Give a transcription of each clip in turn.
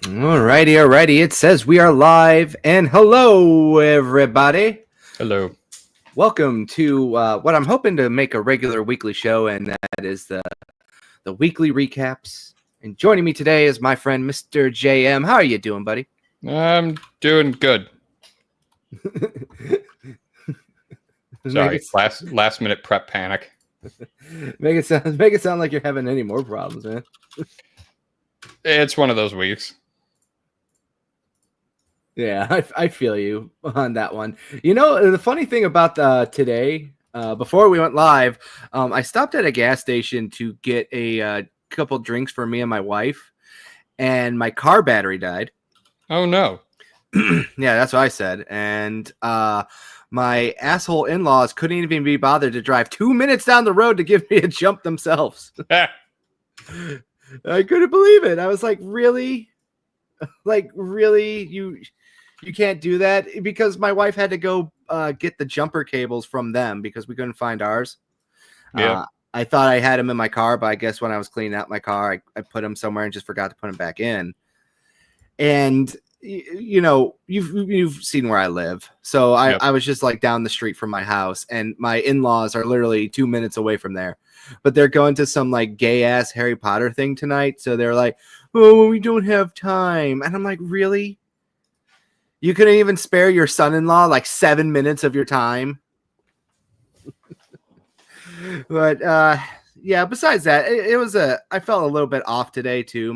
Alrighty. It says we are live, and hello, everybody. Hello. Welcome to what I'm hoping to make a regular weekly show, and that is the weekly recaps. And joining me today is my friend Mr. JM. How are you doing, buddy? I'm doing good. Sorry, last minute prep panic. Make it sound like you're having any more problems, man. It's one of those weeks. Yeah, I feel you on that one. You know, the funny thing about today, before we went live, I stopped at a gas station to get a couple drinks for me and my wife, and my car battery died. Oh, no. Yeah, that's what I said. And my asshole in-laws couldn't even be bothered to drive 2 minutes down the road to give me a jump themselves. I couldn't believe it. I was like, really? Like, really? You can't do that? Because my wife had to go get the jumper cables from them because we couldn't find ours. Yeah. I thought I had them in my car, but I guess when I was cleaning out my car, I put them somewhere and just forgot to put them back in. And you know, you've seen where I live, so I was just like down the street from my house, and my in-laws are literally 2 minutes away from there, but they're going to some like gay ass Harry Potter thing tonight, so they're like, "Oh, we don't have time," and I'm like, "Really? You couldn't even spare your son-in-law like 7 minutes of your time?" But yeah. Besides that, it was I felt a little bit off today too.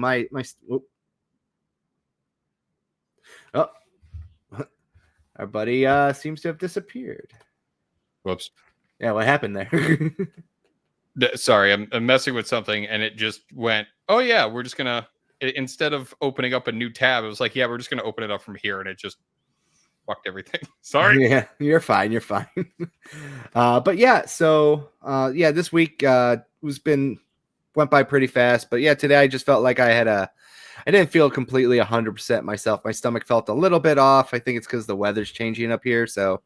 Our buddy seems to have disappeared. Whoops. Yeah, what happened there? Sorry, I'm messing with something, and it just went, oh, yeah, we're just going to, instead of opening up a new tab, it was like, yeah, we're just going to open it up from here, and it just fucked everything. Sorry. Yeah, you're fine. But yeah, so yeah, this week went by pretty fast. But yeah, today I just felt like I didn't feel completely 100% myself. My stomach felt a little bit off. I think it's because the weather's changing up here, so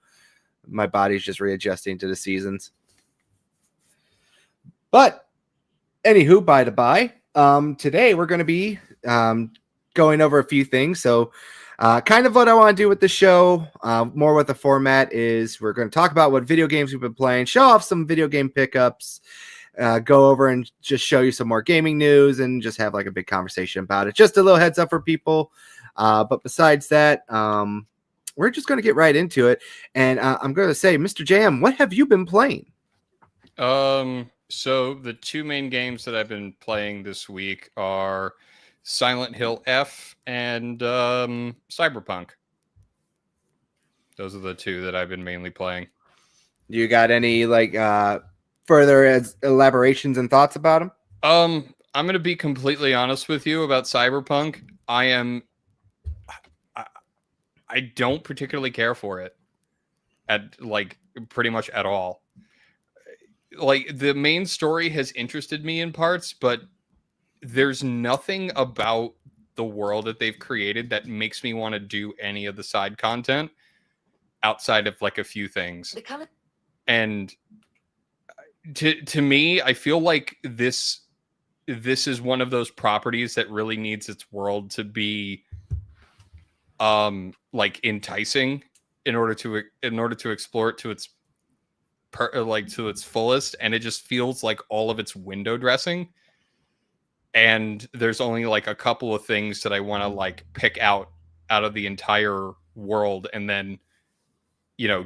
my body's just readjusting to the seasons. But anywho, by the by, today we're going to be going over a few things. So kind of what I want to do with the show, more what the format is. We're going to talk about what video games we've been playing, show off some video game pickups, go over and just show you some more gaming news, and just have like a big conversation about it. Just a little heads up for people. But besides that, we're just going to get right into it. And I'm going to say, Mr. JM, what have you been playing? So the two main games that I've been playing this week are Silent Hill F and Cyberpunk. Those are the two that I've been mainly playing. You got any like further elaborations and thoughts about them? I'm going to be completely honest with you about Cyberpunk. I don't particularly care for it at like pretty much at all. Like the main story has interested me in parts, but there's nothing about the world that they've created that makes me want to do any of the side content outside of like a few things. And to me, I feel like this is one of those properties that really needs its world to be like enticing in order to explore it to its to its fullest, and it just feels like all of its window dressing, and there's only like a couple of things that I want to like pick out of the entire world, and then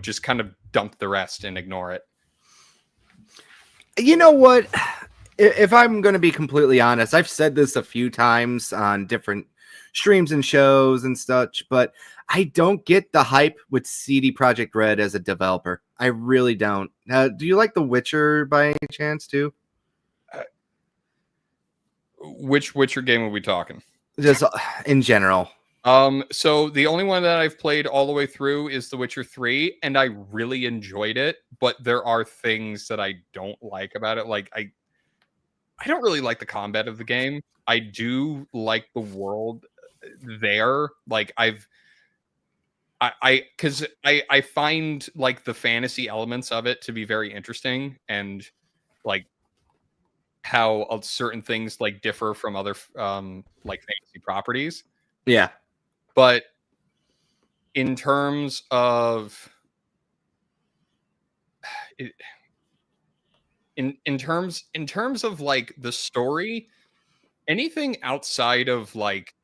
just kind of dump the rest and ignore it. You know what? If I'm going to be completely honest, I've said this a few times on different streams and shows and such, but I don't get the hype with CD Projekt Red as a developer. I really don't. Do you like The Witcher by any chance too? Which Witcher game are we talking? Just in general. So the only one that I've played all the way through is The Witcher 3, and I really enjoyed it, but there are things that I don't like about it. Like I don't really like the combat of the game. I do like the world there. Like because I find like the fantasy elements of it to be very interesting, and like how certain things like differ from other like fantasy properties. Yeah. But in terms of in terms of like the story, anything outside of like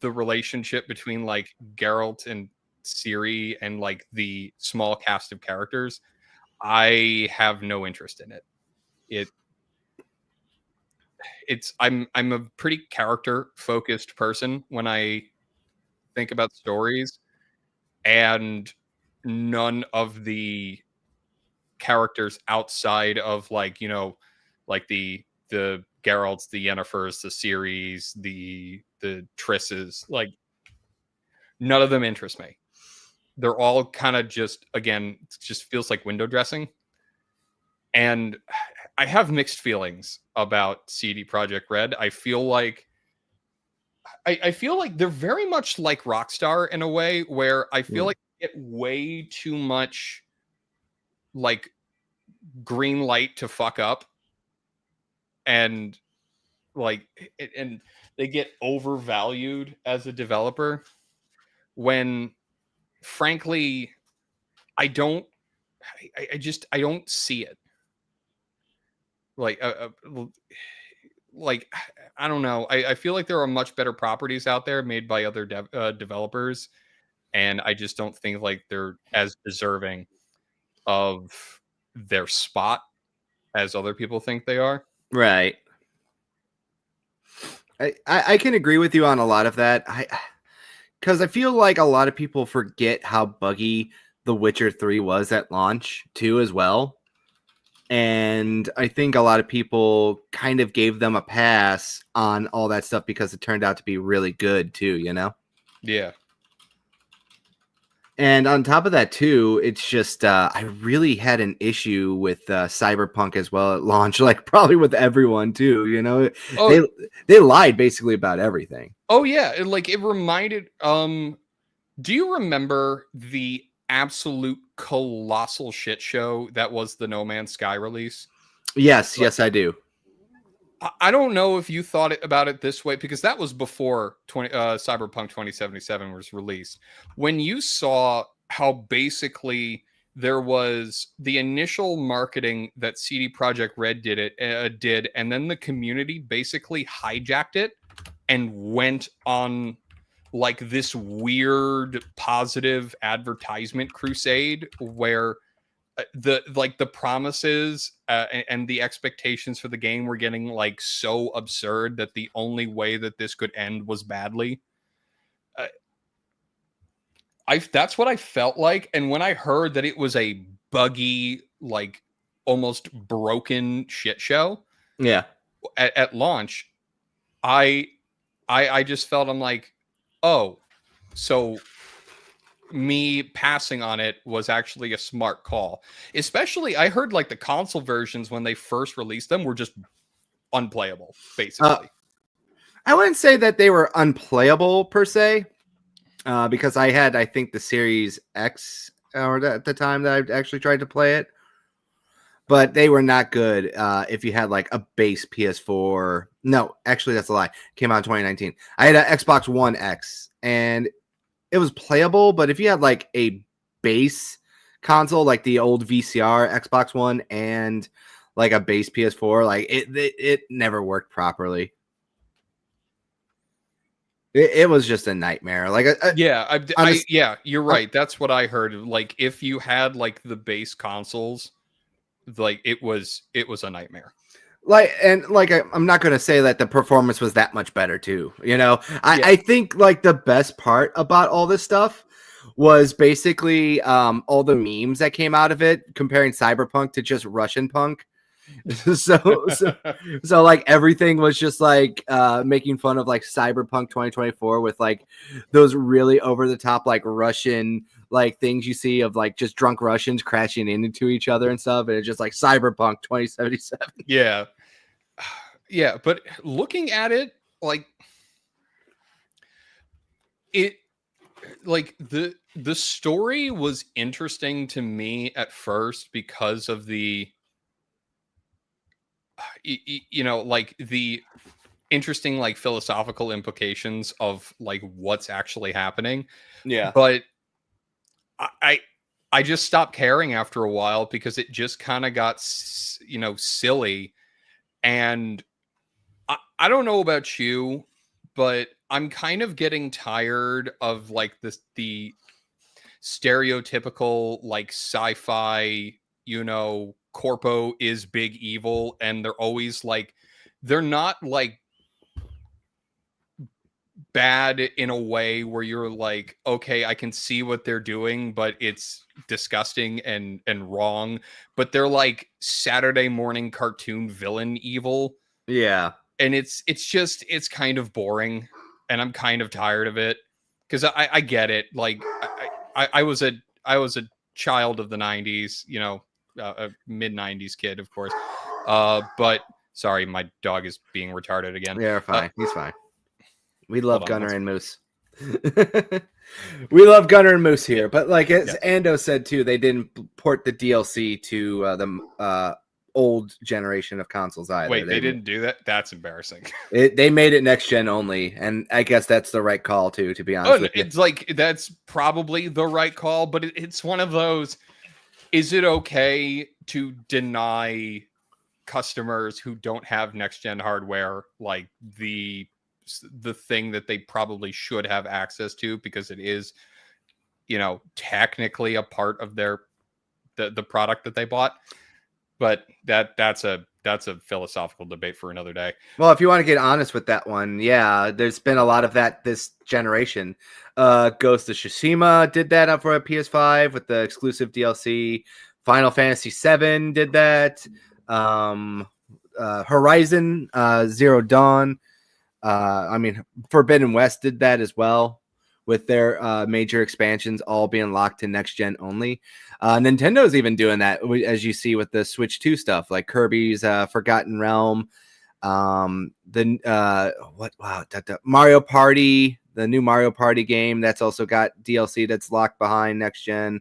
the relationship between like Geralt and Ciri and like the small cast of characters, I have no interest in it. It I'm a pretty character focused person when I think about stories, and none of the characters outside of like, like the Geralts, the Yennifers, the Ciris, the Trisses, like none of them interest me. They're all kind of just, again, it just feels like window dressing. And I have mixed feelings about CD Projekt Red. I feel like they're very much like Rockstar in a way where I feel like they get way too much like green light to fuck up, and like and they get overvalued as a developer when frankly I don't I don't see it. Like like I don't know. I feel like there are much better properties out there made by other developers, and I just don't think like they're as deserving of their spot as other people think they are. Right. I can agree with you on a lot of that. Because I feel like a lot of people forget how buggy The Witcher 3 was at launch too, as well. And I think a lot of people kind of gave them a pass on all that stuff because it turned out to be really good too, you know? Yeah. And on top of that too, it's just I really had an issue with Cyberpunk as well at launch, like probably with everyone too, you know? Oh, They lied basically about everything. oh yeah, it reminded do you remember the absolute colossal shit show that was the No Man's Sky release? Yes, Like, yes I do. I don't know if you thought about it this way because that was before Cyberpunk 2077 was released. When you saw how basically there was the initial marketing that CD Projekt Red did, and then the community basically hijacked it and went on like this weird positive advertisement crusade where the promises and the expectations for the game were getting like so absurd that the only way that this could end was badly. uh, I That's what I felt like, and when I heard that it was a buggy, like almost broken shit show Yeah. at launch, I I just felt, I'm like, oh, so me passing on it was actually a smart call. Especially, I heard like the console versions when they first released them were just unplayable, basically. I wouldn't say that they were unplayable per se, because I had, I think, the Series X or at the time that I actually tried to play it, but they were not good if you had like a base PS4. No, actually, that's a lie. Came out in 2019. I had an Xbox One X, and it was playable, but if you had like a base console, like the old VCR Xbox One, and like a base PS4, like it never worked properly. It was just a nightmare. Like, Yeah, honest, yeah, you're right. That's what I heard. Like, if you had like the base consoles, like it was a nightmare. I'm not going to say that the performance was that much better too. You know, Yeah. I think like the best part about all this stuff was basically all the memes that came out of it comparing Cyberpunk to just Russian punk. So like everything was just like making fun of like Cyberpunk 2024 with like those really over the top like Russian like things you see of like just drunk Russians crashing into each other and stuff, and it's just like Cyberpunk 2077. Yeah. Yeah, but looking at it, like it like the story was interesting to me at first because of the like interesting like philosophical implications of like what's actually happening. Yeah. But I I just stopped caring after a while because it just kind of got silly. And I don't know about you, but I'm kind of getting tired of like the stereotypical like sci-fi, corpo is big evil, and they're always like they're not like bad in a way where you're like, okay, I can see what they're doing, but it's disgusting and wrong. But they're like Saturday morning cartoon villain evil. Yeah. And it's kind of boring, and I'm kind of tired of it. Because I get it. Like I was a child of the 90s, a mid 90s kid, of course. But sorry, my dog is being retarded again. Yeah, fine. He's fine. We love on, Gunner and Moose. We love Gunner and Moose here, but like as Ando said too, they didn't port the DLC to the old generation of consoles either. Wait, they didn't do that? That's embarrassing. They made it next gen only, and I guess that's the right call too. To be honest, with you. It's like that's probably the right call, but it's one of those. Is it okay to deny customers who don't have next gen hardware like the thing that they probably should have access to, because it is, technically a part of their the product that they bought? But that's a philosophical debate for another day. Well, if you want to get honest with that one, yeah, there's been a lot of that this generation. Ghost of Tsushima did that up for a PS5 with the exclusive DLC. Final Fantasy VII did that. Horizon Zero Dawn. Forbidden West did that as well, with their major expansions all being locked to next gen only. Nintendo's even doing that, as you see with the Switch 2 stuff, like Kirby's Forgotten Realm, Mario Party, the new Mario Party game that's also got DLC that's locked behind next gen.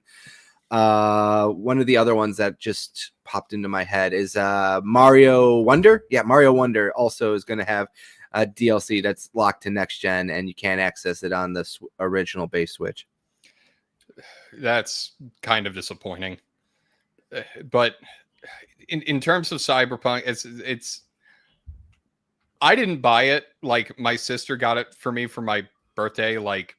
One of the other ones that just popped into my head is Mario Wonder. Yeah, Mario Wonder also is going to have a DLC that's locked to next gen, and you can't access it on the original base Switch. That's kind of disappointing. But in terms of Cyberpunk, it's I didn't buy it. Like, my sister got it for me for my birthday like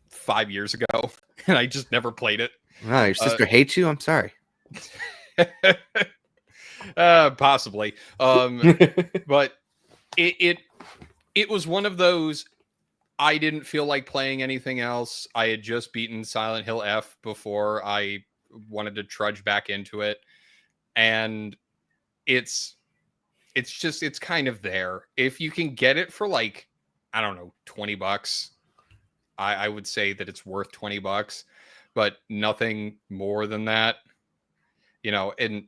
5 years ago, and I just never played it. Wow, your sister hates you? I'm sorry. Possibly. But it was one of those, I didn't feel like playing anything else. I had just beaten Silent Hill F before I wanted to trudge back into it. And it's kind of there. If you can get it for like, I don't know, $20, I would say that it's worth $20, but nothing more than that. And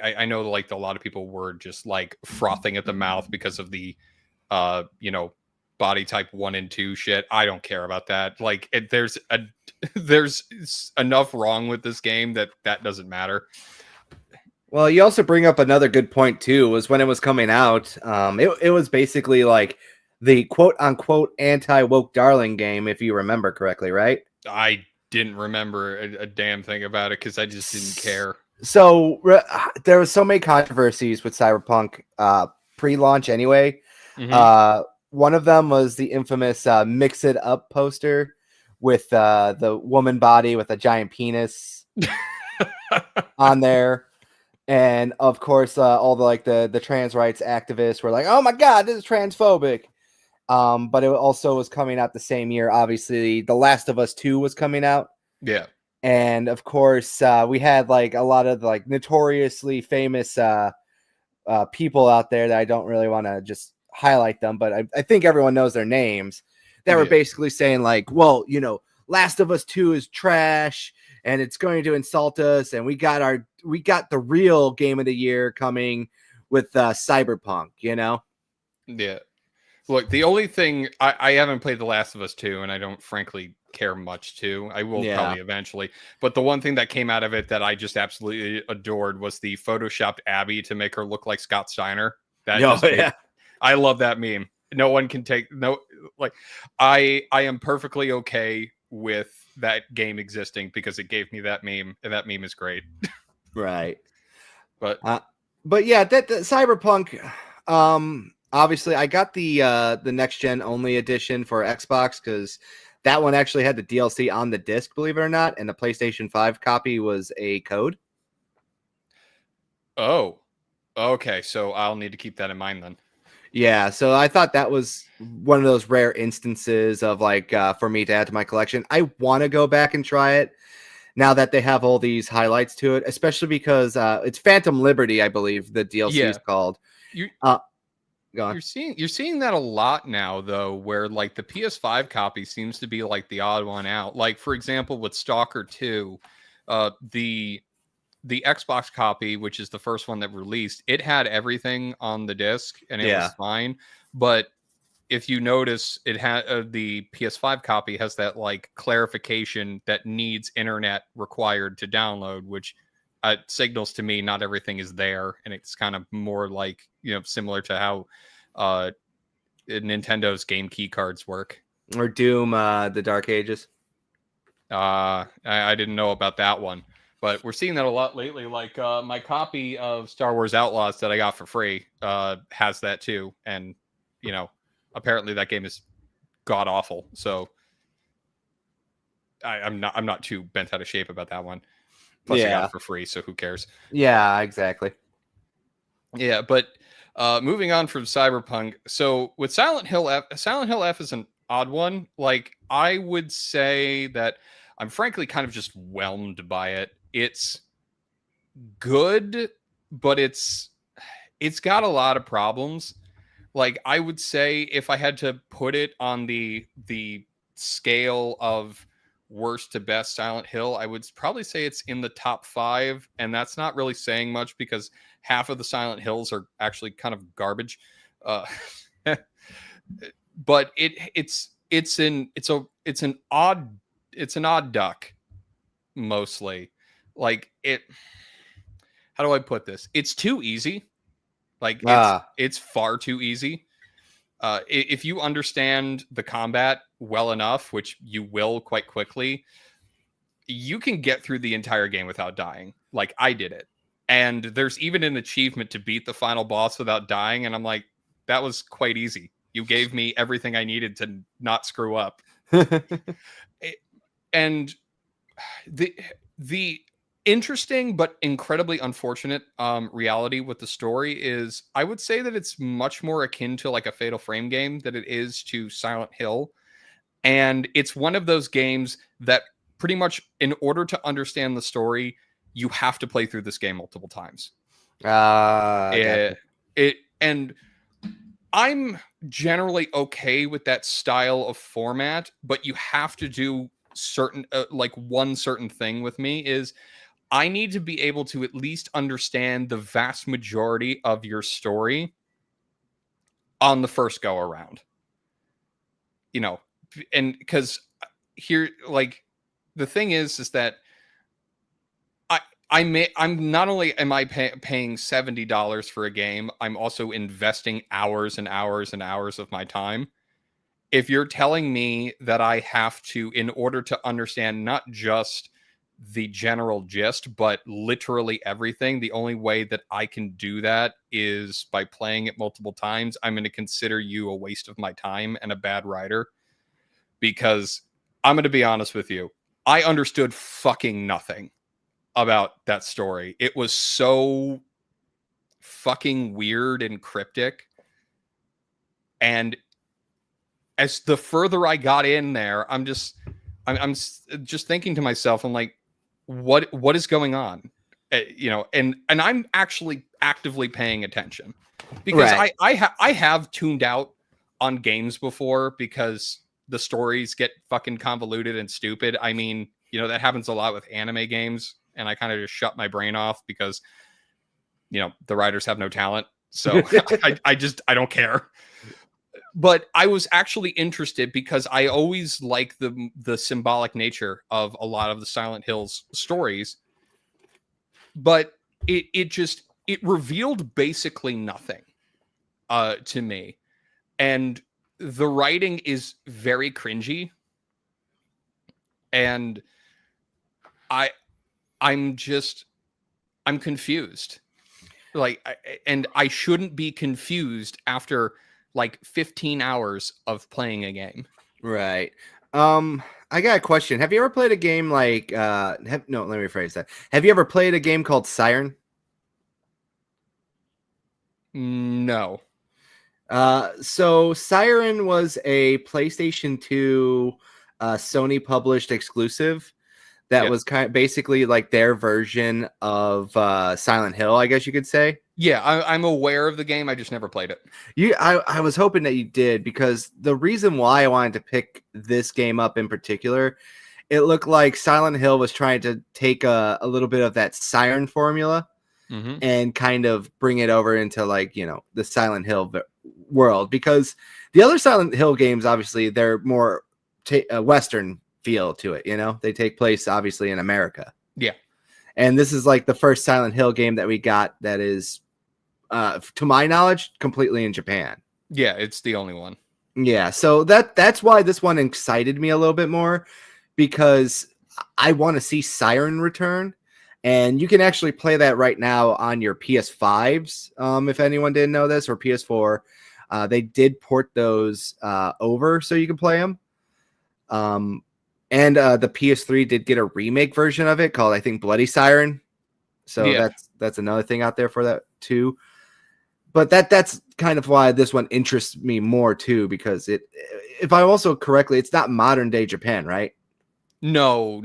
I know like a lot of people were just like frothing at the mouth because of the body type 1 and 2 shit. I don't care about that. Like, there's enough wrong with this game that doesn't matter. Well, you also bring up another good point too, was when it was coming out, it was basically like the quote unquote anti-woke darling game, if you remember correctly, right? I didn't remember a damn thing about it because I just didn't care. So there was so many controversies with Cyberpunk pre-launch anyway. Mm-hmm. One of them was the infamous Mix It Up poster with the woman body with a giant penis on there. And of course, all the trans rights activists were like, "Oh my God, this is transphobic." But it also was coming out the same year. Obviously, The Last of Us 2 was coming out. Yeah. And of course, we had like a lot of like notoriously famous people out there that I don't really want to just highlight them, but I think everyone knows their names, that were basically saying like, well, Last of Us 2 is trash and it's going to insult us, and we got the real game of the year coming with Cyberpunk, Yeah. Look, the only thing, I haven't played The Last of Us 2, and I don't frankly care much to. I will probably eventually. But the one thing that came out of it that I just absolutely adored was the photoshopped Abby to make her look like Scott Steiner. I love that meme. no one can take no like I am perfectly okay with that game existing because it gave me that meme, and that meme is great. Right. But But yeah, that Cyberpunk. Obviously, I got the next gen only edition for Xbox because that one actually had the DLC on the disc, believe it or not, and the PlayStation 5 copy was a code. oh, okay, so I'll need to keep that in mind then. Yeah, so I thought that was one of those rare instances of like for me to add to my collection. I want to go back and try it now that they have all these highlights to it, especially because it's Phantom Liberty, I believe the DLC is Yeah, called. you Go on. you're seeing that a lot now though, where like the PS5 copy seems to be like the odd one out. Like for example, with Stalker 2, the Xbox copy, which is the first one that released, it had everything on the disc and it was Yeah. fine. But if you notice, it had the PS5 copy has that like clarification that needs internet required to download, which signals to me not everything is there, and it's kind of more like similar to how Nintendo's game key cards work. Or Doom, the Dark Ages. I didn't know about that one, but we're seeing that a lot lately. Like my copy of Star Wars Outlaws that I got for free has that too, and apparently that game is god awful. So I'm not too bent out of shape about that one. Plus, I got it for free, so who cares? Yeah, exactly. Yeah, but moving on from Cyberpunk, so with Silent Hill F is an odd one. Like I would say that I'm frankly kind of just whelmed by it. It's good, but it's got a lot of problems. Like I would say if I had to put it on the scale of worst to best Silent Hill, I would probably say it's in the top 5, and that's not really saying much because half of the Silent Hills are actually kind of garbage. Uh, but it's an odd duck mostly. Like it, how do I put this? It's too easy. Like it's far too easy. If you understand the combat well enough, which you will quite quickly, you can get through the entire game without dying. Like I did it. And there's even an achievement to beat the final boss without dying. And I'm like, that was quite easy. You gave me everything I needed to not screw up. And the interesting but incredibly unfortunate reality with the story is I would say that it's much more akin to like a Fatal Frame game than it is to Silent Hill. And it's one of those games that pretty much in order to understand the story, you have to play through this game multiple times. Gotcha. And I'm generally okay with that style of format, but you have to do certain like one certain thing with me is I need to be able to at least understand the vast majority of your story on the first go around. And because here, like, the thing is that I'm not only am I paying $70 for a game, I'm also investing hours and hours and hours of my time. If you're telling me that I have to, in order to understand not just the general gist, but literally everything, the only way that I can do that is by playing it multiple times, I'm going to consider you a waste of my time and a bad writer. Because I'm going to be honest with you, I understood fucking nothing about that story. It was so fucking weird and cryptic. And as the further I got in there, I'm just thinking to myself, I'm like, what is going on? And I'm actually actively paying attention because Right. I have tuned out on games before because the stories get fucking convoluted and stupid. I mean, that happens a lot with anime games, and I kind of just shut my brain off because the writers have no talent. So I don't care. But I was actually interested because I always like the symbolic nature of a lot of the Silent Hills stories. But it revealed basically nothing to me. and the writing is very cringy, and I'm confused. Like, and I shouldn't be confused after like 15 hours of playing a game. Right. I got a question. Have you ever played a game like no, let me rephrase that. Have you ever played a game called Siren? No. So Siren was a PlayStation 2 Sony published exclusive that was kind of basically like their version of Silent Hill, I guess you could say. Yeah, I'm aware of the game. I just never played it. I was hoping that you did, because the reason why I wanted to pick this game up in particular, it looked like Silent Hill was trying to take a little bit of that Siren formula and kind of bring it over into, like, you know, the Silent Hill world, because the other Silent Hill games, obviously, they're more Western feel to it. You know, they take place obviously in America. Yeah. And this is like the first Silent Hill game that we got that is, to my knowledge, completely in Japan. Yeah, it's the only one. Yeah, so that's why this one excited me a little bit more, because I want to see Siren return, and you can actually play that right now on your PS5s. If anyone didn't know this, or PS4, they did port those over so you can play them. And the PS3 did get a remake version of it called, I think, Bloody Siren. So Yeah. that's another thing out there for that too. But that's kind of why this one interests me more too, because if I also correctly, it's not modern day Japan, right? No.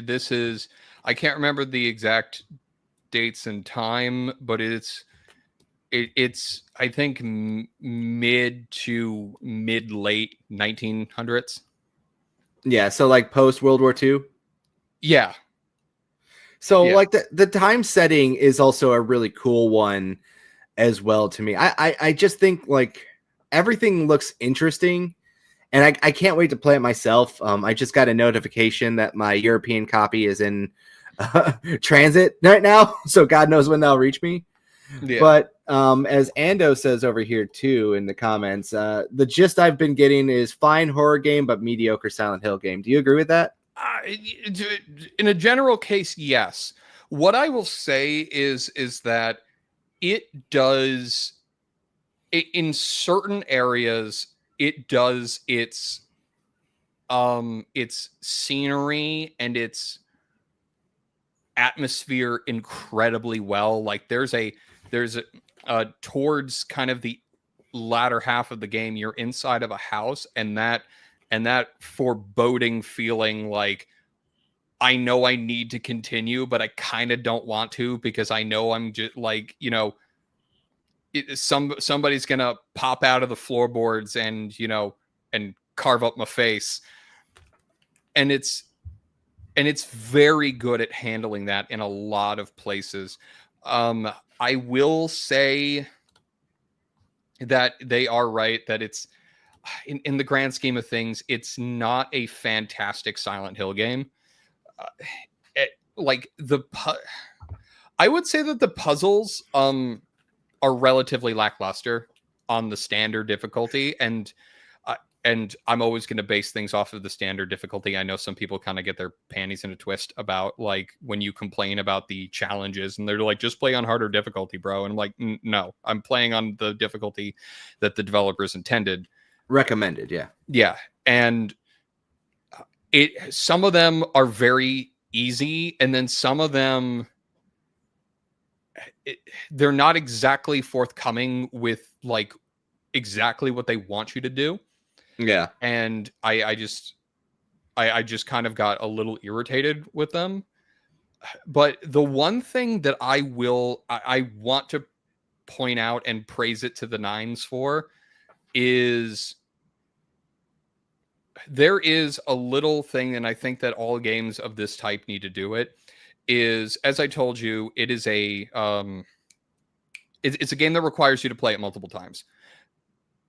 This is, I can't remember the exact dates and time, but it's I think mid to mid late 1900s. Yeah, so like post World War II. Yeah. So like the time setting is also a really cool one as well to me. I just think like everything looks interesting, and I can't wait to play it myself. I just got a notification that my European copy is in transit right now, so God knows when they'll reach me. Yeah. But as Ando says over here too in the comments, the gist I've been getting is fine horror game but mediocre Silent Hill game. Do you agree with that? In a general case, yes. What I will say is that it does, in certain areas, it does its scenery and its atmosphere incredibly well. Like there's a towards kind of the latter half of the game, you're inside of a house, and that foreboding feeling, like I know I need to continue, but I kind of don't want to, because I know I'm just like, you know, somebody's gonna pop out of the floorboards and, you know, and carve up my face. And it's very good at handling that in a lot of places. I will say that they are right that it's in the grand scheme of things, it's not a fantastic Silent Hill game. I would say that the puzzles are relatively lackluster on the standard difficulty, and I'm always going to base things off of the standard difficulty. I know some people kind of get their panties in a twist about, like, when you complain about the challenges and they're like, just play on harder difficulty, bro. And I'm like, no, I'm playing on the difficulty that the developers intended. Recommended, yeah. Yeah. And some of them are very easy, and then some of them, they're not exactly forthcoming with like exactly what they want you to do. Yeah. And I just kind of got a little irritated with them. But the one thing that I want to point out and praise it to the nines for is there is a little thing, and I think that all games of this type need to do it, is, as I told you, it is it's a game that requires you to play it multiple times.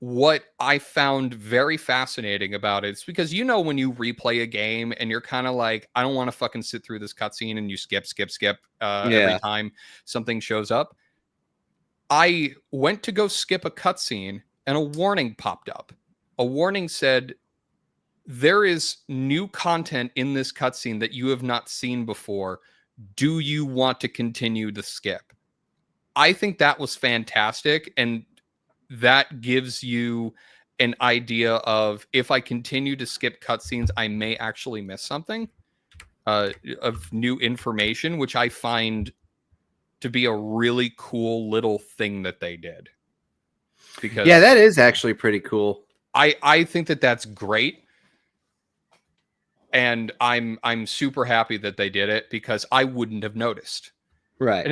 What I found very fascinating about it is because, you know, when you replay a game and you're kind of like, I don't want to fucking sit through this cutscene, and you skip every time something shows up. I went to go skip a cutscene, and a warning popped up. A warning said, there is new content in this cutscene that you have not seen before. Do you want to continue to skip? I think that was fantastic. And that gives you an idea of, if I continue to skip cutscenes, I may actually miss something of new information, which I find to be a really cool little thing that they did. Because yeah, that is actually pretty cool. I think that that's great. And I'm super happy that they did it, because I wouldn't have noticed. Right.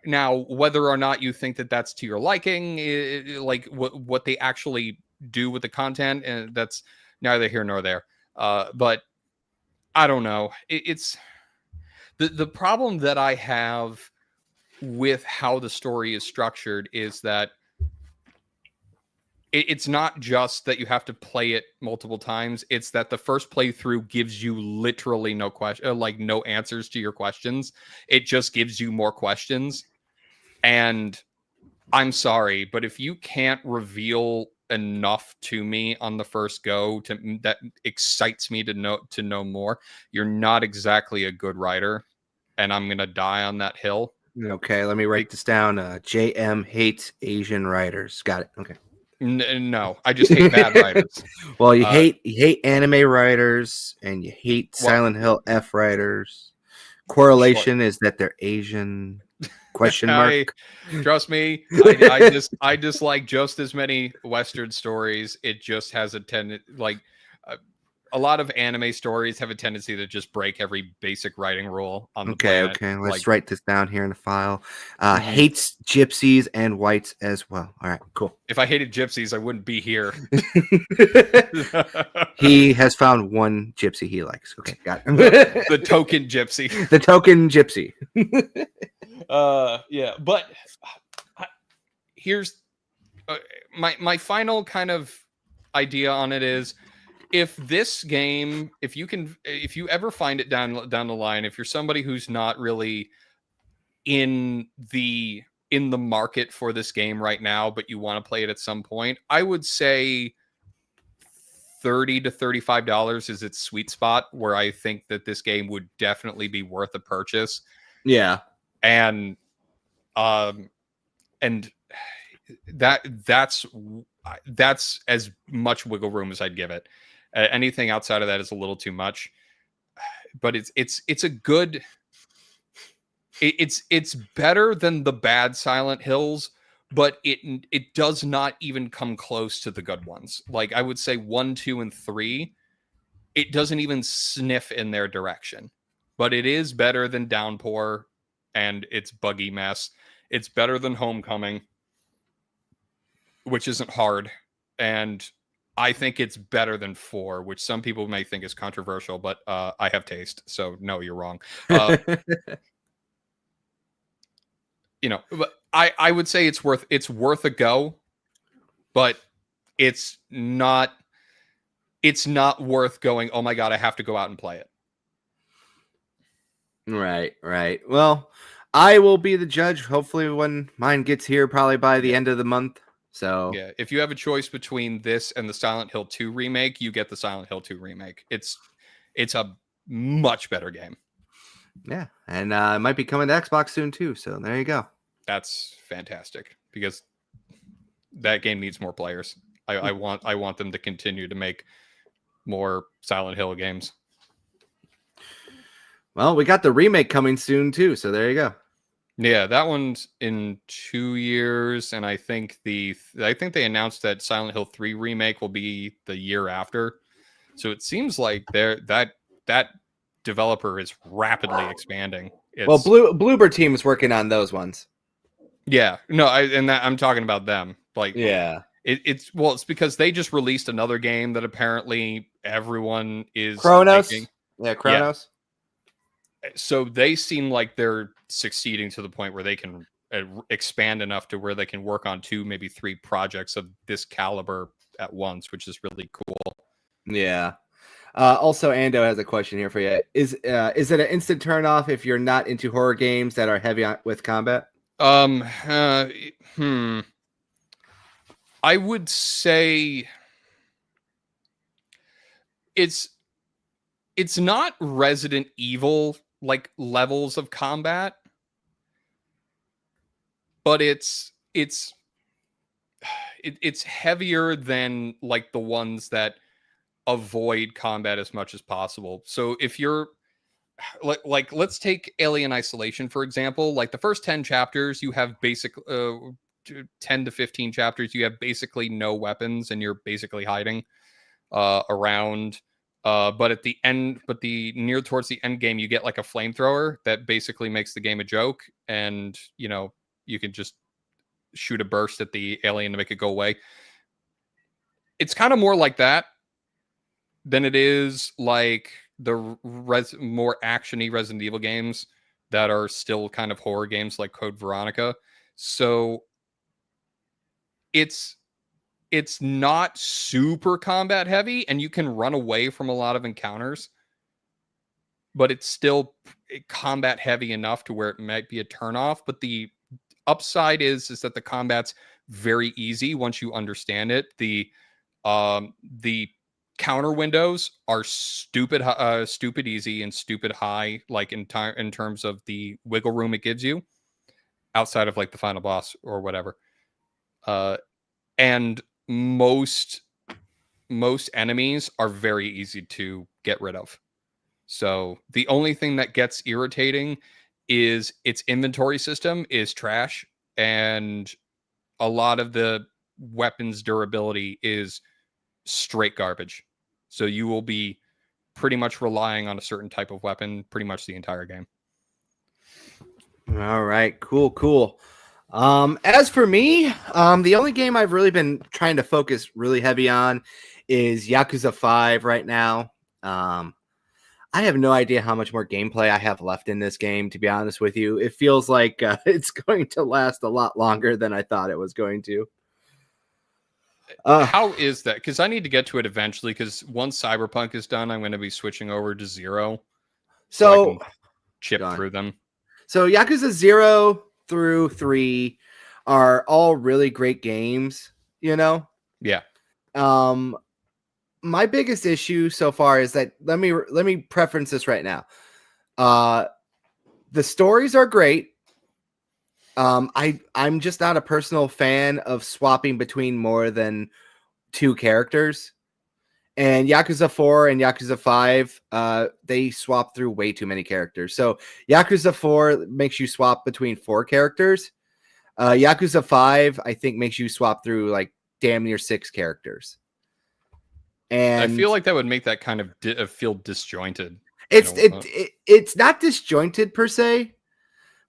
Now, whether or not you think that that's to your liking, like what they actually do with the content, and that's neither here nor there. But I don't know. It's the problem that I have with how the story is structured is that it's not just that you have to play it multiple times. It's that the first playthrough gives you literally no question, like no answers to your questions. It just gives you more questions. And I'm sorry, but if you can't reveal enough to me on the first go that excites me to know more, you're not exactly a good writer. And I'm gonna die on that hill. Okay, let me write this down. JM hates Asian writers. Got it. Okay. No, I just hate bad writers. Well, you hate anime writers, and you hate Well, Silent Hill F writers. Correlation is that they're Asian? Question mark. Trust me, I dislike just as many Western stories. It just has a tendency, like a lot of anime stories have a tendency to just break every basic writing rule on the planet. Okay. Let's Like, write this down here in the file. Hates gypsies and whites as well. All right, cool. if I hated gypsies, I wouldn't be here. He has found one gypsy he likes. Okay, got it. The token gypsy. The token gypsy. Yeah, but here's my final kind of idea on it is, if this game, if you ever find it down the line, if you're somebody who's not really in the market for this game right now, but you want to play it at some point, I would say $30 to $35 is its sweet spot, where I think that this game would definitely be worth a purchase. Yeah. And that's as much wiggle room as I'd give it. Anything outside of that is a little too much. But it's a good. It's better than the bad Silent Hills, but it does not even come close to the good ones. Like, I would say 1, 2, and 3, it doesn't even sniff in their direction. But it is better than Downpour and its buggy mess. It's better than Homecoming, which isn't hard. And I think it's better than 4, which some people may think is controversial, but I have taste. So no, you're wrong. But I would say it's worth a go, but it's not worth going, oh my God, I have to go out and play it. Right. Well, I will be the judge, hopefully, when mine gets here, probably by the end of the month. So yeah, if you have a choice between this and the Silent Hill 2 remake, you get the Silent Hill 2 remake. It's a much better game. Yeah, and it might be coming to Xbox soon too. So there you go. That's fantastic, because that game needs more players. I want them to continue to make more Silent Hill games. Well, we got the remake coming soon too. So there you go. Yeah, that one's in 2 years, and I think they announced that Silent Hill 3 remake will be the year after. So it seems like that developer is rapidly expanding. Well, Bloober team is working on those ones. Yeah, no, I'm talking about them. Like, yeah, it's because they just released another game that apparently everyone is Chronos. liking. Yeah, Chronos. Yeah. So they seem like they're succeeding to the point where they can expand enough to where they can work on 2, maybe 3 projects of this caliber at once, which is really cool. Yeah. Also, Ando has a question here for you. Is it an instant turn off if you're not into horror games that are heavy with combat? I would say it's not Resident Evil like levels of combat, but it's heavier than like the ones that avoid combat as much as possible. So if you're like let's take Alien Isolation for example. Like the first 10 chapters, you have 10 to 15 chapters, you have basically no weapons and you're basically hiding around. But at the end, but the near towards the end game, you get like a flamethrower that basically makes the game a joke, and you can just shoot a burst at the alien to make it go away. It's kind of more like that than it is like the more actiony Resident Evil games that are still kind of horror games like Code Veronica. So it's not super combat heavy, and you can run away from a lot of encounters, but it's still combat heavy enough to where it might be a turnoff. But the upside is that the combat's very easy once you understand it. The counter windows are stupid easy and stupid high, like in terms of the wiggle room it gives you outside of like the final boss or whatever. And most enemies are very easy to get rid of. So the only thing that gets irritating is its inventory system is trash, and a lot of the weapons durability is straight garbage. So you will be pretty much relying on a certain type of weapon pretty much the entire game. All right, cool. As for me, the only game I've really been trying to focus really heavy on is Yakuza 5 right now. I have no idea how much more gameplay I have left in this game, to be honest with you. It feels like it's going to last a lot longer than I thought it was going to. How is that? Because I need to get to it eventually, because once Cyberpunk is done, I'm going to be switching over to 0. So I can chip through them. So Yakuza 0 through 3 are all really great games, Yeah. My biggest issue so far is that let me preference this right now. The stories are great. I'm just not a personal fan of swapping between more than 2 characters. And Yakuza 4 and Yakuza 5, they swap through way too many characters. So Yakuza 4 makes you swap between 4 characters. Yakuza 5, I think, makes you swap through like damn near 6 characters. And I feel like that would make that kind of feel disjointed. It's not disjointed per se,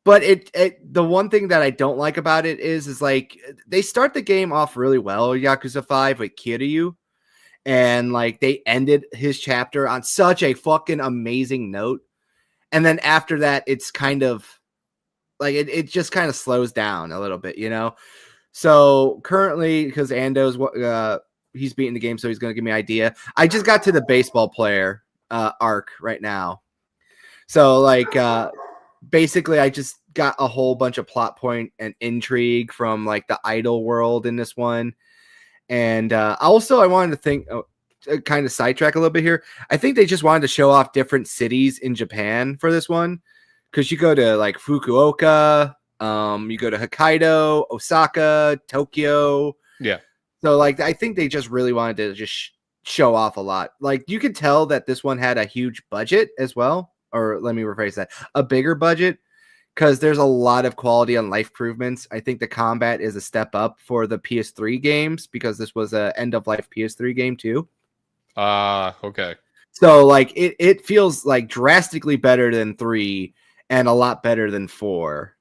but the one thing that I don't like about it is like they start the game off really well, Yakuza 5 with Kiryu, and like they ended his chapter on such a fucking amazing note. And then after that, it's kind of like it just kind of slows down a little bit, So currently, because Ando's he's beating the game, so he's going to give me an idea. I just got to the baseball player arc right now. So like basically I just got a whole bunch of plot point and intrigue from like the idol world in this one. And also I wanted to think kind of sidetrack a little bit here. I think they just wanted to show off different cities in Japan for this one. Because you go to like Fukuoka, you go to Hokkaido, Osaka, Tokyo. Yeah. So like I think they just really wanted to just show off a lot. Like you could tell that this one had a huge budget as well. Or let me rephrase that. A bigger budget. Because there's a lot of quality and life improvements. I think the combat is a step up for the PS3 games because this was a end of life PS3 game too. Okay. So like it feels like drastically better than 3 and a lot better than 4.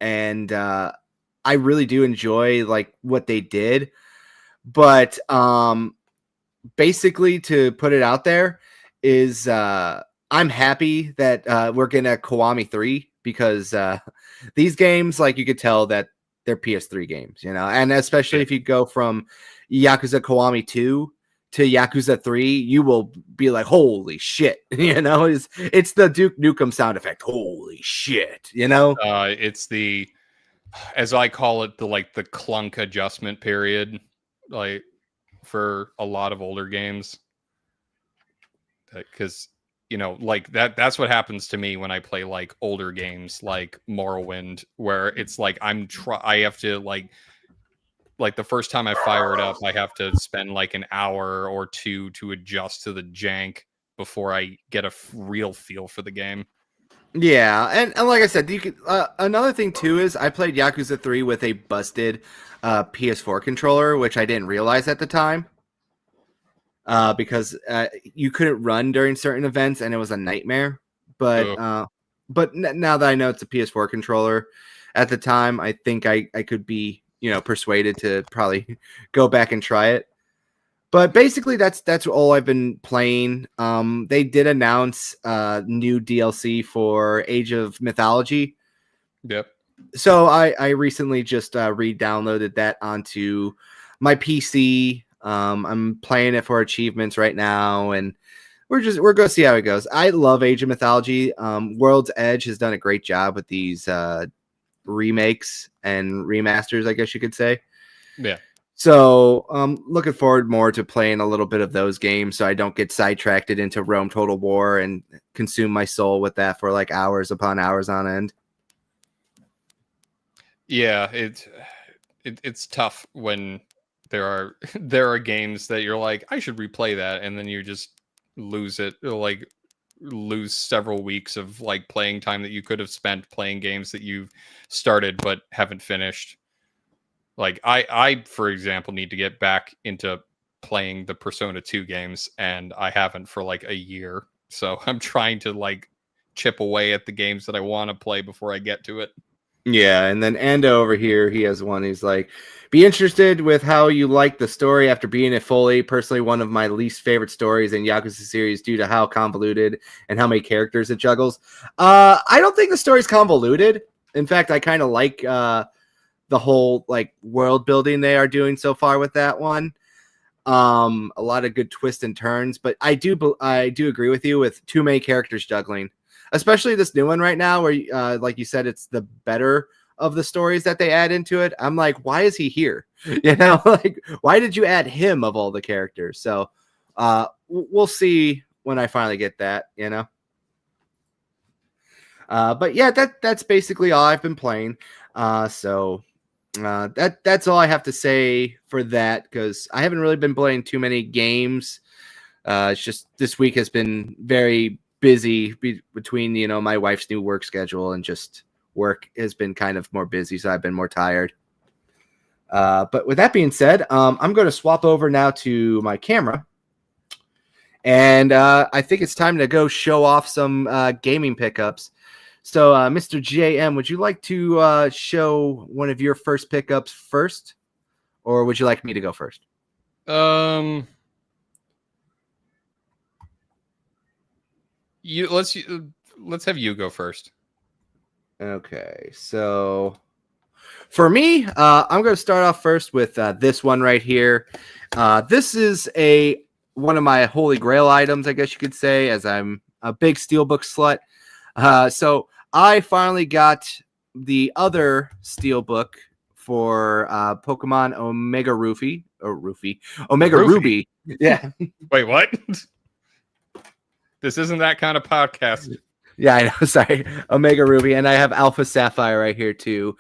And I really do enjoy like what they did. But basically to put it out there is I'm happy that we're getting a Kiwami 3 because these games, like you could tell that they're PS3 games, and especially if you go from Yakuza Kiwami 2 to Yakuza 3, you will be like, holy shit, it's the Duke Nukem sound effect. Holy shit, It's the, as I call it, the clunk adjustment period. like for a lot of older games, because like that's what happens to me when I play like older games like Morrowind, where it's like I have to like the first time I fire it up, I have to spend like an hour or two to adjust to the jank before I get a real feel for the game. Yeah, and like I said, you could another thing too is I played Yakuza 3 with a busted PS4 controller, which I didn't realize at the time. Because you couldn't run during certain events, and it was a nightmare. But now that I know it's a PS4 controller, at the time I think I could be persuaded to probably go back and try it. But basically, that's all I've been playing. They did announce new DLC for Age of Mythology. Yep. So I recently just re-downloaded that onto my PC. I'm playing it for achievements right now, and we're gonna see how it goes. I love Age of Mythology. World's Edge has done a great job with these remakes and remasters, I guess you could say. Yeah. So looking forward more to playing a little bit of those games, so I don't get sidetracked into Rome Total War and consume my soul with that for like hours upon hours on end. Yeah, it's tough when there are games that you're like, I should replay that, and then you just lose it, like lose several weeks of like playing time that you could have spent playing games that you've started but haven't finished. Like I for example need to get back into playing the Persona 2 games, and I haven't for like a year. So I'm trying to like chip away at the games that I want to play before I get to it. Yeah, and then Ando over here, he has one. He's like, be interested with how you like the story after being it fully. Personally, one of my least favorite stories in Yakuza series due to how convoluted and how many characters it juggles. I don't think the story's convoluted. In fact, I kind of like the whole like world building they are doing so far with that one. A lot of good twists and turns, but I do agree with you with too many characters juggling. Especially this new one right now where like you said, it's the better of the stories that they add into it. I'm like, why is he here? Like, why did you add him of all the characters? So we'll see when I finally get that, but yeah, that's basically all I've been playing. So that's all I have to say for that, because I haven't really been playing too many games. It's just this week has been very busy between my wife's new work schedule, and just work has been kind of more busy, so I've been more tired. But with that being said, I'm going to swap over now to my camera, and I think it's time to go show off some gaming pickups. So Mr. JM, would you like to show one of your first pickups first, or would you like me to go first? Let's have you go first. Okay, so for me, I'm going to start off first with this one right here. This is one of my holy grail items, I guess you could say, as I'm a big Steelbook slut. So I finally got the other Steelbook for Pokemon Omega Omega Ruby. Yeah. Wait, what? This isn't that kind of podcast. Yeah, I know. Sorry. Omega Ruby. And I have Alpha Sapphire right here too.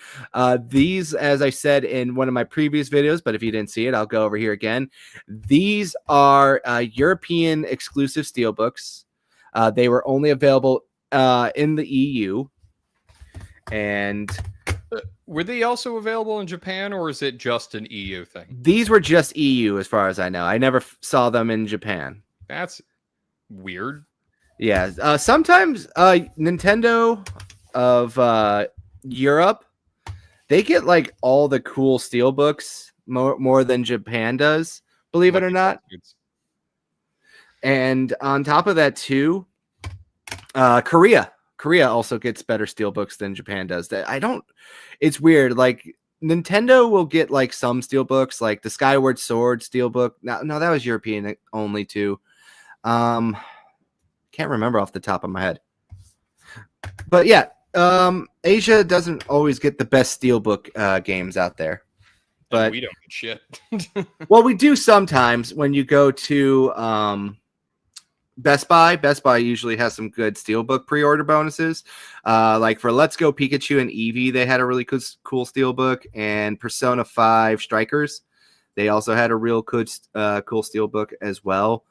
These, as I said in one of my previous videos, but if you didn't see it, I'll go over here again. These are European exclusive Steelbooks. They were only available in the EU. And were they also available in Japan, or is it just an EU thing? These were just EU as far as I know. I never saw them in Japan. That's weird. Yeah. Sometimes Nintendo of Europe, they get like all the cool Steelbooks more than Japan does, believe it or not. And on top of that too, Korea also gets better Steelbooks than Japan does. It's weird. Like Nintendo will get like some Steelbooks, like the Skyward Sword Steelbook. No, that was European only too. Can't remember off the top of my head. But yeah, Asia doesn't always get the best Steelbook games out there. But we don't get shit. well, we do sometimes when you go to Best Buy. Best Buy usually has some good Steelbook pre-order bonuses. Like for Let's Go Pikachu and Eevee, they had a really cool Steelbook, and Persona 5 Strikers, they also had a real good, cool Steelbook as well.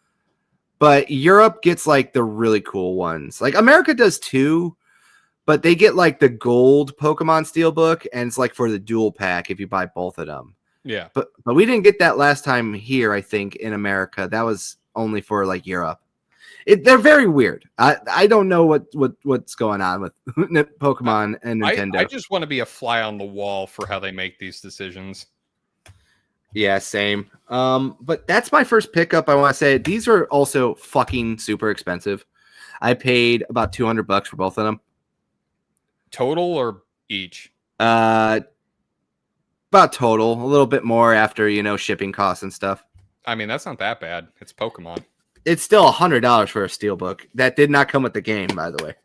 But Europe gets like the really cool ones. Like America does too, but they get like the gold Pokemon Steelbook, and it's like for the dual pack if you buy both of them. Yeah. But we didn't get that last time here, I think, in America. That was only for like Europe. They're very weird. I don't know what's going on with Pokemon and Nintendo. I just want to be a fly on the wall for how they make these decisions. Yeah, same. But that's my first pickup. I want to say these are also fucking super expensive. I paid about $200 for both of them. Total or each? About total, a little bit more after shipping costs and stuff. I mean, that's not that bad. It's Pokemon. It's still $100 for a Steelbook. That did not come with the game, by the way.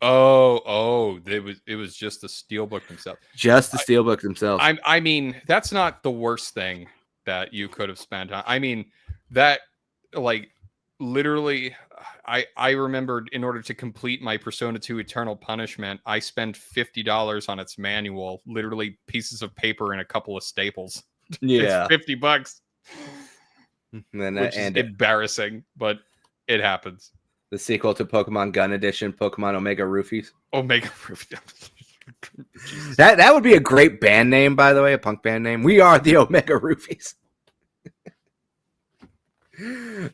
It was just the Steelbook themselves. Just the Steelbook themselves. I mean, that's not the worst thing that you could have spent on. I mean, that like literally, I remembered in order to complete my Persona 2 Eternal Punishment, I spent $50 on its manual, literally pieces of paper and a couple of staples. Yeah, it's $50. And then which is embarrassing, but it happens. The sequel to Pokemon Gun Edition, Pokemon Omega Roofies. Omega Roofies. That would be a great band name, by the way, a punk band name. We are the Omega Roofies.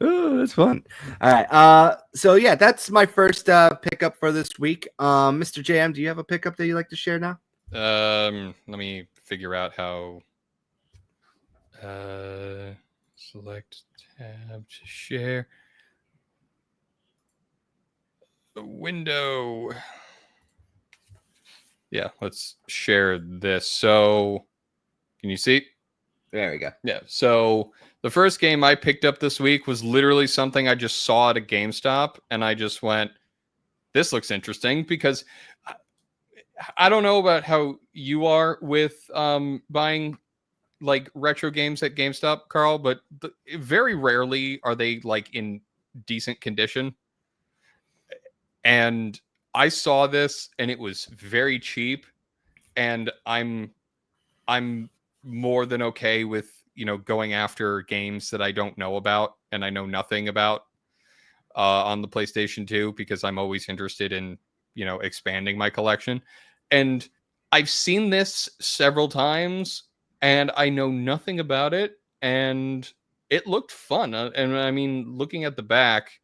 Oh, that's fun. All right. So yeah, that's my first pickup for this week. Mr. JM, do you have a pickup that you'd like to share now? Let me figure out how. Select tab to share. Window. Yeah, let's share this. So, can you see? There we go. Yeah. So the first game I picked up this week was literally something I just saw at a GameStop, and I just went, "This looks interesting," because I don't know about how you are with buying like retro games at GameStop, Carl, but very rarely are they like in decent condition. And I saw this and it was very cheap, and I'm more than okay with, going after games that I don't know about and I know nothing about on the PlayStation 2, because I'm always interested in, expanding my collection. And I've seen this several times and I know nothing about it, and it looked fun. And I mean, looking at the back,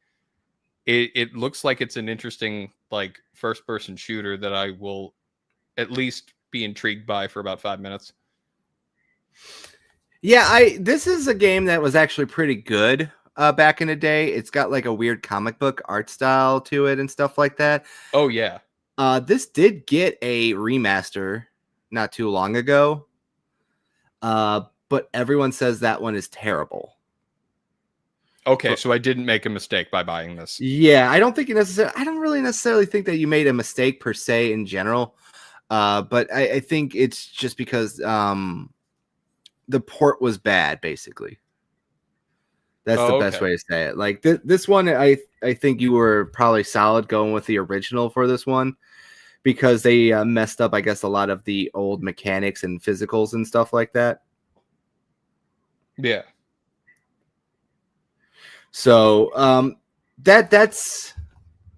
it looks like it's an interesting, like, first-person shooter that I will at least be intrigued by for about 5 minutes. Yeah, this is a game that was actually pretty good back in the day. It's got like a weird comic book art style to it and stuff like that. Oh, yeah. This did get a remaster not too long ago. But everyone says that one is terrible. Okay, so I didn't make a mistake by buying this. Yeah, I don't really necessarily think that you made a mistake per se in general. But I think it's just because the port was bad, basically. That's the best way to say it. Like this one, I think you were probably solid going with the original for this one, because they messed up, I guess, a lot of the old mechanics and physicals and stuff like that. Yeah. So that's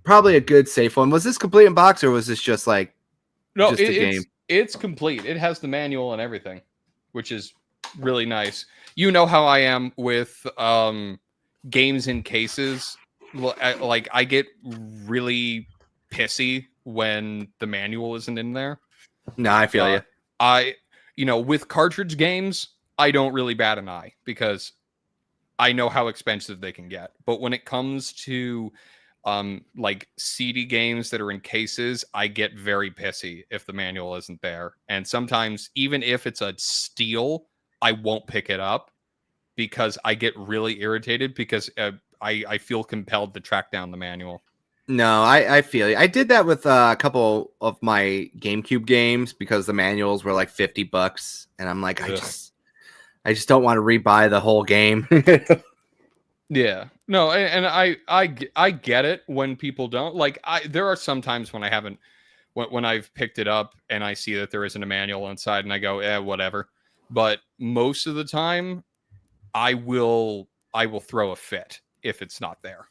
probably a good safe one. Was this complete in box, or was this just like just a game? It's complete. It has the manual and everything, which is really nice. You know how I am with games in cases. Like, I get really pissy when the manual isn't in there. No, I feel you. With cartridge games, I don't really bat an eye because I know how expensive they can get. But when it comes to like CD games that are in cases, I get very pissy if the manual isn't there. And sometimes, even if it's a steal, I won't pick it up because I get really irritated because I feel compelled to track down the manual. No, I feel you. I did that with a couple of my GameCube games because the manuals were like $50, and I'm like, I just don't want to rebuy the whole game. Yeah. No, and I get it when people don't. Like there are some times when I haven't when I've picked it up and I see that there isn't a manual inside and I go, whatever. But most of the time I will throw a fit if it's not there.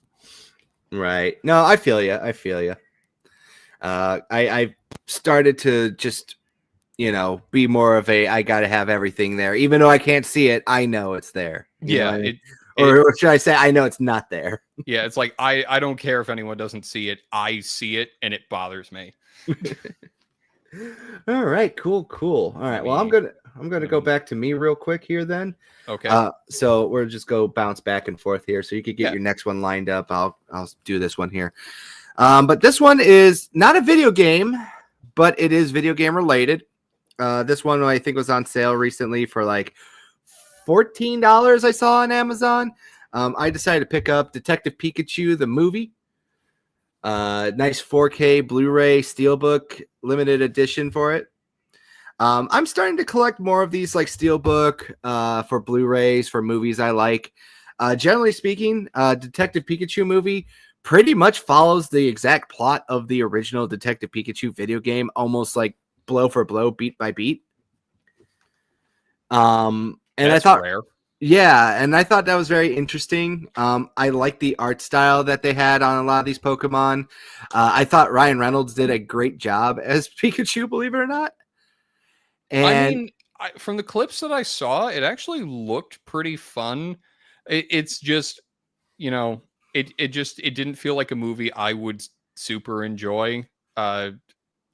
Right. No, I feel you. I feel you. I started to just, be more of a, I got to have everything there. Even though I can't see it, I know it's there. You know Yeah, what I mean? Or should I say, I know it's not there. yeah, it's like I don't care if anyone doesn't see it. I see it and it bothers me. All right, cool. All right. Well, I'm gonna go back to me real quick here then. Okay. So we'll just go bounce back and forth here. So you could get Yeah. your next one lined up. I'll do this one here. But this one is not a video game, but it is video game related. This one I think was on sale recently for like $14. I saw on Amazon. I decided to pick up Detective Pikachu the movie. Nice 4K Blu-ray Steelbook limited edition for it. I'm starting to collect more of these like Steelbook for Blu-rays for movies I like. Generally speaking, Detective Pikachu movie pretty much follows the exact plot of the original Detective Pikachu video game, almost like blow for blow, beat by beat. And That's I thought rare. Yeah, and I thought that was very interesting. I like the art style that they had on a lot of these Pokemon. I thought Ryan Reynolds did a great job as Pikachu, believe it or not. I And mean, from the clips that I saw, it actually looked pretty fun. It's just, it didn't feel like a movie I would super enjoy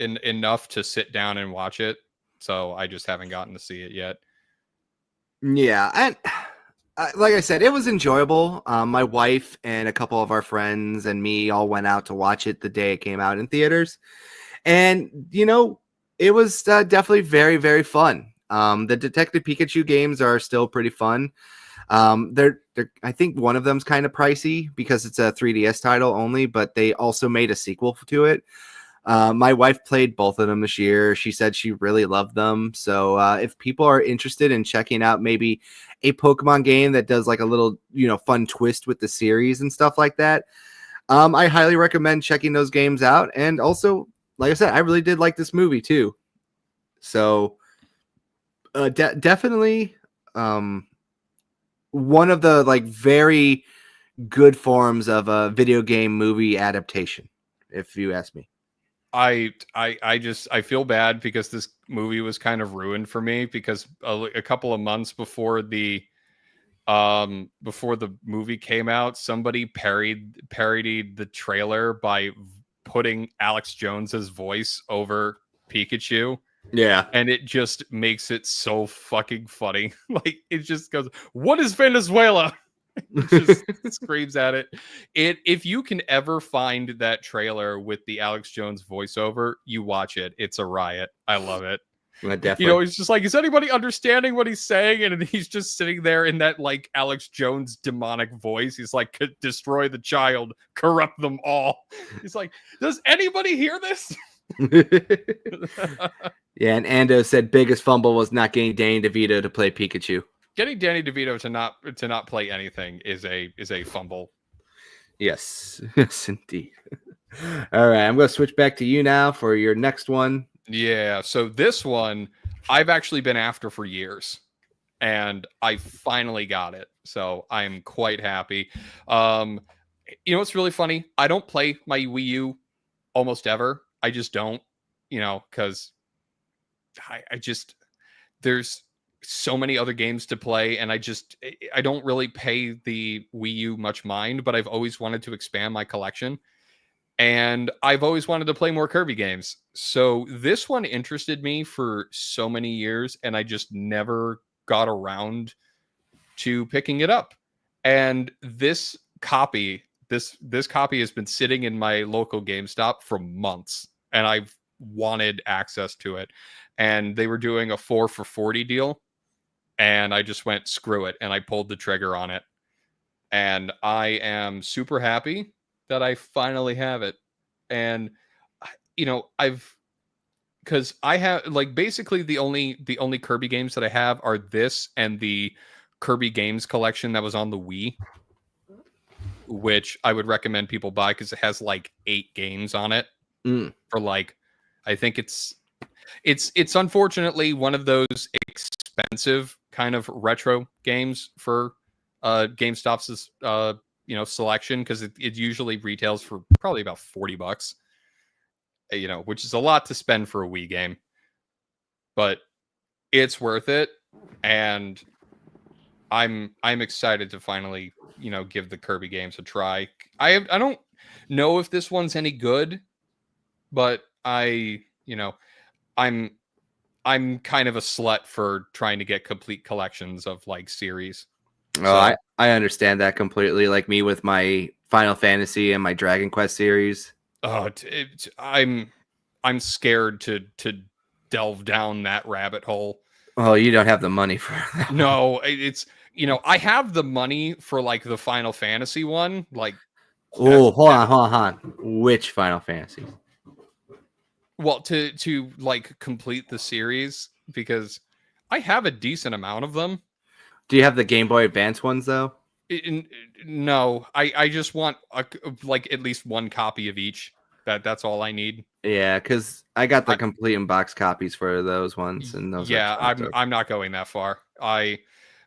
enough to sit down and watch it. So I just haven't gotten to see it yet. yeah, and like I said, it was enjoyable. My wife and a couple of our friends and me all went out to watch it the day it came out in theaters. And, it was definitely very, very fun. The Detective Pikachu games are still pretty fun. They're I think one of them's kind of pricey because it's a 3DS title only, but they also made a sequel to it. My wife played both of them this year. She said she really loved them. So if people are interested in checking out maybe a Pokemon game that does like a little, fun twist with the series and stuff like that, I highly recommend checking those games out. And also, like I said, I really did like this movie too. So definitely one of the like very good forms of a video game movie adaptation, if you ask me. I feel bad because this movie was kind of ruined for me because a couple of months before the movie came out, somebody parodied the trailer by putting Alex Jones's voice over Pikachu. Yeah. And it just makes it so fucking funny. Like it just goes, "What is Venezuela?" It just screams at it. If you can ever find that trailer with the Alex Jones voiceover, you watch it. It's a riot. I love it. Definitely. He's just like, is anybody understanding what he's saying? And he's just sitting there in that like Alex Jones demonic voice. He's like, destroy the child, corrupt them all. He's like, does anybody hear this? Yeah, and Ando said biggest fumble was not getting Danny DeVito to play Pikachu. Getting Danny DeVito to not play anything is a fumble. Yes, yes, indeed. All right, I'm going to switch back to you now for your next one. Yeah, so this one I've actually been after for years, and I finally got it. So I'm quite happy. What's really funny? I don't play my Wii U almost ever. I just don't, because I just there's so many other games to play, and I don't really pay the Wii U much mind, but I've always wanted to expand my collection. And I've always wanted to play more Kirby games. So this one interested me for so many years, and I just never got around to picking it up. And this copy has been sitting in my local GameStop for months, and I've wanted access to it. And they were doing a 4 for 40 deal, and I just went screw it, and I pulled the trigger on it. And I am super happy that I finally have it. And I've because I have like basically the only Kirby games that I have are this and the Kirby games collection that was on the Wii, which I would recommend people buy because it has like 8 games on it Mm. for like, I think it's unfortunately one of those expensive kind of retro games for GameStop's selection, because it usually retails for probably about $40, which is a lot to spend for a Wii game, but it's worth it. And I'm excited to finally, give the Kirby games a try. I don't know if this one's any good, but I'm I'm kind of a slut for trying to get complete collections of like series. Oh, So I understand that completely. Like me with my Final Fantasy and my Dragon Quest series. I'm scared to delve down that rabbit hole. Oh, you don't have the money for that. No, it's I have the money for like the Final Fantasy one. Like, Oh, hold on. Which Final Fantasy? well, to like complete the series, because I have a decent amount of them. Do you have the Game Boy Advance ones though? No, I just want like at least one copy of each. That's all I need. Yeah, because I got the complete in box copies for those ones, and those. Yeah, I'm not going that far.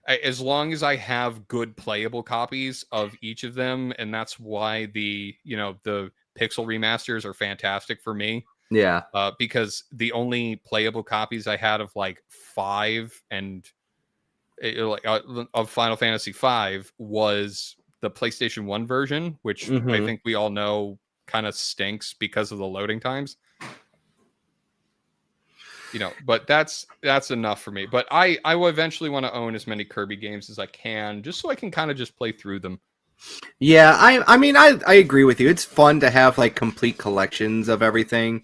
As long as I have good playable copies of each of them, and that's why the pixel remasters are fantastic for me. Yeah. Because the only playable copies I had of like 5 and of Final Fantasy 5 was the PlayStation 1 version, which I think we all know kind of stinks because of the loading times. But that's enough for me. But I will eventually want to own as many Kirby games as I can, just so I can kind of just play through them. Yeah, I mean I agree with you. It's fun to have like complete collections of everything.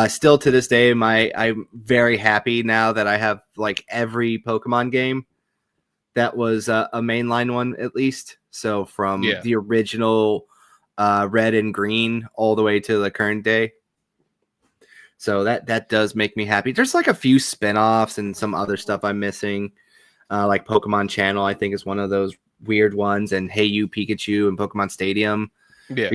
Still to this day, I'm very happy now that I have like every Pokemon game that was a mainline one at least. So from the original red and green all the way to the current day. So that does make me happy. There's like a few spin-offs and some other stuff I'm missing. Like Pokemon Channel, I think is one of those weird ones, and Hey You Pikachu and Pokemon Stadium. Yeah.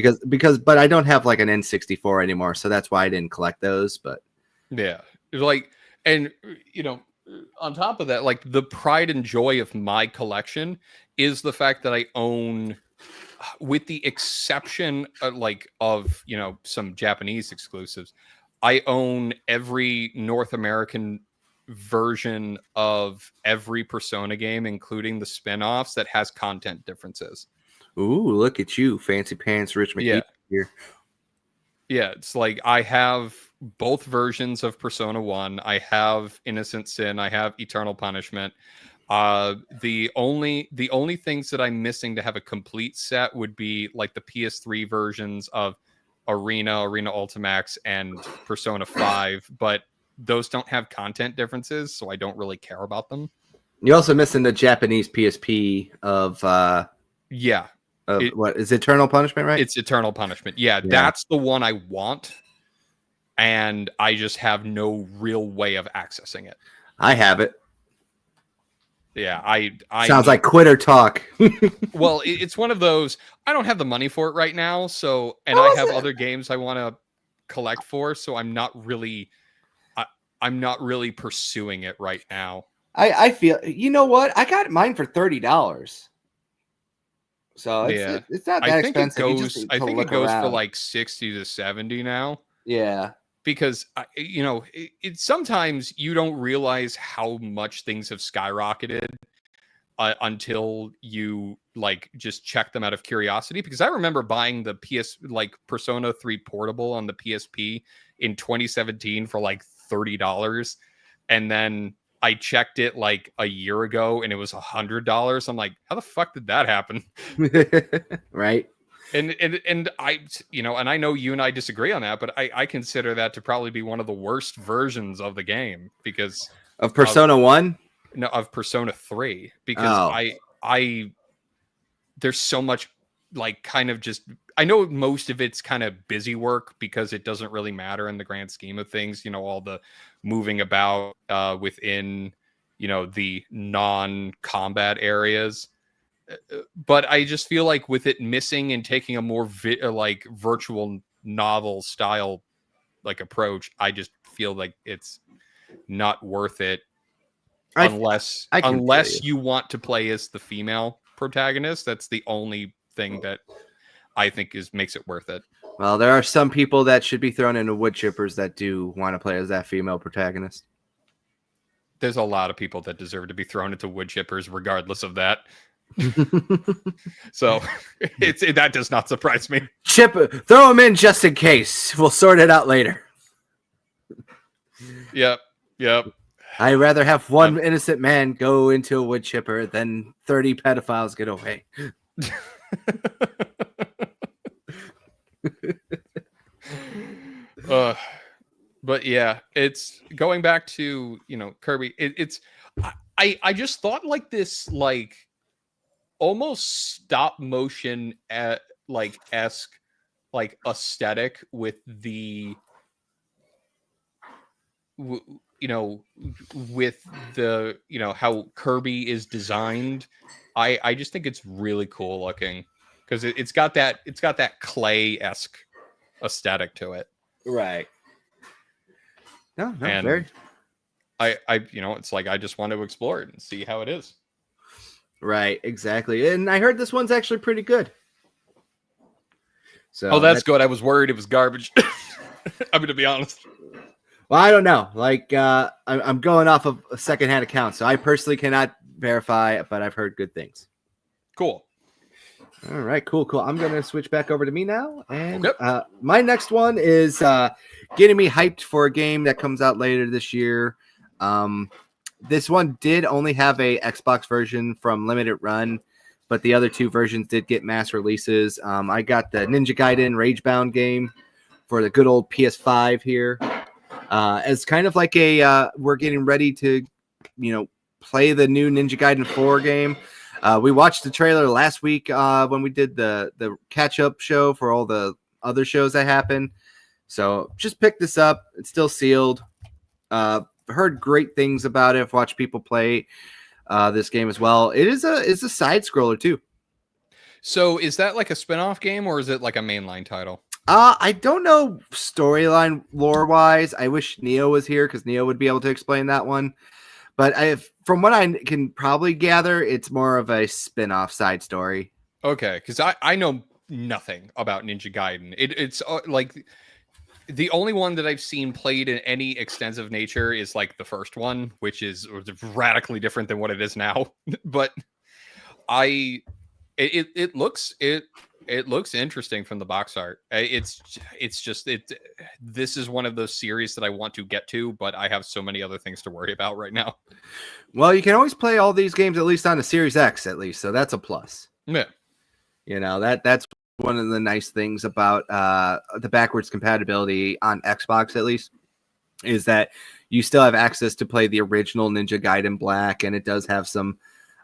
But I don't have like an N64 anymore, so that's why I didn't collect those. But yeah, like, and on top of that, like the pride and joy of my collection is the fact that I own, with the exception of some Japanese exclusives, I own every North American version of every Persona game, including the spin-offs that has content differences. Ooh, look at you, fancy pants, Rich McKee here. Yeah, it's like I have both versions of Persona 1. I have Innocent Sin. I have Eternal Punishment. The only things that I'm missing to have a complete set would be like the PS3 versions of Arena Ultimax, and Persona 5, but those don't have content differences, so I don't really care about them. You're also missing the Japanese PSP of what is Eternal Punishment, right? It's Eternal Punishment. Yeah, that's the one I want, and I just have no real way of accessing it. I have it. Yeah, I sounds like quitter talk. Well, it's one of those. I don't have the money for it right now, so I have other games I want to collect for, so I'm not really pursuing it right now. I feel, you know what? I got mine for $30. So it's not that expensive. I think it goes for like 60 to 70 now. Yeah. Because it sometimes you don't realize how much things have skyrocketed until you like just check them out of curiosity. Because I remember buying the Persona 3 Portable on the PSP in 2017 for like $30, and then I checked it like a year ago and it was $100. I'm like, how the fuck did that happen? Right. And I, and I know you and I disagree on that, but I consider that to probably be one of the worst versions of the game because of Persona 1? No, of Persona 3, because I there's so much like kind of just, I know most of it's kind of busy work because it doesn't really matter in the grand scheme of things, you know, all the moving about within, you know, the non-combat areas. But I just feel like with it missing and taking a more like virtual novel style like approach, I just feel like it's not worth it unless you want to play as the female protagonist. That's the only thing that I think makes it worth it. Well, there are some people that should be thrown into wood chippers that do want to play as that female protagonist. There's a lot of people that deserve to be thrown into wood chippers regardless of that. So that does not surprise me. Throw them in just in case. We'll sort it out later. Yep. I'd rather have one innocent man go into a wood chipper than 30 pedophiles get away. But yeah, it's going back to, you know, Kirby. I just thought like this, like almost stop motion like esque like aesthetic with the you know, with the, you know, how Kirby is designed. I just think it's really cool looking because it's got that clay-esque aesthetic to it. Right. No, and very. I you know, it's like I just want to explore it and see how it is. Right, exactly. And I heard this one's actually pretty good. So that's good. I was worried it was garbage. I'm going to be honest. Well, I don't know. Like, I'm going off of a secondhand account, so I personally cannot verify, but I've heard good things. Cool. All right, cool. I'm going to switch back over to me now. And okay. My next one is getting me hyped for a game that comes out later this year. This one did only have a Xbox version from Limited Run, but the other two versions did get mass releases. I got the Ninja Gaiden Ragebound game for the good old PS5 here. As kind of like we're getting ready to, you know, play the new Ninja Gaiden 4 game. We watched the trailer last week when we did the catch-up show for all the other shows that happened. So just picked this up. It's still sealed. Heard great things about it. I've watched people play this game as well. It's a side scroller too. So is that like a spin-off game or is it like a mainline title? I don't know storyline lore wise. I wish Neo was here because Neo would be able to explain that one. But from what I can probably gather, it's more of a spin-off side story. Okay, because I know nothing about Ninja Gaiden. It's like the only one that I've seen played in any extensive nature is like the first one, which is radically different than what it is now. But it looks interesting from the box art. This is one of those series that I want to get to, but I have so many other things to worry about right now. Well, you can always play all these games at least on the Series X, at least, so that's a plus. Yeah, you know, that's one of the nice things about the backwards compatibility on Xbox, at least, is that you still have access to play the original Ninja Gaiden Black, and it does have some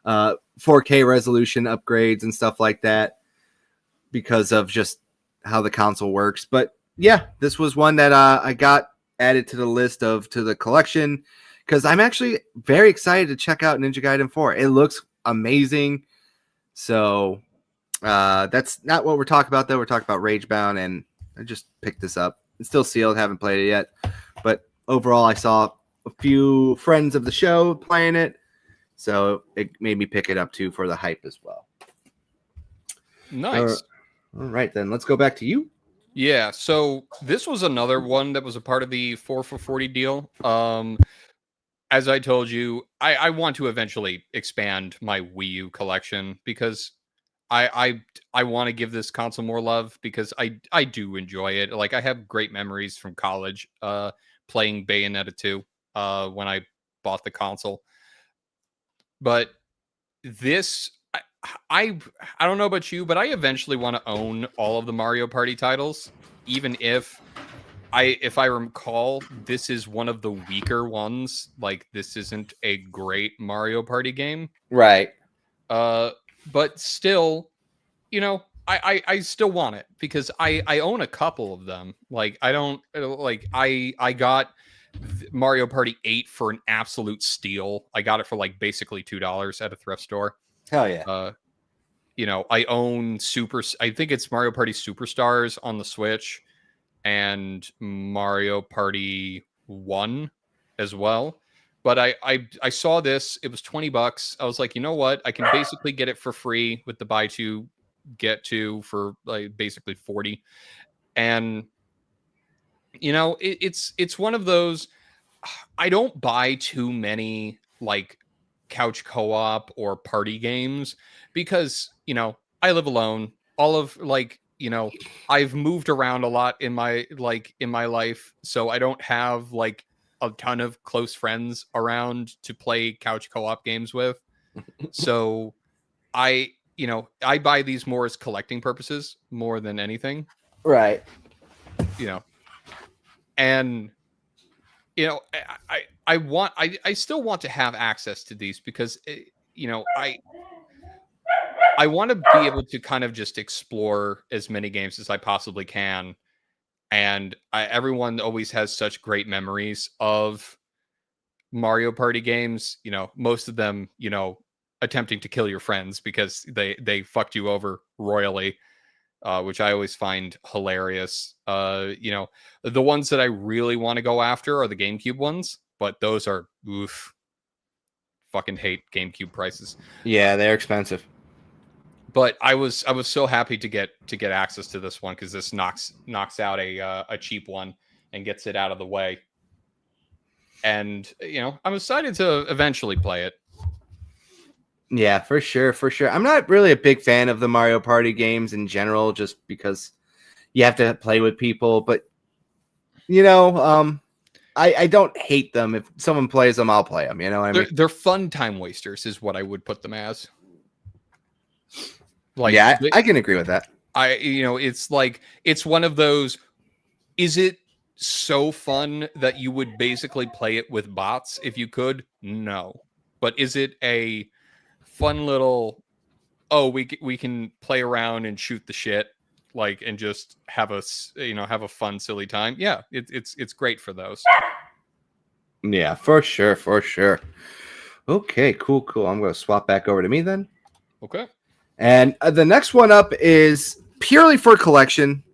4K resolution upgrades and stuff like that because of just how the console works. But yeah, this was one that I got added to the list to the collection because I'm actually very excited to check out Ninja Gaiden 4. It looks amazing. So that's not what we're talking about, though. We're talking about Ragebound, and I just picked this up. It's still sealed, haven't played it yet. But overall, I saw a few friends of the show playing it, so it made me pick it up, too, for the hype as well. Nice. All right, then. Let's go back to you. Yeah, so this was another one that was a part of the 4 for 40 deal. As I told you, I want to eventually expand my Wii U collection because I want to give this console more love because I do enjoy it. Like, I have great memories from college playing Bayonetta 2 when I bought the console. But this, I don't know about you, but I eventually want to own all of the Mario Party titles, even if I recall, this is one of the weaker ones. Like, this isn't a great Mario Party game. Right. But still, you know, I still want it because I own a couple of them. Like I don't like I got Mario Party 8 for an absolute steal. I got it for like basically $2 at a thrift store. Hell yeah. I own I think it's Mario Party Superstars on the Switch and Mario Party 1 as well. But I saw this, it was $20. I was like, you know what? I can basically get it for free with the buy two, get two for like basically 40. And it's one of those. I don't buy too many like couch co-op or party games because I live alone. All of I've moved around a lot in my life, so I don't have like a ton of close friends around to play couch co-op games with. So I buy these more as collecting purposes more than anything. Right. And I still want to have access to these because I want to be able to kind of just explore as many games as I possibly can. And everyone always has such great memories of Mario Party games, most of them, attempting to kill your friends because they fucked you over royally, which I always find hilarious. The ones that I really want to go after are the GameCube ones, but those are oof. Fucking hate GameCube prices. Yeah, they're expensive. But I was so happy to get access to this one because this knocks out a cheap one and gets it out of the way. And I'm excited to eventually play it. Yeah, for sure. I'm not really a big fan of the Mario Party games in general, just because you have to play with people. But I don't hate them. If someone plays them, I'll play them. You know what I mean? They're fun time wasters, is what I would put them as. Like, yeah, I can agree with that. It's like, it's one of those. Is it so fun that you would basically play it with bots if you could? No. But is it a fun little, we can play around and shoot the shit, like, and just have a fun silly time? Yeah, it's great for those. Yeah, for sure. Okay, cool. I'm going to swap back over to me then. Okay. And the next one up is purely for collection.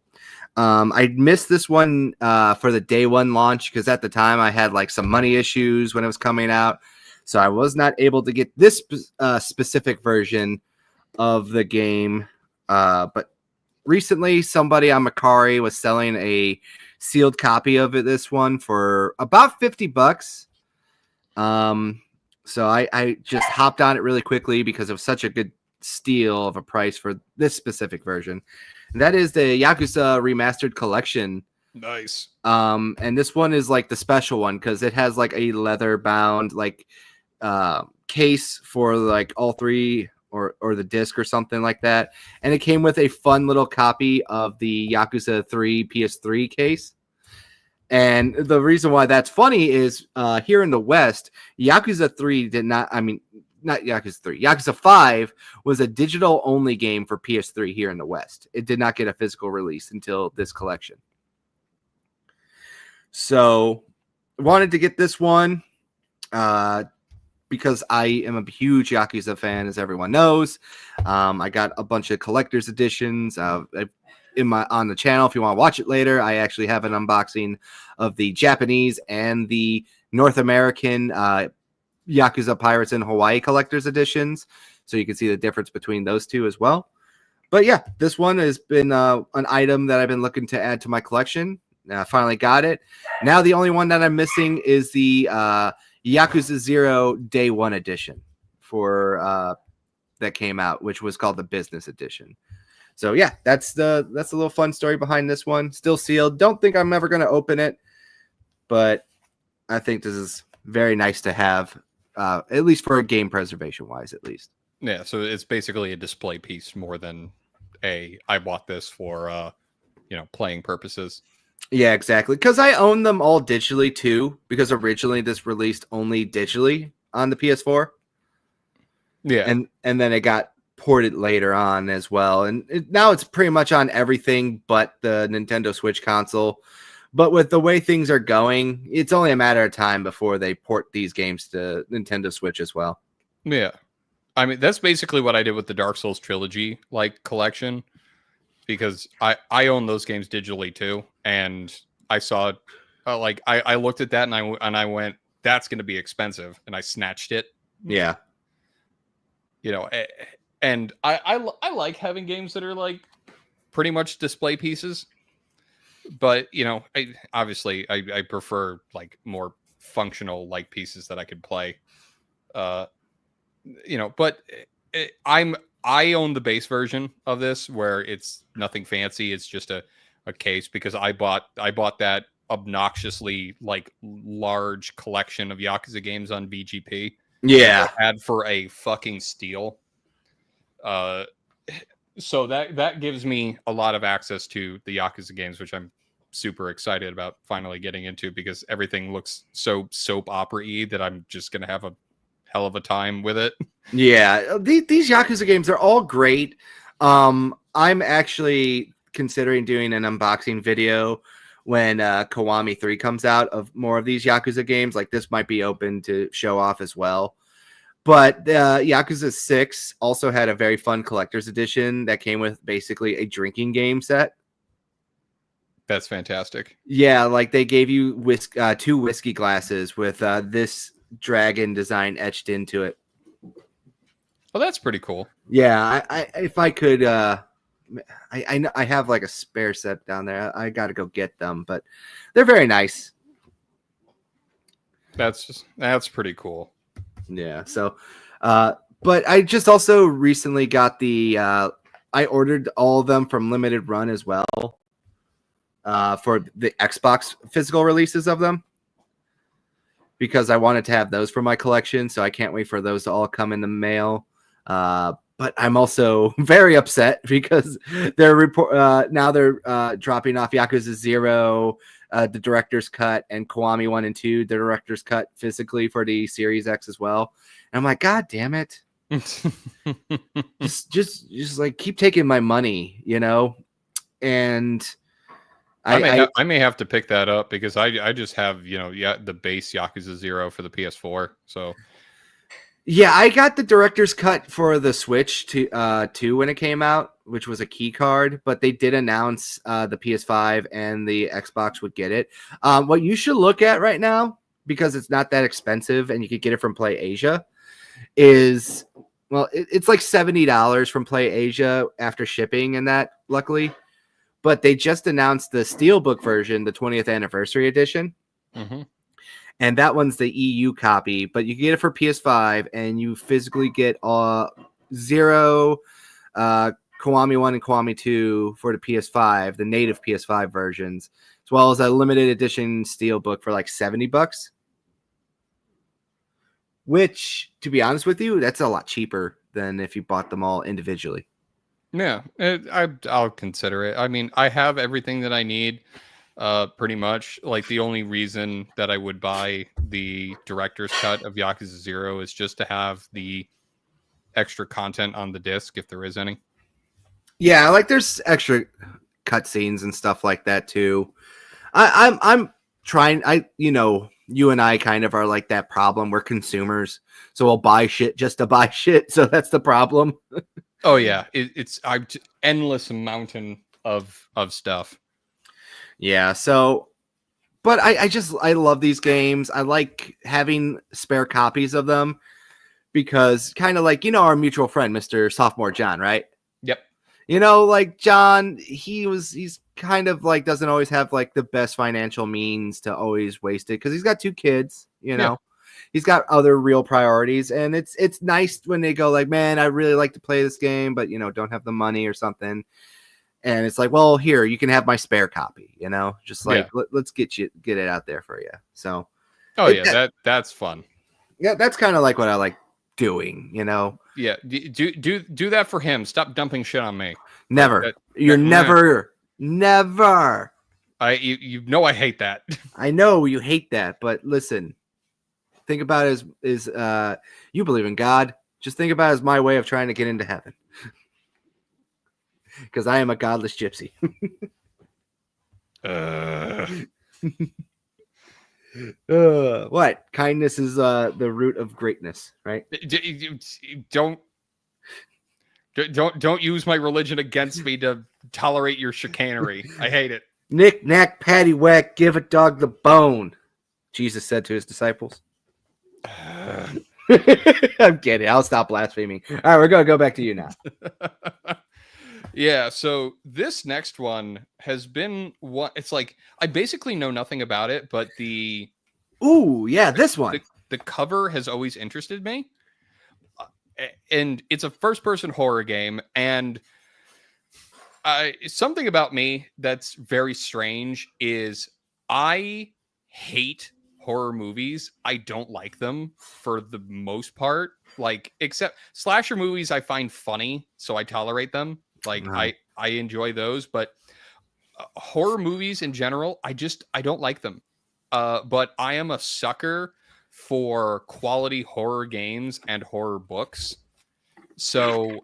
I missed this one for the day one launch because at the time I had like some money issues when it was coming out. So I was not able to get this specific version of the game. But recently somebody on Macari was selling a sealed copy of this one for about $50. So I just hopped on it really quickly because it was such a good steal of a price for this specific version. And that is the Yakuza Remastered Collection. Nice. And this one is like the special one because it has like a leather bound like case for like all three or the disc or something like that. And it came with a fun little copy of the Yakuza 3 PS3 case. And the reason why that's funny is here in the West, Yakuza 3 did not, not Yakuza 3. Yakuza 5 was a digital-only game for PS3 here in the West. It did not get a physical release until this collection. So, wanted to get this one because I am a huge Yakuza fan, as everyone knows. I got a bunch of collector's editions on the channel. If you want to watch it later, I actually have an unboxing of the Japanese and the North American Yakuza Pirates in Hawaii collector's editions, so you can see the difference between those two as well. But yeah, this one has been an item that I've been looking to add to my collection. I finally got it. Now the only one that I'm missing is the Yakuza 0 Day 1 edition for that came out, which was called the Business Edition. So yeah, that's a little fun story behind this one. Still sealed. Don't think I'm ever going to open it, but I think this is very nice to have. At least for game preservation wise, at least. Yeah, so it's basically a display piece more than I bought this for playing purposes. Yeah, exactly. Because I own them all digitally too. Because originally this released only digitally on the PS4. Yeah, and then it got ported later on as well. And now it's pretty much on everything but the Nintendo Switch console. But with the way things are going, it's only a matter of time before they port these games to Nintendo Switch as well. Yeah. I mean, that's basically what I did with the Dark Souls trilogy collection, because I own those games digitally too, and I saw I looked at that and I went, that's going to be expensive, and I snatched it. Yeah. And I like having games that are like pretty much display pieces, but I prefer like more functional like pieces that I could play. But I own the base version of this where it's nothing fancy. It's just a case, because I bought that obnoxiously like large collection of Yakuza games on BGP. Yeah. I had for a fucking steal. So that gives me a lot of access to the Yakuza games, which I'm super excited about finally getting into, because everything looks so soap opera-y that I'm just going to have a hell of a time with it. Yeah, these Yakuza games are all great. I'm actually considering doing an unboxing video when Kiwami 3 comes out of more of these Yakuza games. Like, this might be open to show off as well. But Yakuza 6 also had a very fun collector's edition that came with basically a drinking game set. That's fantastic. Yeah, like they gave you 2 whiskey glasses with this dragon design etched into it. Oh, that's pretty cool. Yeah, I if I could, I have like a spare set down there. I got to go get them, but they're very nice. That's pretty cool. Yeah. So, but I just also recently got I ordered all of them from Limited Run as well, for the Xbox physical releases of them, because I wanted to have those for my collection. So I can't wait for those to all come in the mail. But I'm also very upset because they're now they're dropping off Yakuza 0, the director's cut, and Kiwami 1 and 2, the director's cut physically for the Series X as well. And I'm like, God damn it. just like keep taking my money, And I may have to pick that up, because I just have, the base Yakuza 0 for the PS4. So yeah, I got the director's cut for the Switch too when it came out, which was a key card, but they did announce the PS5 and the Xbox would get it. What you should look at right now, because it's not that expensive and you could get it from Play Asia, is, well, it's like $70 from Play Asia after shipping and that, luckily. But they just announced the Steelbook version, the 20th anniversary edition. Mm-hmm. And that one's the EU copy, but you can get it for PS5, and you physically get 0, Kiwami 1 and Kiwami 2 for the PS5, the native PS5 versions, as well as a limited edition Steelbook for like $70. Which, to be honest with you, that's a lot cheaper than if you bought them all individually. Yeah, I'll consider it. I mean, I have everything that I need. Pretty much. Like, the only reason that I would buy the director's cut of Yakuza 0 is just to have the extra content on the disc, if there is any. Yeah, like there's extra cutscenes and stuff like that too. I'm trying. You and I kind of are like that problem. We're consumers, so we'll buy shit just to buy shit. So that's the problem. Oh yeah, it's endless mountain of stuff. Yeah, so, but I love these games. I like having spare copies of them, because kind of like, our mutual friend, Mr. Sophomore John, right? Yep. Like John, he's kind of like doesn't always have like the best financial means to always waste it, because he's got 2 kids, Yeah. He's got other real priorities, and it's nice when they go like, man, I really like to play this game, but don't have the money or something. And it's like, well, here, you can have my spare copy, just like, let's get it out there for you. So, that's fun. Yeah, that's kind of like what I like doing, Yeah, do that for him. Stop dumping shit on me. Never. Never. I hate that. I know you hate that, but listen, think about it as you believe in God. Just think about it as my way of trying to get into heaven. because I am a godless gypsy. What? Kindness is the root of greatness, right? Don't use my religion against me to tolerate your chicanery. I hate it. Knick knack, patty whack, give a dog the bone, Jesus said to his disciples. I'm kidding. I'll stop blaspheming. All right, we're gonna go back to you now. Yeah, so this next one has been what it's like. I basically know nothing about it, but the this one. The cover has always interested me. And it's a first-person horror game, and something about me that's very strange is I hate horror movies. I don't like them for the most part. Like, except slasher movies I find funny, so I tolerate them. Like, I enjoy those, but horror movies in general, I don't like them. But I am a sucker for quality horror games and horror books. So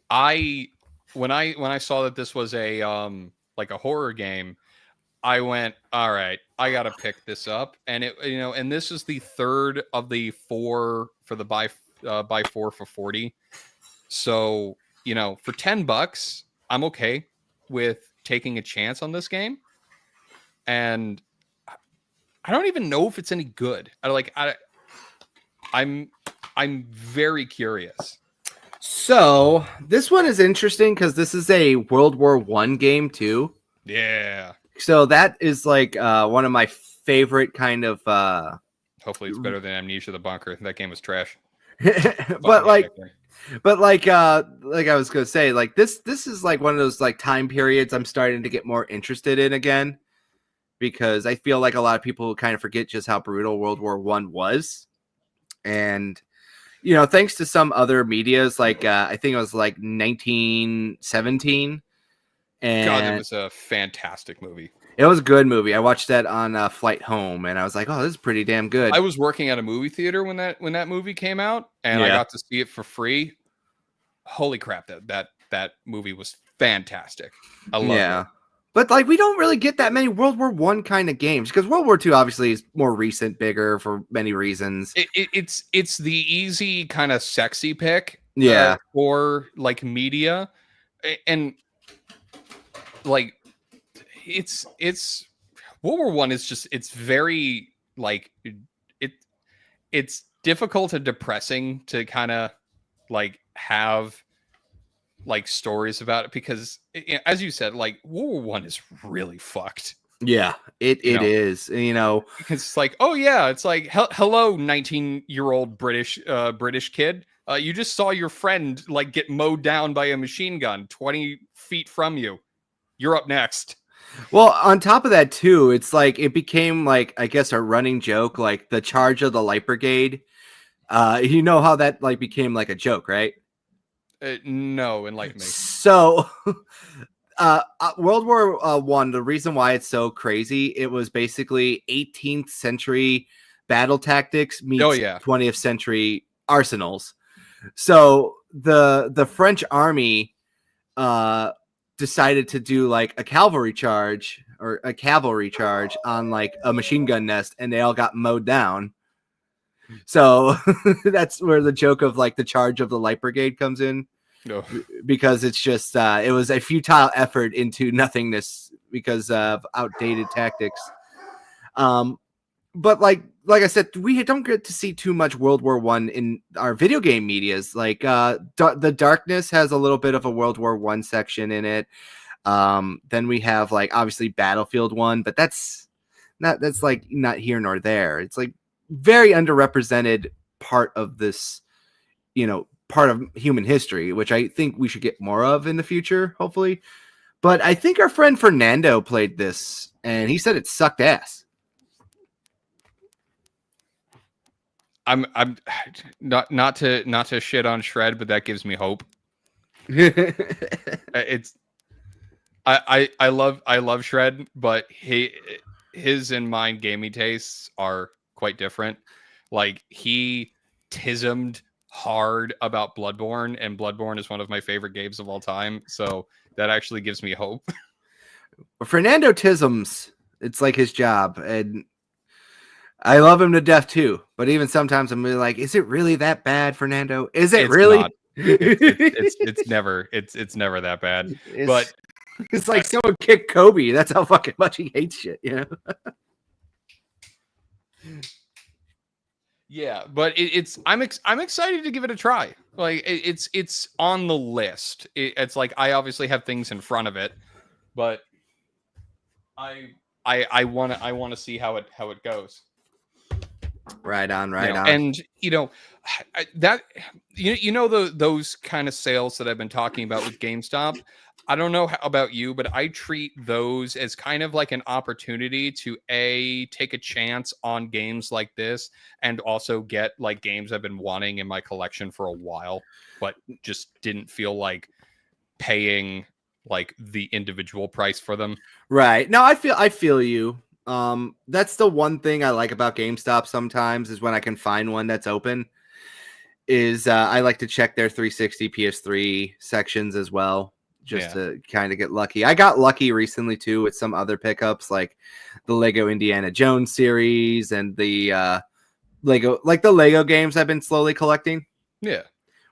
when I saw that this was a like a horror game, I went, all right, I gotta pick this up. And and this is the third of the 4 for the buy 4 for 40. So, for $10, I'm okay with taking a chance on this game. And I don't even know if it's any good. I'm very curious. So this one is interesting because this is a World War I game too. Yeah. So that is like one of my favorite kind of. Hopefully, it's better than Amnesia: The Bunker. That game was trash. but like I was gonna say, like this is like one of those like time periods I'm starting to get more interested in again, because I feel like a lot of people kind of forget just how brutal World War I was. And thanks to some other medias, like I think it was like 1917. And God, it was a fantastic movie. It was a good movie. I watched that on flight home, and I was like, "Oh, this is pretty damn good." I was working at a movie theater when that movie came out, and I got to see it for free. Holy crap! That movie was fantastic. I loved it. But like, we don't really get that many World War I kind of games, because World War II obviously is more recent, bigger for many reasons. It's the easy kind of sexy pick, for like media, and like it's World War I is just, it's very like it's difficult and depressing to kind of like have like stories about it, because as you said, like World War I is really fucked. Yeah, it is. Because it's like, oh yeah, it's like, hello, 19-year-old British kid. You just saw your friend like get mowed down by a machine gun 20 feet from you. You're up next. Well, on top of that too, it's like it became like, I guess, a running joke, like the charge of the Light Brigade. You know how that like became like a joke, right? No, enlighten me. So, World War I, the reason why it's so crazy, it was basically 18th century battle tactics meets 20th century arsenals. So the French army decided to do like a cavalry charge on like a machine gun nest, and they all got mowed down. So that's where the joke of like the charge of the Light Brigade comes in. No. Because it's just it was a futile effort into nothingness because of outdated tactics. But like I said, we don't get to see too much World War I in our video game medias. Like The Darkness has a little bit of a World War I section in it. Then we have like obviously Battlefield 1, but that's like not here nor there. It's like very underrepresented part of this, part of human history, which I think we should get more of in the future, hopefully. But I think our friend Fernando played this, and he said it sucked ass. I'm not to shit on Shred, but that gives me hope. I love Shred, but his and mine gaming tastes are quite different. Like, he tismed hard about Bloodborne, and Bloodborne is one of my favorite games of all time. So that actually gives me hope. Fernando Tisms, it's like his job, and I love him to death too. But even sometimes I'm really like, is it really that bad, Fernando? Is it It's really? not. It's never that bad. But It's like someone kicked Kobe. That's how fucking much he hates shit, you know? yeah, but I'm excited to give it a try. Like it's on the list. It's like I obviously have things in front of it, but I want to see how it goes. Right on. And that those kind of sales that I've been talking about with GameStop. I don't know about you, but I treat those as kind of like an opportunity to take a chance on games like this, and also get like games I've been wanting in my collection for a while, but just didn't feel like paying like the individual price for them. Right. No, I feel you. That's the one thing I like about GameStop sometimes is when I can find one that's open. I like to check their 360 PS3 sections as well, just to kind of get lucky. I got lucky recently too with some other pickups like the Lego Indiana Jones series and the Lego games I've been slowly collecting. Yeah.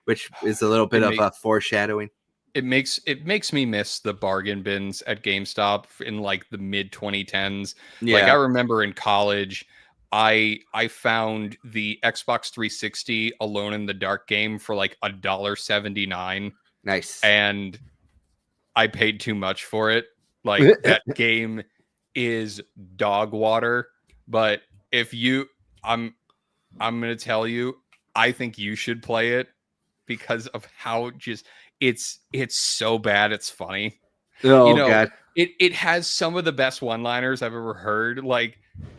Which is a little bit of a foreshadowing. It makes me miss the bargain bins at GameStop in like the mid 2010s. Yeah. Like I remember in college, I found the Xbox 360 Alone in the Dark game for like $1.79. Nice. And I paid too much for it. Like that game is dog water. But I'm gonna tell you, I think you should play it because of how just it's so bad it's funny. Oh God. It has some of the best one-liners I've ever heard. Like,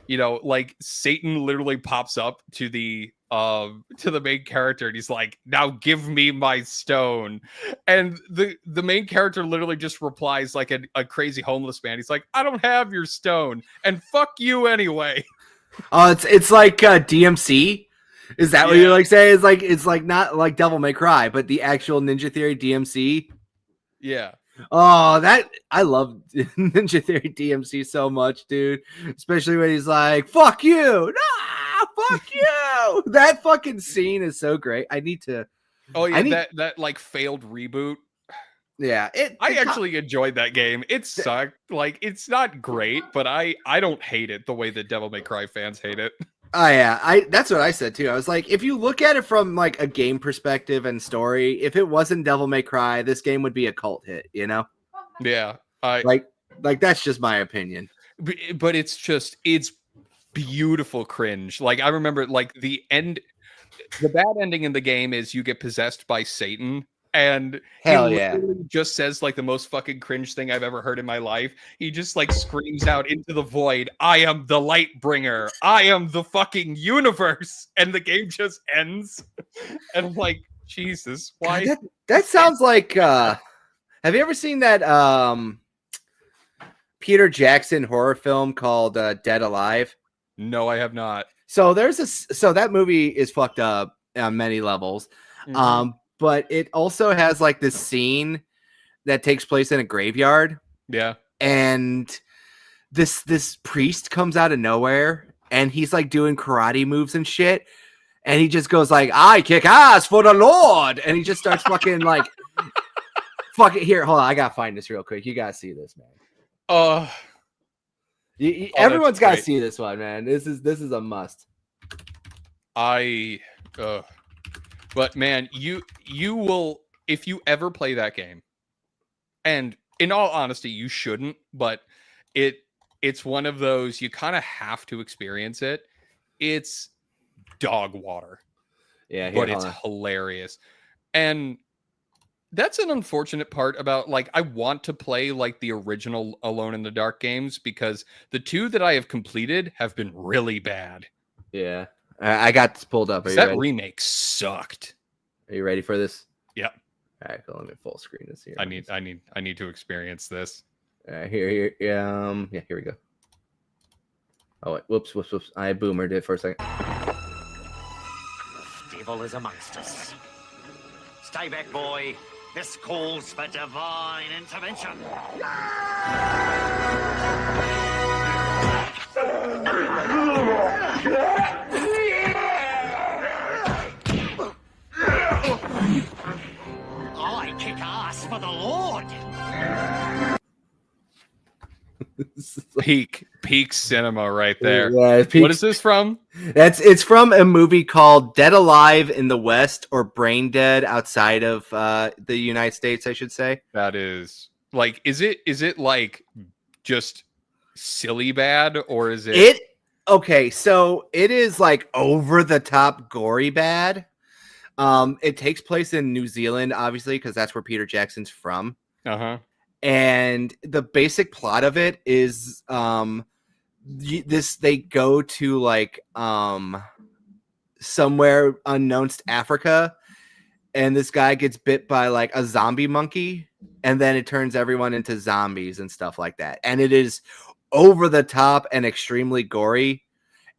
like Satan literally pops up to the main character and he's like, "Now give me my stone." And the main character literally just replies like a crazy homeless man. He's like, "I don't have your stone, and fuck you anyway." Oh, it's like DMC. Is that what you like say? It's like not like Devil May Cry, but the actual Ninja Theory DMC. Yeah. Oh, that I love Ninja Theory DMC so much, dude. Especially when he's like, "Fuck you, fuck you." That fucking scene is so great. I need to. Oh yeah, that like failed reboot. Yeah, I actually enjoyed that game. It sucked. Like it's not great, but I don't hate it the way that Devil May Cry fans hate it. Oh yeah, that's what I said too. I was like, if you look at it from like a game perspective and story, if it wasn't Devil May Cry, this game would be a cult hit, you know? Yeah. Like that's just my opinion. But it's beautiful cringe. Like I remember like the bad ending in the game is you get possessed by Satan. And Hell he yeah, just says like the most fucking cringe thing I've ever heard in my life. He just like screams out into the void, "I am the light bringer. I am the fucking universe." And the game just ends. And I'm like, Jesus, why? God, that sounds like have you ever seen that Peter Jackson horror film called Dead Alive? No, I have not. So that movie is fucked up on many levels. Mm-hmm. But it also has like this scene that takes place in a graveyard. Yeah. And this priest comes out of nowhere and he's like doing karate moves and shit. And he just goes like, "I kick ass for the Lord." And he just starts fucking like, fuck it. Here, hold on. I got to find this real quick. You got to see this, man. Everyone's got to see this one, man. This is a must. But man, you will, if you ever play that game, and in all honesty, you shouldn't, but it's one of those you kind of have to experience it. It's dog water. Yeah, but it's hilarious. And that's an unfortunate part about like I want to play like the original Alone in the Dark games because the two that I have completed have been really bad. Yeah. I got this pulled up. That remake sucked. Are you ready for this? Yep. All right, let me full screen this here. I need to experience this. Here. Yeah, here we go. Oh wait, whoops. I boomered it for a second. evil is amongst us. Stay back, boy. This calls for divine intervention. I kick ass for the Lord. Peak cinema right there. Yeah, what is this from? It's from a movie called Dead Alive in the West, or Brain Dead outside of the United States, I should say. That is like, is it like just silly bad, or is it? Okay, so it is like over the top gory bad. It takes place in New Zealand, obviously, because that's where Peter Jackson's from. And the basic plot of it is they go to like somewhere unknownst Africa, and this guy gets bit by like a zombie monkey, and then it turns everyone into zombies and stuff like that. And it is over the top and extremely gory.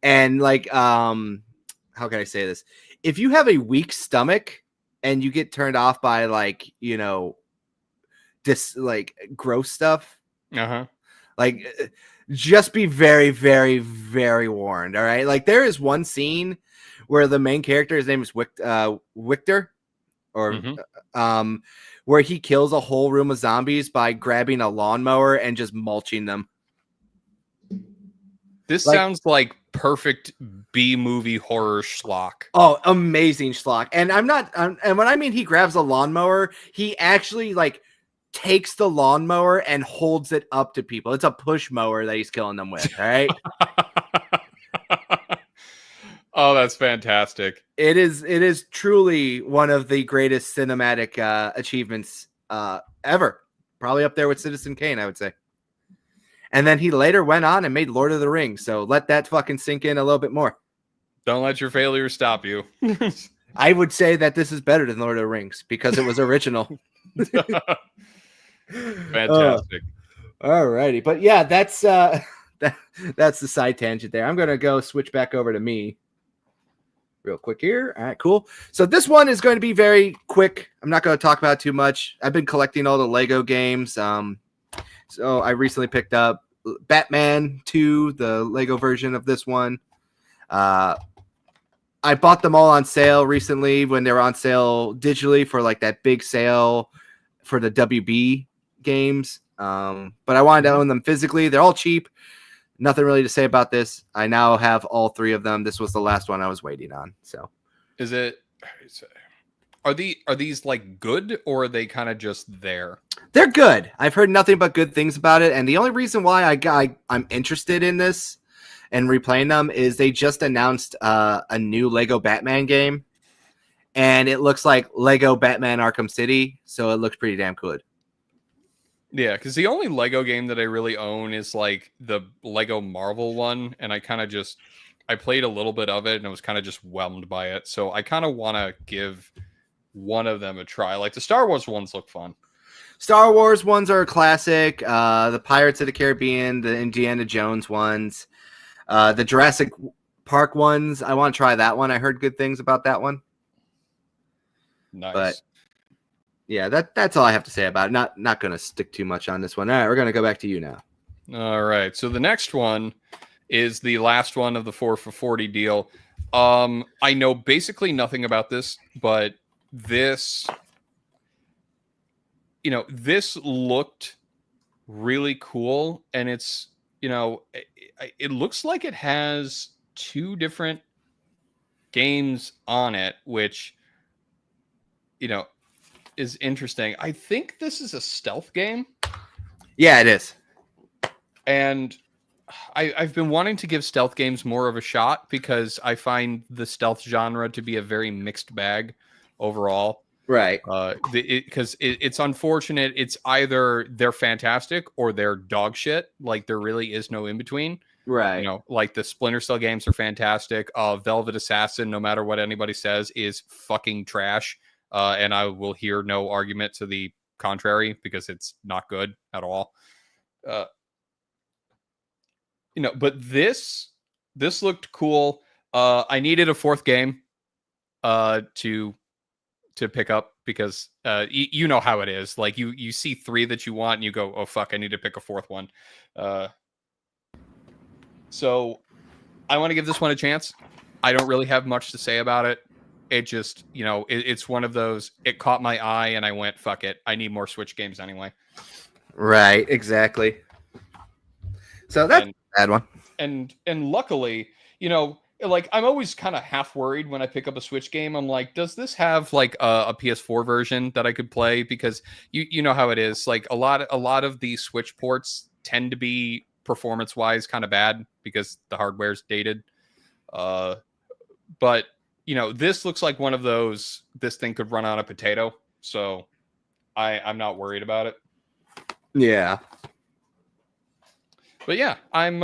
And like how can I say this? If you have a weak stomach and you get turned off by like, you know, this like gross stuff, like just be very, very, very warned. All right. Like there is one scene where the main character, his name is Victor, or where he kills a whole room of zombies by grabbing a lawnmower and just mulching them. This sounds like perfect B-movie horror schlock. Oh, amazing schlock. And and when I mean he grabs a lawnmower, he actually like takes the lawnmower and holds it up to people. It's a push mower that he's killing them with, right? Oh, that's fantastic. It is truly one of the greatest cinematic achievements ever. Probably up there with Citizen Kane, I would say. And then he later went on and made Lord of the Rings. So let that fucking sink in a little bit more. Don't let your failures stop you. I would say that this is better than Lord of the Rings because it was original. Fantastic. All righty. But yeah, that's that's the side tangent there. I'm going to go switch back over to me real quick here. All right, cool. So this one is going to be very quick. I'm not going to talk about it too much. I've been collecting all the Lego games. So I recently picked up Batman 2, the Lego version of this one. I bought them all on sale recently when they were on sale digitally for like that big sale for the WB games. But I wanted to own them physically. They're all cheap. Nothing really to say about this. I now have all 3 of them. This was the last one I was waiting on. So are these like good, or are they kind of just there? They're good. I've heard nothing but good things about it. And the only reason why I'm interested in this and replaying them is they just announced a new Lego Batman game. And it looks like Lego Batman Arkham City. So it looks pretty damn good. Yeah, because the only Lego game that I really own is like the Lego Marvel one. And I played a little bit of it and I was kind of just whelmed by it. So I kind of want to give one of them a try. Like the Star Wars ones look fun. Star Wars ones are a classic. The Pirates of the Caribbean, the Indiana Jones ones, the Jurassic Park ones. I want to try that one. I heard good things about that one. Nice. But yeah, that's all I have to say about it. Not going to stick too much on this one. All right, we're going to go back to you now. All right. So the next one is the last one of the 4 for 40 deal. I know basically nothing about this, but this looked really cool, and it's, it looks like it has 2 different games on it, which, is interesting. I think this is a stealth game. Yeah, it is. And I've been wanting to give stealth games more of a shot because I find the stealth genre to be a very mixed bag overall. Right. Because it's unfortunate. It's either they're fantastic or they're dog shit. Like there really is no in between. Right. Like the Splinter Cell games are fantastic. Velvet Assassin, no matter what anybody says, is fucking trash. And I will hear no argument to the contrary because it's not good at all. But this looked cool. I needed a 4th game. to pick up because you know how it is. Like you see 3 that you want and you go, oh fuck, I need to pick a 4th one. So I want to give this one a chance. I don't really have much to say about it. It just, it's one of those, it caught my eye and I went, fuck it. I need more Switch games anyway. Right, exactly. So that's a bad one. And luckily, like I'm always kind of half worried when I pick up a Switch game. I'm like, does this have like a PS4 version that I could play? Because you know how it is. Like a lot of the Switch ports tend to be performance-wise kind of bad because the hardware's dated. But this looks like one of those. This thing could run on a potato, so I'm not worried about it. Yeah. But yeah, I'm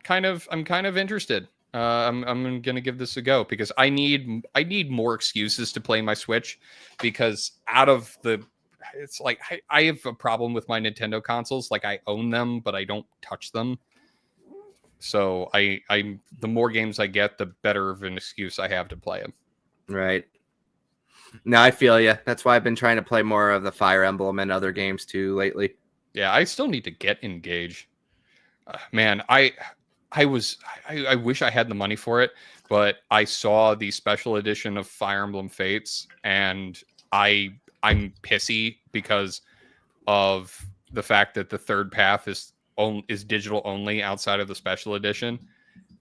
kind of interested. I'm gonna give this a go because I need more excuses to play my Switch because it's like I have a problem with my Nintendo consoles. Like I own them, but I don't touch them. So I the more games I get, the better of an excuse I have to play them. Right. No, I feel you. That's why I've been trying to play more of the Fire Emblem and other games too lately. Yeah, I still need to get Engage. Man, I wish I had the money for it, but I saw the special edition of Fire Emblem Fates, and I'm pissy because of the fact that the third path is digital only outside of the special edition,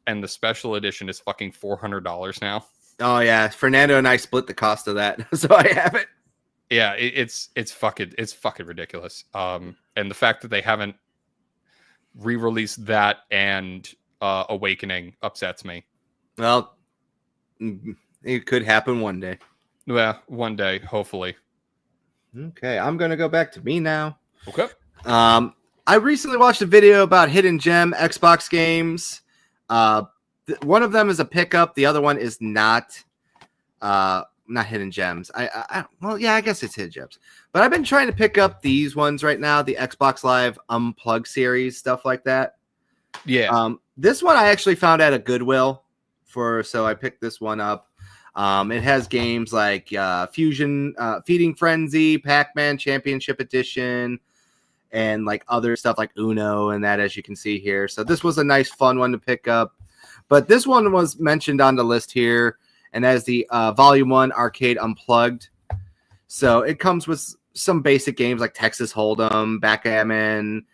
and the special edition is fucking $400 now. Oh yeah, Fernando and I split the cost of that, so I have it. Yeah, it's fucking ridiculous. And the fact that they haven't re-released that and Awakening upsets me. Well, it could happen one day. Yeah, one day, hopefully. Okay, I'm gonna go back to me now. Okay. I recently watched a video about hidden gem Xbox games. One of them is a pickup. The other one is not hidden gems. Well, yeah, I guess it's hidden gems. But I've been trying to pick up these ones right now, the Xbox Live Unplugged series, stuff like that. Yeah. This one I actually found at a Goodwill so I picked this one up. It has games like Fusion, Feeding Frenzy, Pac-Man Championship Edition, and like other stuff like Uno and that, as you can see here. So this was a nice, fun one to pick up. But this one was mentioned on the list here, and that is the Volume 1 Arcade Unplugged. So it comes with some basic games like Texas Hold'em, Backgammon,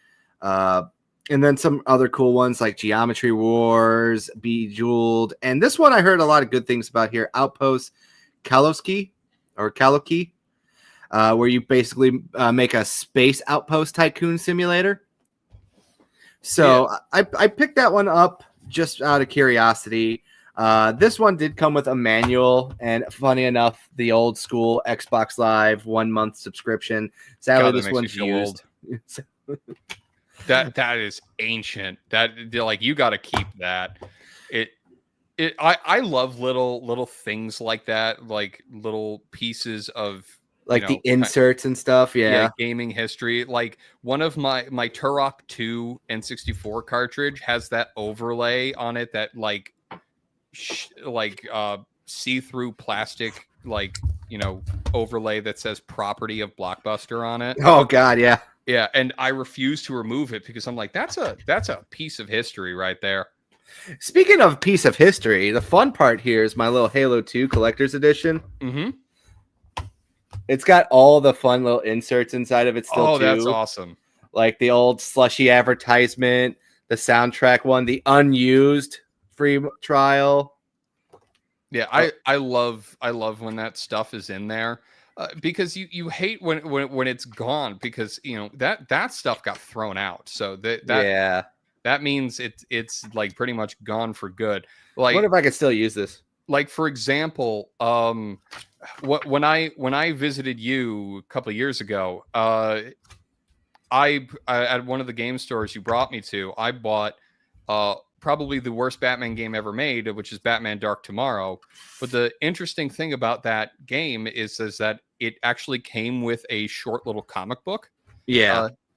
and then some other cool ones like Geometry Wars, Bejeweled. And this one I heard a lot of good things about here, Outpost Kaloki, where you basically make a space outpost tycoon simulator. So yeah. I picked that one up just out of curiosity. This one did come with a manual, and funny enough, the old school Xbox Live 1 month subscription. Sadly, this one's used. That is ancient. That like you got to keep that. I love little things like that, like little pieces of like the inserts and stuff. Yeah, gaming history. Like one of my Turok 2 N64 cartridge has that overlay on it that like see-through plastic overlay that says property of Blockbuster on it. Oh god, yeah. Yeah, and I refuse to remove it because I'm like, that's a piece of history right there. Speaking of piece of history, the fun part here is my little Halo 2 collector's edition. Mm-hmm. It's got all the fun little inserts inside of it still, too. That's awesome. Like the old slushy advertisement, the soundtrack one, the unused free trial. Yeah, I love when that stuff is in there. Because you hate when it's gone because that stuff got thrown out. So that means it's like pretty much gone for good. Like, I wonder if I could still use this. Like for example, when I visited you a couple of years ago, I at one of the game stores you brought me to, I bought probably the worst Batman game ever made, which is Batman Dark Tomorrow. But the interesting thing about that game is that it actually came with a short little comic book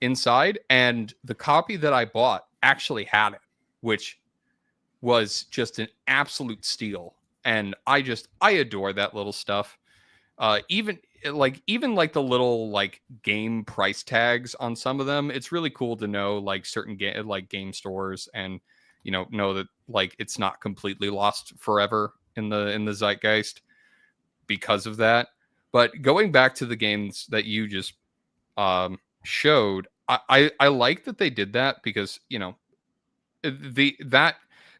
inside. And the copy that I bought actually had it, which was just an absolute steal. and I adore that little stuff. Even like the little like game price tags on some of them, it's really cool to know like certain game stores, and know that like it's not completely lost forever in the zeitgeist because of that. But going back to the games that you just showed, I like that they did that, because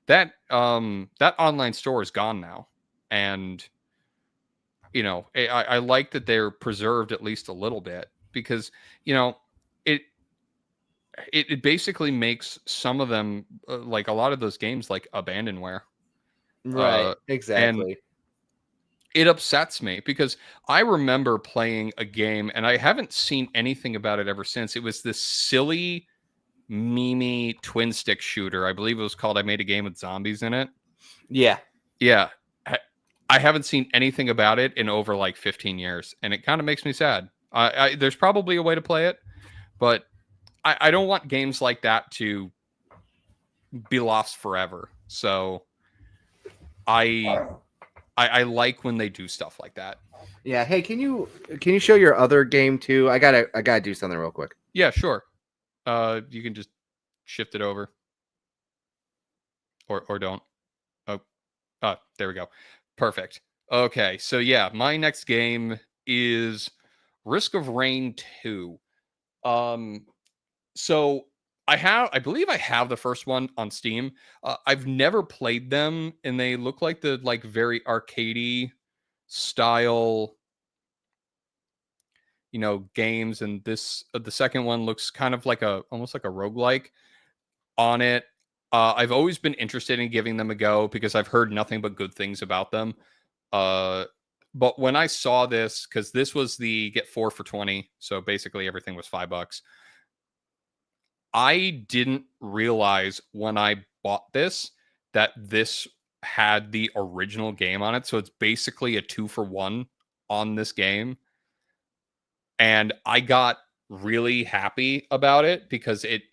that online store is gone now, and I like that they're preserved at least a little bit, because it it basically makes some of them, like a lot of those games, like abandonware. Right. uh and Exactly. it upsets me, because I remember playing a game and I haven't seen anything about it ever since. It was this silly memey twin stick shooter, I believe it was called. I Made a Game with Zombies in it. Yeah. Yeah. I haven't seen anything about it in over like 15 years, and it kind of makes me sad. There's probably a way to play it, but I don't want games like that to be lost forever. So I like when they do stuff like that. Yeah. Hey, can you show your other game too? I gotta do something real quick. Yeah, sure. You can just shift it over, or don't. Oh, there we go. Perfect. Okay, so yeah, my next game is Risk of Rain 2. Um, so I believe I have the first one on Steam. I've never played them, and they look like the like very arcadey style, games. And this the second one looks kind of like almost like a roguelike on it. I've always been interested in giving them a go, because I've heard nothing but good things about them. Uh, but when I saw this, because this was the get 4 for 20, so basically everything was $5. I didn't realize when I bought this that this had the original game on it. So it's basically a 2 for 1 on this game. And I got really happy about it, because it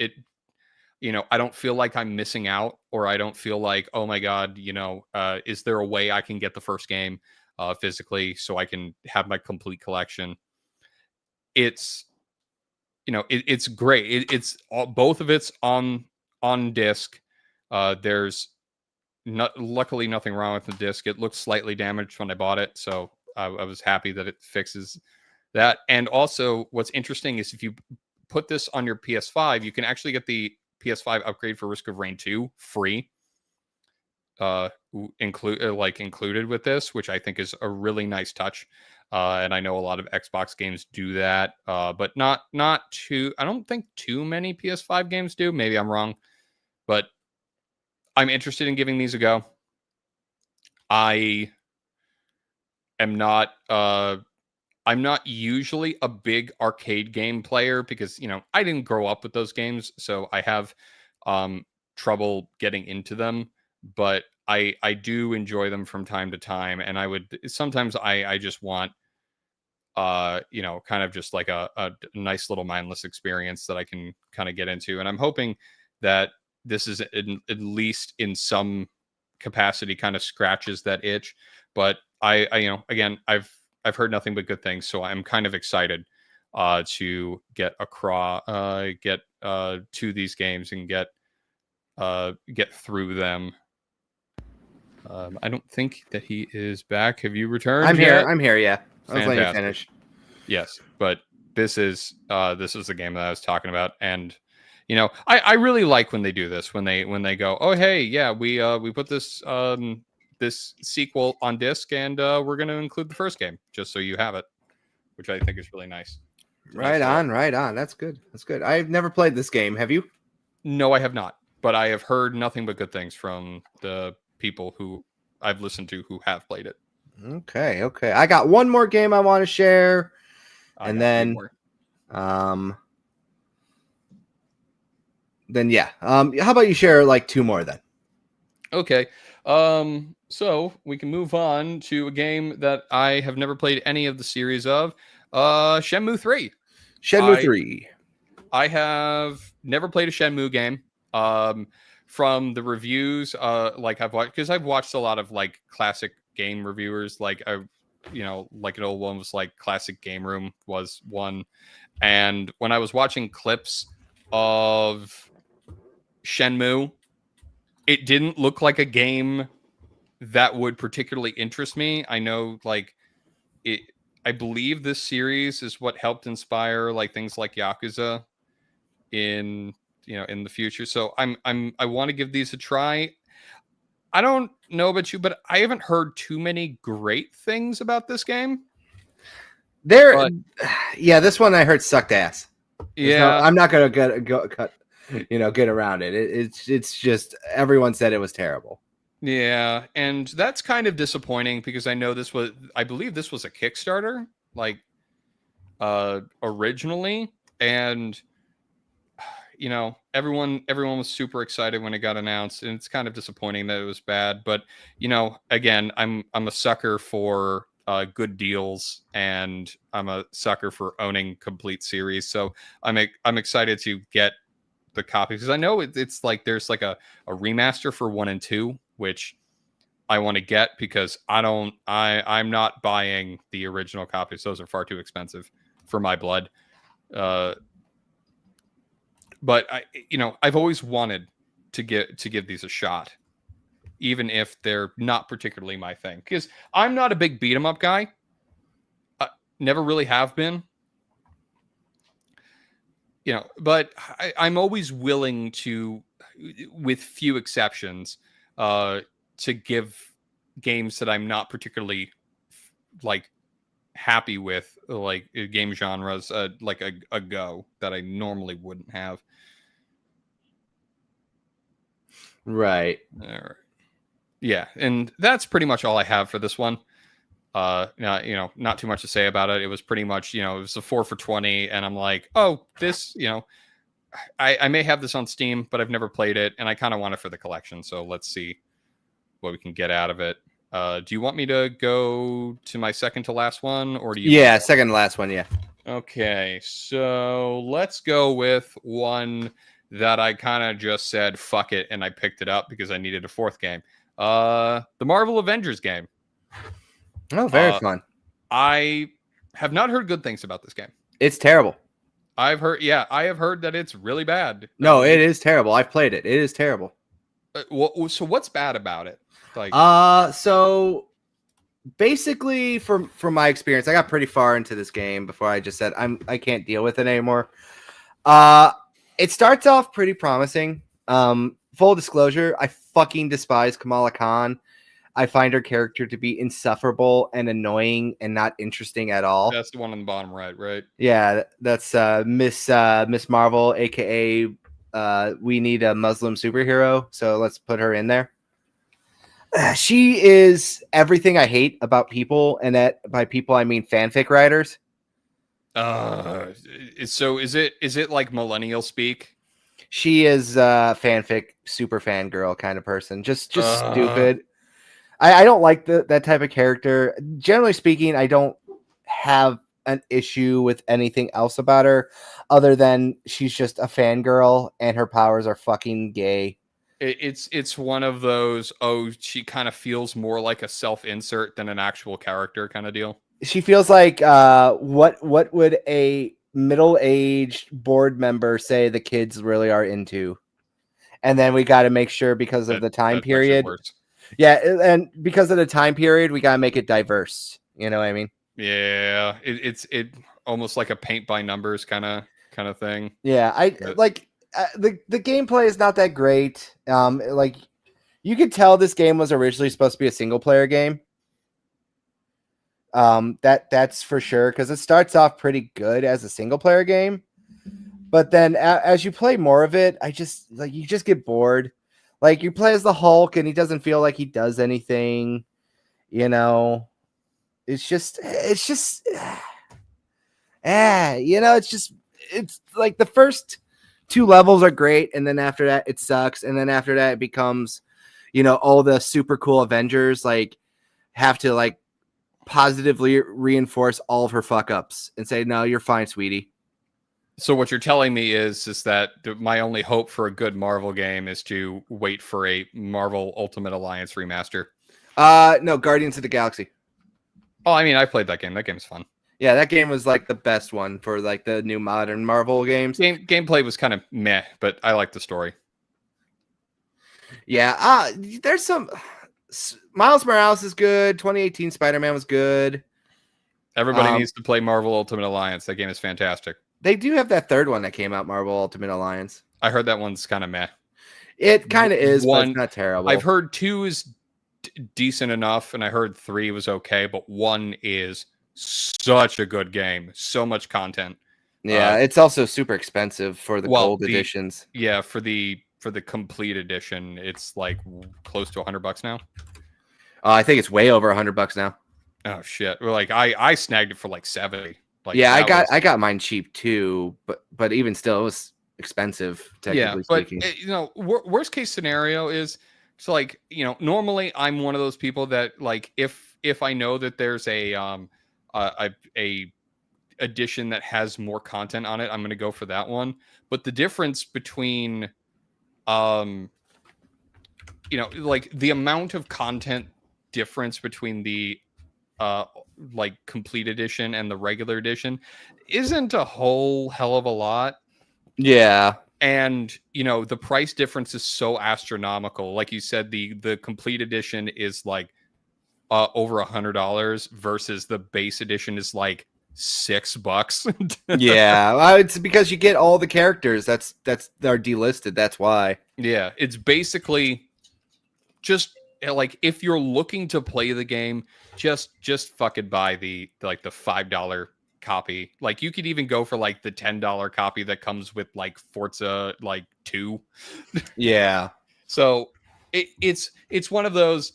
I don't feel like I'm missing out, or I don't feel like, oh my God, is there a way I can get the first game physically so I can have my complete collection? It's, it's great. It's both of it's on disc. There's luckily nothing wrong with the disc. It looked slightly damaged when I bought it, so I was happy that it fixes that. And also, what's interesting is if you put this on your PS5, you can actually get the PS5 upgrade for Risk of Rain 2 free, included with this, which I think is a really nice touch. And I know a lot of Xbox games do that, but not too. I don't think too many PS5 games do. Maybe I'm wrong, but I'm interested in giving these a go. I am not. I'm not usually a big arcade game player, because I didn't grow up with those games, so I have trouble getting into them. But I do enjoy them from time to time, and sometimes I just want kind of just like a nice little mindless experience that I can kind of get into. And I'm hoping that this is at least in some capacity kind of scratches that itch. But I again, I've heard nothing but good things, so I'm kind of excited to get to these games and get through them. I don't think that he is back. Have you returned? I'm here. Yet? I'm here. Yeah. I was letting you Fantastic. finish. Yes, but this is the game that I was talking about. And I really like when they do this, when they go, oh hey, yeah, we put this this sequel on disc, and we're going to include the first game just so you have it, which I think is really nice. Right on. That's good. That's good. I've never played this game. Have you? No, I have not, but I have heard nothing but good things from the people who I've listened to who have played it. Okay. I got one more game I want to share, and then yeah. How about you share like two more then? Okay. So we can move on to a game that I have never played any of the series of. Shenmue 3. Shenmue 3. I have never played a Shenmue game. from the reviews, like I've watched, because I've watched a lot of like classic game reviewers, like like an old one was like Classic Game Room was one, and when I was watching clips of Shenmue, it didn't look like a game that would particularly interest me. I know, like it. I believe this series is what helped inspire like things like Yakuza in in the future. So I want to give these a try. I don't know about you, but I haven't heard too many great things about this game. There, But yeah, this one I heard sucked ass. yeah, I'm not gonna get around it. It's just everyone said it was terrible. yeah, and that's kind of disappointing because I believe this was a Kickstarter, like originally, and everyone was super excited when it got announced, and it's kind of disappointing that it was bad. But again, I'm a sucker for good deals, and I'm a sucker for owning complete series. So I'm excited to get the copy because I know it's like there's like a remaster for 1 and 2, which I want to get because I'm not buying the original copies. Those are far too expensive for my blood. But I've always wanted to give these a shot, even if they're not particularly my thing. Because I'm not a big beat 'em up guy. Never really have been. But I'm always willing to, with few exceptions, to give games that I'm not particularly like happy with, like game genres, like a go that I normally wouldn't have. Right. All right. Yeah, and that's pretty much all I have for this one. Not too much to say about it. It was pretty much, it was a 4 for 20, and I'm like, oh, this, I may have this on Steam, but I've never played it, and I kind of want it for the collection. So let's see what we can get out of it. Do you want me to go to my second to last one, or do you? Yeah, second to last one. Yeah. Okay, so let's go with one that I kind of just said fuck it, and I picked it up because I needed a fourth game. The Marvel Avengers game. Oh, very fun. I have not heard good things about this game. It's terrible. I have heard that it's really bad. No, it is terrible. I've played it. It is terrible. So what's bad about it? Like, so basically, from my experience, I got pretty far into this game before I just said I can't deal with it anymore. It starts off pretty promising. Full disclosure, I fucking despise Kamala Khan. I find her character to be insufferable and annoying and not interesting at all. That's the one on the bottom right? Yeah, that's Miss Marvel, aka we need a Muslim superhero, so let's put her in there. She is everything I hate about people, and that by people I mean fanfic writers. So is it like millennial speak? She is fanfic super fangirl kind of person. Just stupid. I don't like that type of character. Generally speaking, I don't have an issue with anything else about her other than she's just a fangirl and her powers are fucking gay. It's one of those, she kind of feels more like a self-insert than an actual character kind of deal. She feels like what would a middle-aged board member say the kids really are into? And then we got to make sure because of the time period. Yeah, and because of the time period, we gotta make it diverse. You know what I mean? Yeah, it's almost like a paint by numbers kind of thing. Yeah, the gameplay is not that great. Like you could tell this game was originally supposed to be a single player game. That's for sure because it starts off pretty good as a single player game, but then as you play more of it, you just get bored. Like you play as the Hulk and he doesn't feel like he does anything, it's like the first 2 levels are great. And then after that it sucks. And then after that it becomes, all the super cool Avengers like have to like positively reinforce all of her fuck ups and say, no, you're fine, sweetie. So what you're telling me is that my only hope for a good Marvel game is to wait for a Marvel Ultimate Alliance remaster. No, Guardians of the Galaxy. Oh, I mean, I played that game. That game's fun. Yeah, that game was like the best one for like the new modern Marvel games. Gameplay was kind of meh, but I like the story. Yeah, there's some. Miles Morales is good. 2018 Spider-Man was good. Everybody needs to play Marvel Ultimate Alliance. That game is fantastic. They do have that third one that came out, Marvel Ultimate Alliance. I heard that one's kind of meh. It kind of is, but it's not terrible. I've heard 2 is decent enough, and I heard 3 was okay, but 1 is such a good game. So much content. Yeah, it's also super expensive for the gold editions. Yeah, for the complete edition, it's like close to $100 now. I think it's way over $100 now. Oh shit! Well, like I snagged it for like 70. Like, yeah, I got mine cheap too, but even still, it was expensive. Technically speaking, you know, worst case scenario is so like, you know, normally I'm one of those people that like if I know that there's a edition that has more content on it, I'm going to go for that one. But the difference between you know, like the amount of content difference between the like complete edition and the regular edition isn't a whole hell of a lot. Yeah. And you know, the price difference is so astronomical. Like you said, the complete edition is like over $100 versus the base edition is like $6. Yeah, it's because you get all the characters that's are delisted. That's why. Yeah, it's basically just like if you're looking to play the game, just fucking buy the $5 copy. Like you could even go for like the $10 copy that comes with like Forza like 2. Yeah. So it's one of those.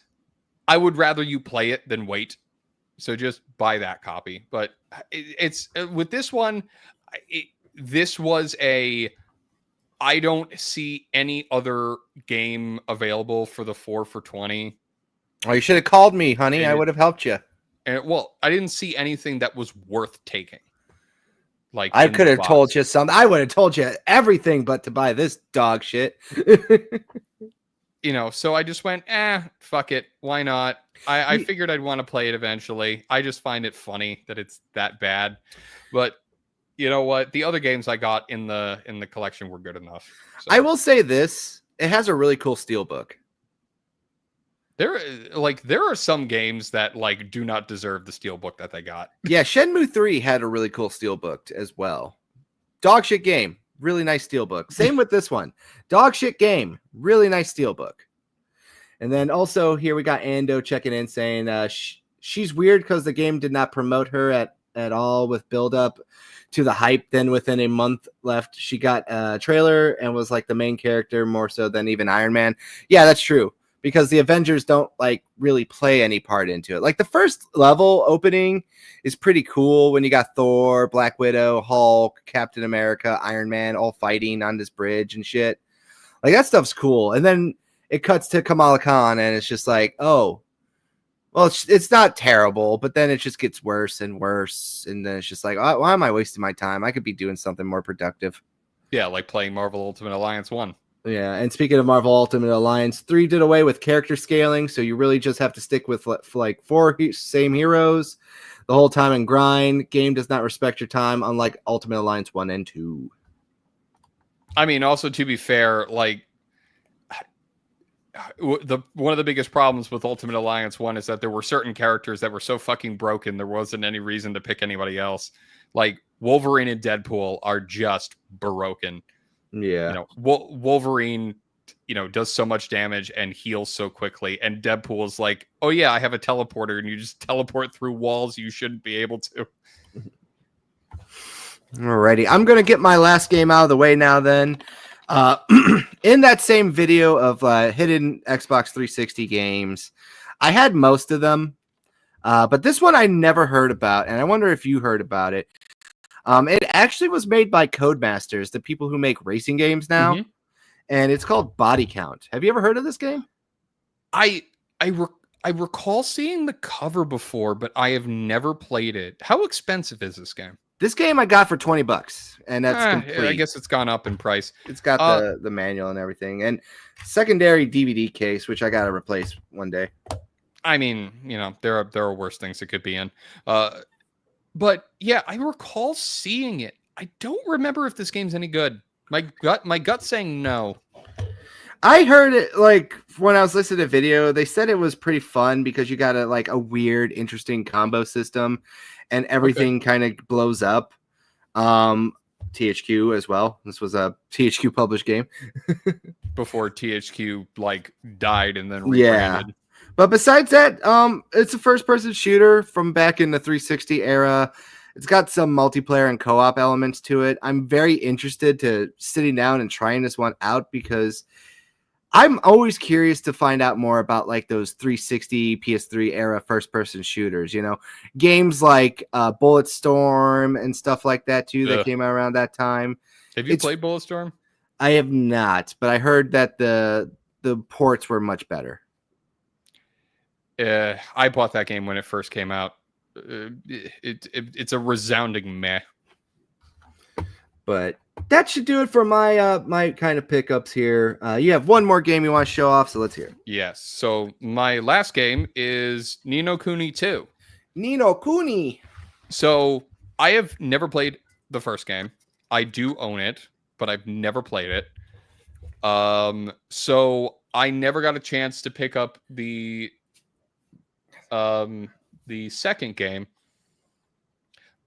I would rather you play it than wait. So just buy that copy. But it's with this one, this was a. I don't see any other game available for the 4 for $20. Oh, you should have called me, honey. I would have helped you. And well, I didn't see anything that was worth taking. Like I could have told you something. I would have told you everything, but to buy this dog shit. You know, so I just went, fuck it. Why not? I figured I'd want to play it eventually. I just find it funny that it's that bad. But you know what? The other games I got in the collection were good enough. So. I will say this: it has a really cool steelbook. There are some games that like do not deserve the steelbook that they got. Yeah, Shenmue 3 had a really cool steelbook as well. Dog shit game, really nice steelbook. Same with this one. Dog shit game, really nice steelbook. And then also here we got Ando checking in saying she's weird because the game did not promote her at all with build up to the hype. Then within a month left, she got a trailer and was like the main character more so than even Iron Man. Yeah, that's true. Because the Avengers don't like really play any part into it. Like the first level opening is pretty cool when you got Thor, Black Widow, Hulk, Captain America, Iron Man all fighting on this bridge and shit. Like that stuff's cool. And then it cuts to Kamala Khan and it's just like, oh, well, it's not terrible, but then it just gets worse and worse. And then it's just like, why am I wasting my time? I could be doing something more productive. Yeah, like playing Marvel Ultimate Alliance 1. Yeah, and speaking of Marvel Ultimate Alliance, 3 did away with character scaling, so you really just have to stick with like 4 same heroes the whole time and grind. Game does not respect your time, unlike Ultimate Alliance 1 and 2. I mean, also to be fair, like one of the biggest problems with Ultimate Alliance 1 is that there were certain characters that were so fucking broken there wasn't any reason to pick anybody else. Like Wolverine and Deadpool are just broken. Yeah, you know, Wolverine, you know, does so much damage and heals so quickly, and Deadpool is like, oh yeah, I have a teleporter, and you just teleport through walls you shouldn't be able to. Alrighty, I'm gonna get my last game out of the way now. Then, in that same video of hidden Xbox 360 games, I had most of them, but this one I never heard about, and I wonder if you heard about it. It actually was made by Codemasters, the people who make racing games now, and it's called Body Count. Have you ever heard of this game? I recall seeing the cover before, but I have never played it. How expensive is this game? This game I got for $20, and that's complete. I guess it's gone up in price. It's got the manual and everything, and secondary DVD case, which I got to replace one day. I mean, there are worse things it could be in. But yeah, I recall seeing it. I don't remember if this game's any good. My gut's saying no. I heard it like when I was listening to video, they said it was pretty fun because you got a weird, interesting combo system, and everything kind of blows up. THQ as well. This was a THQ published game before THQ died and then rebranded. Yeah. But besides that, it's a first-person shooter from back in the 360 era. It's got some multiplayer and co-op elements to it. I'm very interested to sitting down and trying this one out because I'm always curious to find out more about those 360 PS3 era first-person shooters. Games like Bulletstorm and stuff like that too that came out around that time. Have you played Bulletstorm? I have not, but I heard that the ports were much better. I bought that game when it first came out. It's a resounding meh. But that should do it for my kind of pickups here. You have one more game you want to show off, so let's hear it. Yes. So my last game is Ni no Kuni 2. Ni no Kuni. So I have never played the first game. I do own it, but I've never played it. So I never got a chance to pick up the second game,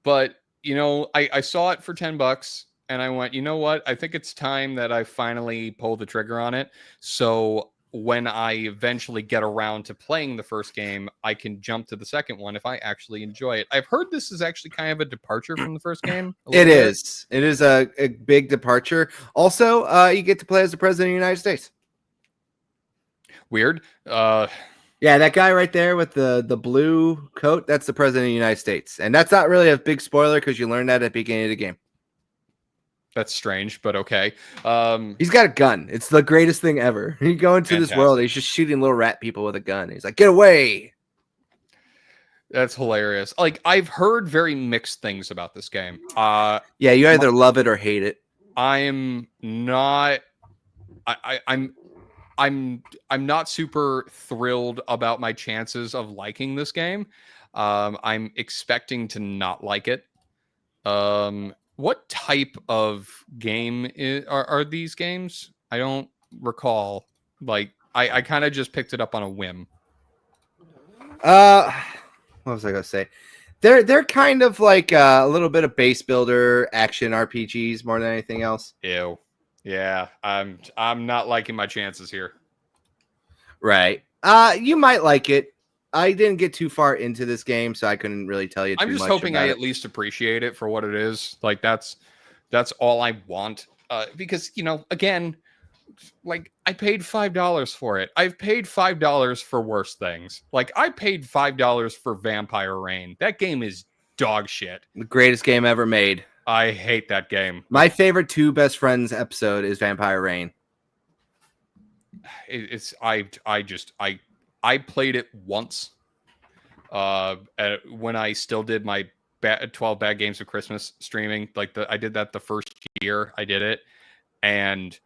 but I saw it for $10 and I went, you know what? I think it's time that I finally pull the trigger on it. So when I eventually get around to playing the first game, I can jump to the second one if I actually enjoy it. I've heard this is actually kind of a departure from the first game. It is a big departure. Also, you get to play as the president of the United States. Weird. Yeah, that guy right there with the blue coat, that's the president of the United States. And that's not really a big spoiler because you learned that at the beginning of the game. That's strange, but okay. He's got a gun. It's the greatest thing ever. You go into this world, he's just shooting little rat people with a gun. He's like, get away. That's hilarious. I've heard very mixed things about this game. Yeah, you either love it or hate it. I'm not I'm not super thrilled about my chances of liking this game. I'm expecting to not like it. What type of game are these games? I don't recall. I kind of just picked it up on a whim. What was I gonna say? They're kind of like a little bit of base builder action RPGs more than anything else. Ew. Yeah, I'm not liking my chances here. Right. You might like it. I didn't get too far into this game, so I couldn't really tell you too much. I'm just hoping I at least appreciate it for what it is. That's all I want. Because again, I paid $5 for it. I've paid $5 for worse things. I paid $5 for Vampire Rain. That game is dog shit. The greatest game ever made. I hate that game. My favorite Two Best Friends episode is Vampire Rain. I played it once when I still did my 12 Bad Games of Christmas streaming. I did that the first year I did it, and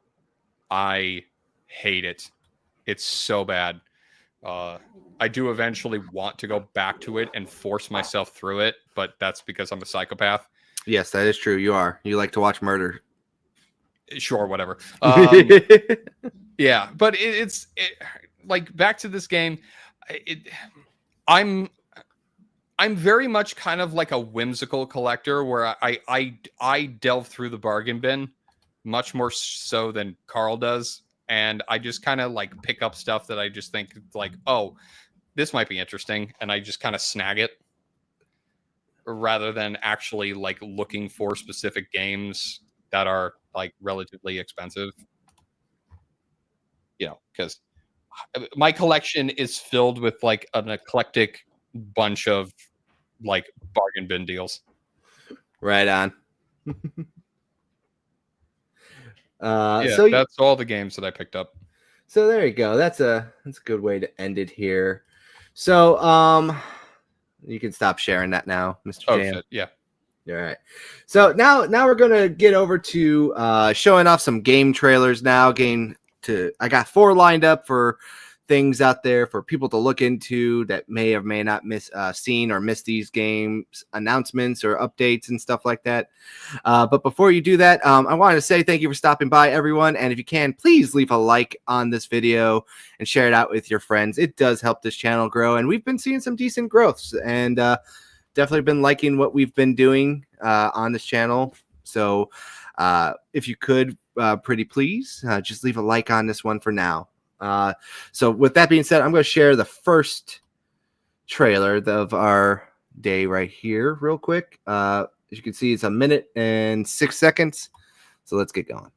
I hate it. It's so bad. I do eventually want to go back to it and force myself through it, but that's because I'm a psychopath. Yes, that is true. You are. You like to watch murder. Sure, whatever. Yeah, but it's back to this game. I'm very much kind of like a whimsical collector where I delve through the bargain bin much more so than Carl does, and I just kind of pick up stuff that I just think oh, this might be interesting, and I just kind of snag it rather than actually looking for specific games that are relatively expensive. Because my collection is filled with an eclectic bunch of bargain bin deals. Right on. Yeah, so that's all the games that I picked up. So there you go. That's a good way to end it here. So you can stop sharing that now, Mr. Jam. Shit. Yeah. All right. So now we're gonna get over to showing off some game trailers now. I got 4 lined up for things out there for people to look into that may or may not seen or missed these games announcements or updates and stuff like that. But before you do that, I wanted to say thank you for stopping by, everyone. And if you can, please leave a like on this video and share it out with your friends. It does help this channel grow, and we've been seeing some decent growths, and definitely been liking what we've been doing on this channel. So if you could, pretty please, just leave a like on this one for now. So with that being said, I'm going to share the first trailer of our day right here real quick. As you can see, it's 1 minute and 6 seconds. So let's get going.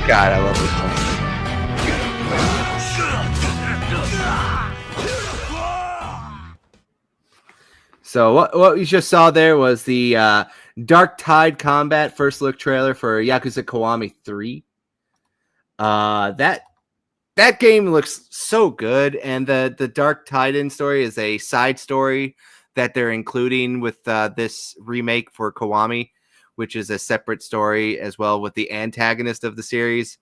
God, I love this one. So what we just saw there was the Dark Tide Combat first look trailer for Yakuza Kiwami 3. That game looks so good, and the Dark Titan story is a side story that they're including with this remake for Kiwami, which is a separate story as well with the antagonist of the series.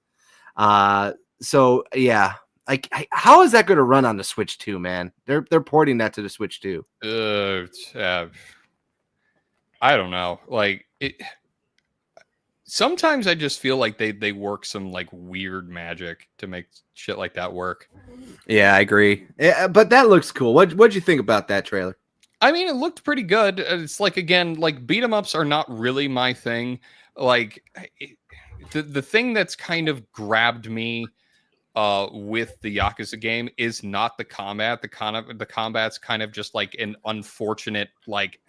So yeah, like how is that going to run on the Switch 2, man? They're porting that to the Switch 2. I don't know. Like sometimes I just feel like they work some like weird magic to make shit like that work. Yeah, I agree. Yeah, but that looks cool. What'd you think about that trailer? I mean, it looked pretty good. It's like, again, like beat 'em ups are not really my thing. Like the thing that's kind of grabbed me with the Yakuza game is not the combat. The combat's kind of just like an unfortunate like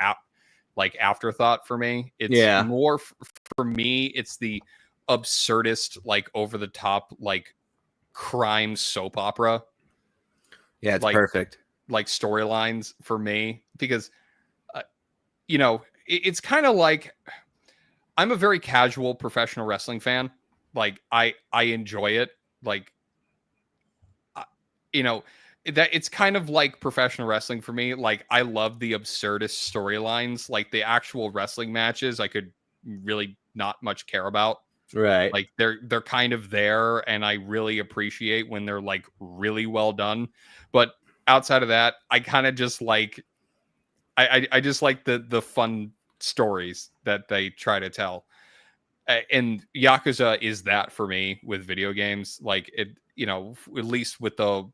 afterthought for me. It's more for me. It's the absurdist, like over the top, like crime soap opera. Yeah, it's like, perfect. Like storylines for me, because you know, it's kind of like I'm a very casual professional wrestling fan. Like I enjoy it. Like you know, that it's kind of like professional wrestling for me. Like I love the absurdist storylines. Like the actual wrestling matches I could really not much care about. Right. Like they're kind of there, and I really appreciate when they're like really well done. But outside of that, I kind of just like I just like the fun stories that they try to tell. And Yakuza is that for me with video games. Like it, you know, at least with the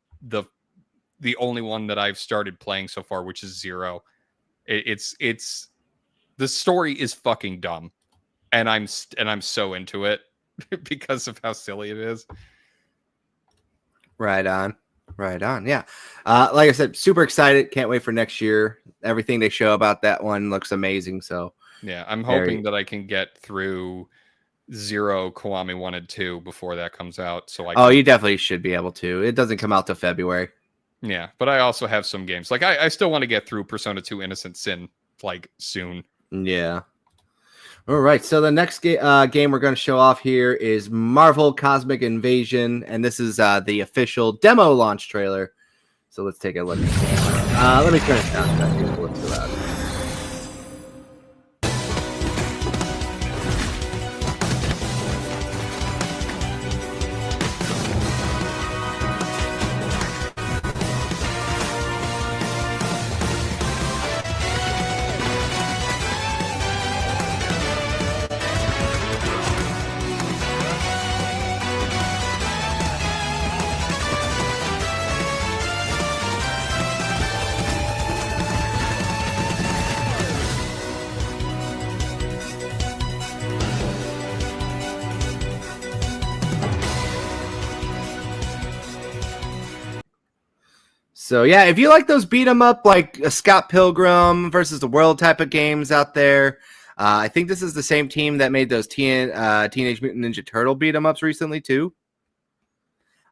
only one that I've started playing so far, which is 0. It's the story is fucking dumb, and I'm so into it because of how silly it is. Right on. Yeah. Like I said, super excited. Can't wait for next year. Everything they show about that one looks amazing. So yeah, I'm hoping that I can get through 0, Kiwami 1 and 2 before that comes out. So you definitely should be able to. It doesn't come out till February. Yeah, but I also have some games. Like I still want to get through Persona 2 Innocent Sin like soon. Yeah. All right, so the next game we're going to show off here is Marvel Cosmic Invasion, and this is the official demo launch trailer. So let's take a look. Let me turn it down. That feels a little too loud. So yeah, if you like those beat 'em up like a Scott Pilgrim versus the World type of games out there, I think this is the same team that made those Teenage Mutant Ninja Turtle beat 'em ups recently too.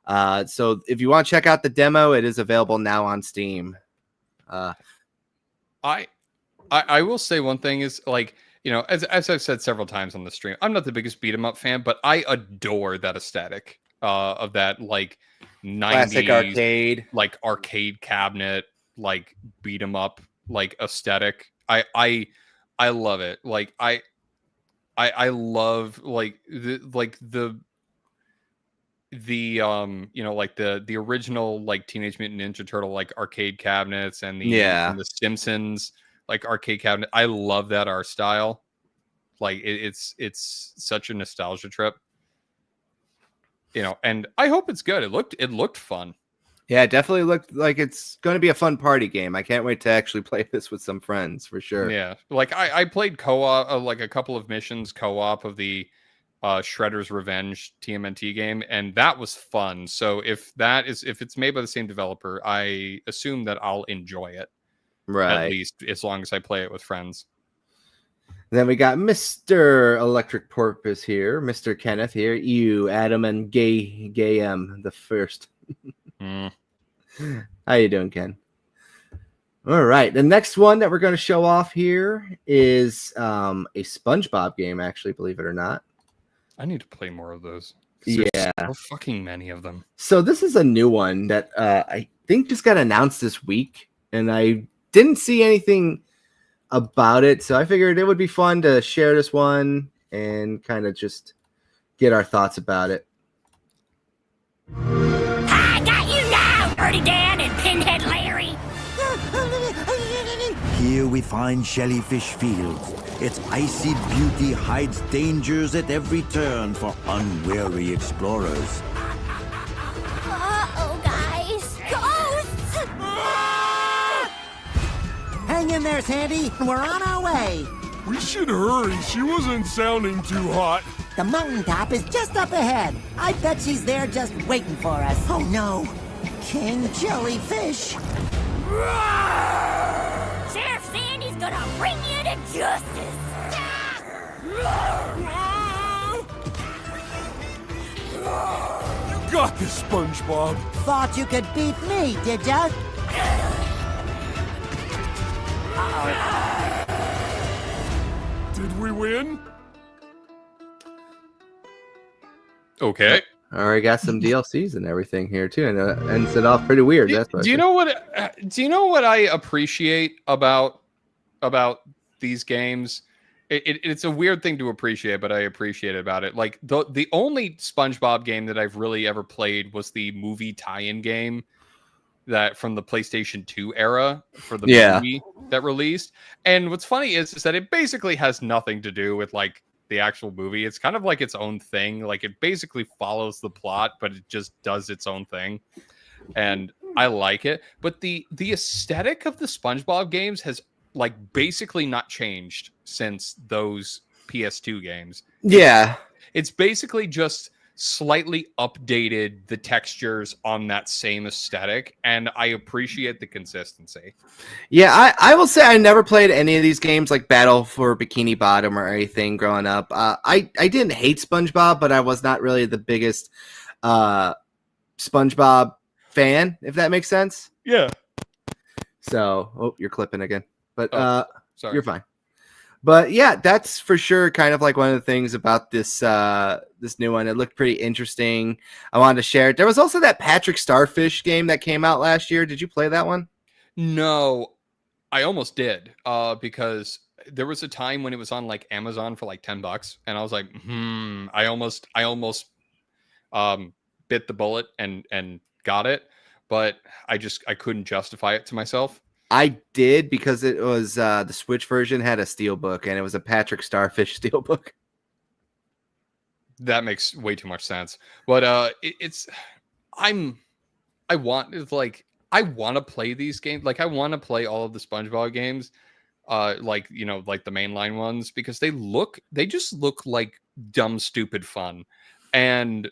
So if you want to check out the demo, it is available now on Steam. I will say one thing is, like, you know, as I've said several times on the stream, I'm not the biggest beat 'em up fan, but I adore that aesthetic of that like 90s Classic arcade, like arcade cabinet, like beat 'em up like aesthetic. I love it. Like I love like the you know, like the original like Teenage Mutant Ninja Turtle like arcade cabinets and the Simpsons like arcade cabinet. I love that art style. Like it's such a nostalgia trip, you know, and I hope it's good. It looked fun. Yeah, it definitely looked like it's going to be a fun party game. I can't wait to actually play this with some friends for sure. Yeah, like I played co-op like a couple of missions co-op of the Shredder's Revenge TMNT game, and that was fun. So if it's made by the same developer, I assume that I'll enjoy it. Right. At least as long as I play it with friends. Then we got Mr. Electric Porpoise here, Mr. Kenneth here, you, Adam, and Gay M the first. How you doing, Ken? All right. The next one that we're going to show off here is a SpongeBob game, actually, believe it or not. I need to play more of those. Yeah. So fucking many of them. So this is a new one that I think just got announced this week, and I didn't see anything about it, so I figured it would be fun to share this one and kind of just get our thoughts about it. I got you now, Dirty Dan and Pinhead Larry. Here we find Jellyfish Fields. Its icy beauty hides dangers at every turn for unwary explorers. Uh-oh, guys. Ghosts! Hang in there, Sandy. We're on our way. We should hurry. She wasn't sounding too hot. The mountaintop is just up ahead. I bet she's there just waiting for us. Oh, no. King Jellyfish. Sheriff Sandy's gonna bring you to justice. You got this, SpongeBob. Thought you could beat me, did ya? Did we win? Okay. I already got some DLCs and everything here too, and it ends it off pretty weird. That's what Do you know what I appreciate about these games? It's a weird thing to appreciate, but I appreciate about it. Like the only SpongeBob game that I've really ever played was the movie tie-in game that from the PlayStation 2 era for the movie that released. And what's funny is that it basically has nothing to do with like the actual movie. It's kind of like its own thing. Like it basically follows the plot, but it just does its own thing. And I like it. But the aesthetic of the SpongeBob games has like basically not changed since those PS2 games. Yeah. It's basically just slightly updated the textures on that same aesthetic, and I appreciate the consistency. Yeah, I will say I never played any of these games like Battle for Bikini Bottom or anything growing up. I didn't hate SpongeBob, but I was not really the biggest SpongeBob fan, if that makes sense. Yeah. So, you're clipping again. But sorry. You're fine. But yeah, that's for sure kind of like one of the things about this this new one. It looked pretty interesting. I wanted to share it. There was also that Patrick Starfish game that came out last year. Did you play that one? No, I almost did because there was a time when it was on like Amazon for like $10, and I was like, I almost bit the bullet and got it, but I couldn't justify it to myself. I did because it was the Switch version had a steelbook, and it was a Patrick Starfish steelbook. That makes way too much sense. But I want to play these games. Like I want to play all of the SpongeBob games, like you know, like the mainline ones, because they just look like dumb, stupid fun, and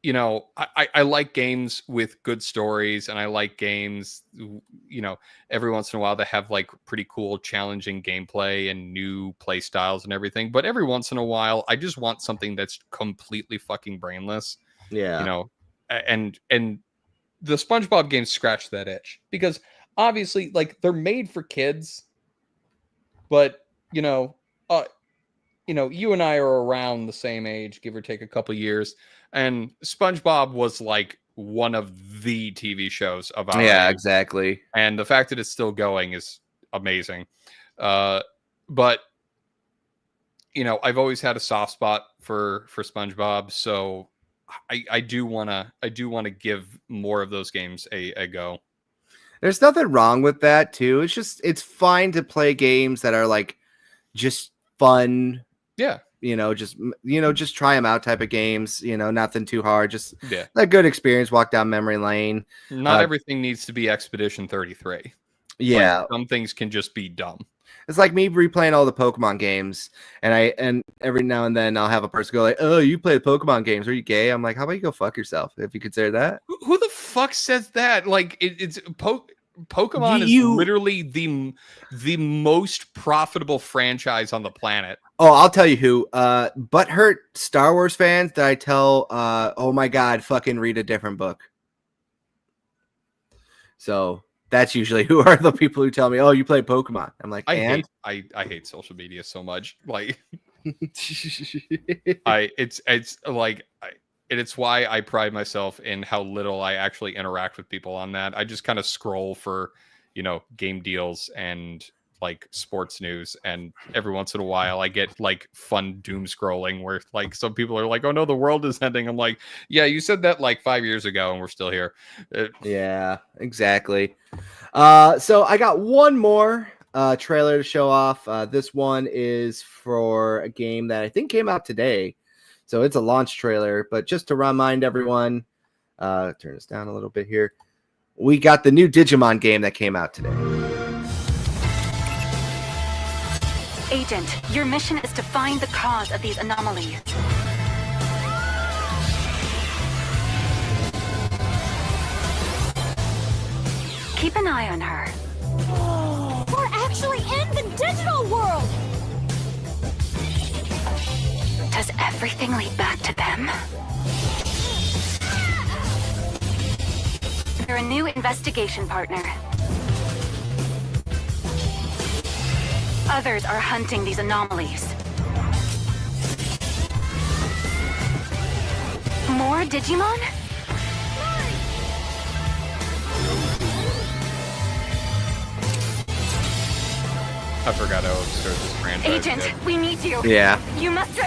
you know, I like games with good stories, and I like games, you know, every once in a while that have like pretty cool, challenging gameplay and new play styles and everything. But every once in a while, I just want something that's completely fucking brainless, you Yeah. know, and the SpongeBob games scratch that itch because obviously, like, they're made for kids, but uh, you and I are around the same age, give or take a couple years, and SpongeBob was like one of the TV shows of our Yeah, age, exactly. and the fact that it's still going is amazing. But I've always had a soft spot for SpongeBob, so I do wanna give more of those games a go. There's nothing wrong with that too. It's fine to play games that are like just fun, Yeah, just try them out type of games, nothing too hard, just yeah. a good experience, walk down memory lane. Not everything needs to be Expedition 33. Like, Yeah. some things can just be dumb. It's like me replaying all the Pokemon games, and every now and then I'll have a person go like, "Oh, you play Pokemon games? Are you gay?" I'm like, "How about you go fuck yourself if you consider that?" Who the fuck says that? Like, Pokemon is literally the most profitable franchise on the planet. Oh, I'll tell you who. Butthurt Star Wars fans that I tell, oh my god, fucking read a different book. So that's usually who are the people who tell me, "Oh, you play Pokemon." I'm like, I hate social media so much. Like, it's why I pride myself in how little I actually interact with people on that. I just kind of scroll for, game deals and like sports news, and every once in a while I get like fun doom scrolling where like some people are like, "Oh no, the world is ending." I'm like, "Yeah, you said that like 5 years ago and we're still here." Yeah, exactly. So I got one more trailer to show off. This one is for a game that I think came out today. So it's a launch trailer, but just to remind everyone, turn this down a little bit here. We got the new Digimon game that came out today. Agent, your mission is to find the cause of these anomalies. Keep an eye on her. We're actually in the digital world! Does everything lead back to them? They're a new investigation partner. Others are hunting these anomalies. More Digimon? I forgot how absurd this franchise Agent, is. we need you. Yeah. You must.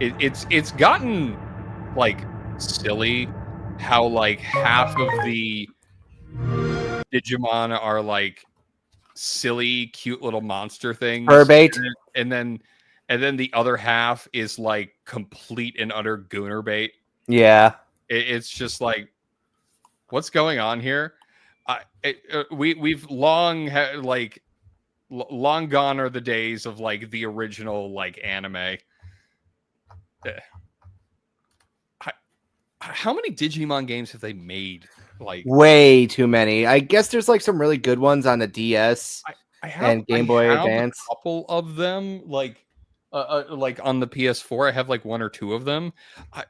It's gotten like silly how like half of the Digimon are like silly, cute little monster things, Fur-bait. and then the other half is like complete and utter gooner bait. Yeah. It's just like, what's going on here? We've long long gone are the days of like the original like anime. How many Digimon games have they made? Like, way too many. I guess there's like some really good ones on the DS and Game Boy Advance. A couple of them, like on the PS4, I have like one or two of them.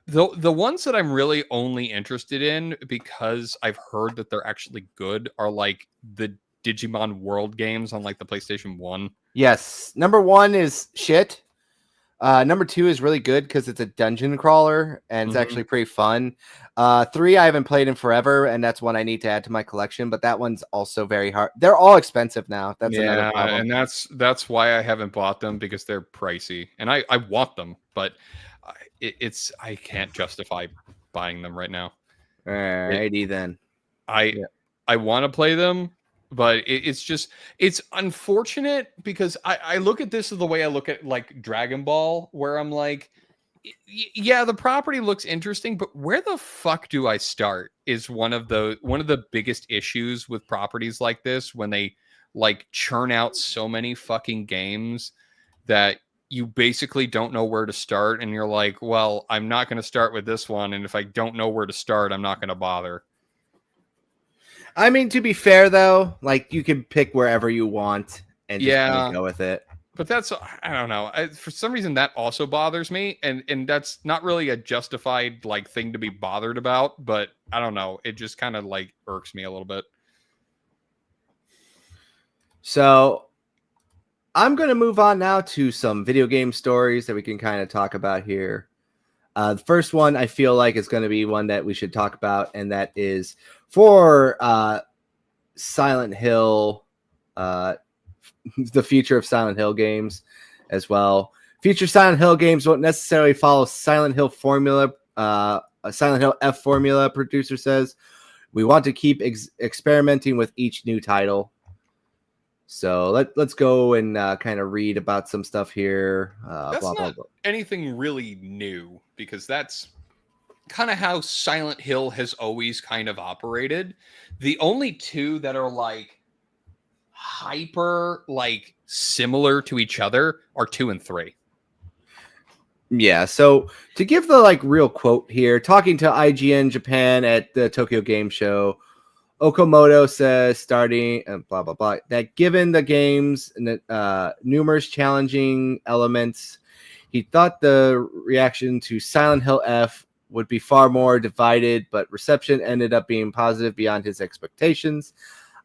The ones that I'm really only interested in because I've heard that they're actually good are like the Digimon World games on like the PlayStation 1. Yes. Number 1 is shit. Number 2 is really good because it's a dungeon crawler and it's actually pretty fun. 3 I haven't played in forever, and that's one I need to add to my collection, but that one's also very hard. They're all expensive now. That's another problem. And that's why I haven't bought them, because they're pricey. And I want them, but I can't justify buying them right now. Alrighty then. I want to play them, but it's unfortunate because I look at this the way I look at like Dragon Ball, where I'm like, yeah, the property looks interesting, but where the fuck do I start is one of the biggest issues with properties like this, when they like churn out so many fucking games that you basically don't know where to start, and you're like, well, I'm not going to start with this one, and if I don't know where to start, I'm not going to bother. I mean, to be fair though, like you can pick wherever you want and just kind Yeah, of go with it. but that's, I don't know. For some reason, that also bothers me, and that's not really a justified like thing to be bothered about. But I don't know. It just kind of like irks me a little bit. So I'm going to move on now to some video game stories that we can kind of talk about here. The first one I feel like is going to be one that we should talk about, and that is for Silent Hill, the future of Silent Hill games as well. Future Silent Hill games won't necessarily follow Silent Hill formula. A Silent Hill F formula, producer says. We want to keep experimenting with each new title. So let's go and kind of read about some stuff here. That's blah, not blah, blah. anything really new, because that's kind of how Silent Hill has always kind of operated. The only two that are like hyper like similar to each other are 2 and 3. Yeah, so to give the like real quote here, talking to IGN Japan at the Tokyo Game Show, Okamoto says, starting and blah blah blah, that given the game's numerous challenging elements, he thought the reaction to Silent Hill F would be far more divided, but reception ended up being positive beyond his expectations.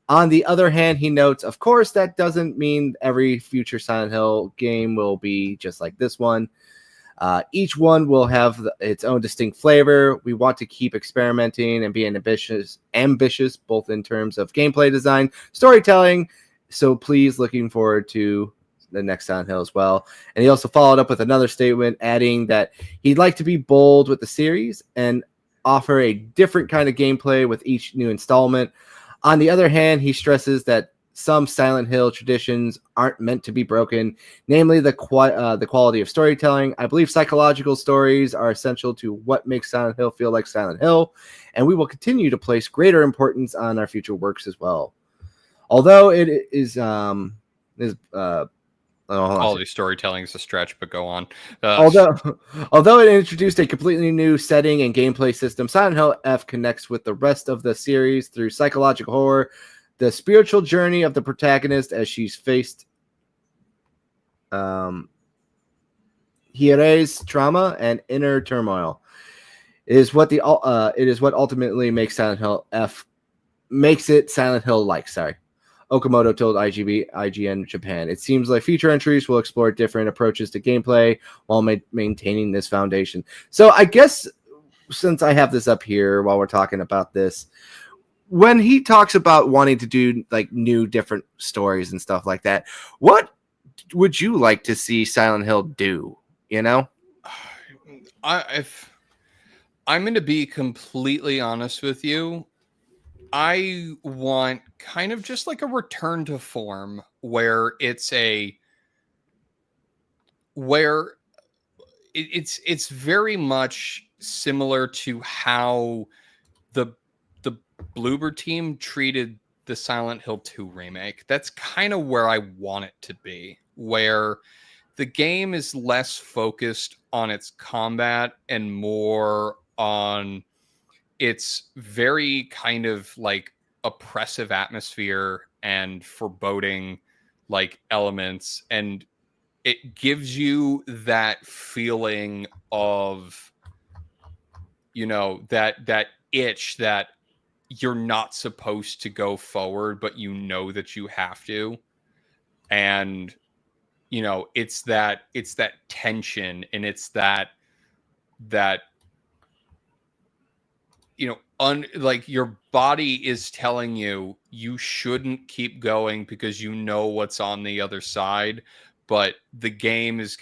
On the other hand, he notes, of course, that doesn't mean every future Silent Hill game will be just like this one. Each one will have its own distinct flavor. We want to keep experimenting and being ambitious, both in terms of gameplay design, storytelling. So please, looking forward to the next Silent Hill as well. And he also followed up with another statement, adding that he'd like to be bold with the series and offer a different kind of gameplay with each new installment. On the other hand, he stresses that some Silent Hill traditions aren't meant to be broken, namely the quality of storytelling. I believe psychological stories are essential to what makes Silent Hill feel like Silent Hill, and we will continue to place greater importance on our future works as well. Although it is Quality storytelling is a stretch, but go on. Although it introduced a completely new setting and gameplay system, Silent Hill F connects with the rest of the series through psychological horror, the spiritual journey of the protagonist as she's faced Hirei's trauma and inner turmoil. It is what ultimately makes Silent Hill F makes it Silent Hill like. Sorry. Okamoto told IGN Japan. It seems like future entries will explore different approaches to gameplay while maintaining this foundation. So I guess since I have this up here while we're talking about this, when he talks about wanting to do like new different stories and stuff like that, what would you like to see Silent Hill do? You know, if I'm going to be completely honest with you, I want kind of just like a return to form where it's very much similar to how the Bloober team treated the Silent Hill 2 remake. That's kind of where I want it to be, where the game is less focused on its combat and more on its very kind of like oppressive atmosphere and foreboding like elements, and it gives you that feeling of, you know, that itch that you're not supposed to go forward, but you know that you have to. And, you know, it's that tension, and it's that, you know, like your body is telling you you shouldn't keep going because you know what's on the other side, but the game is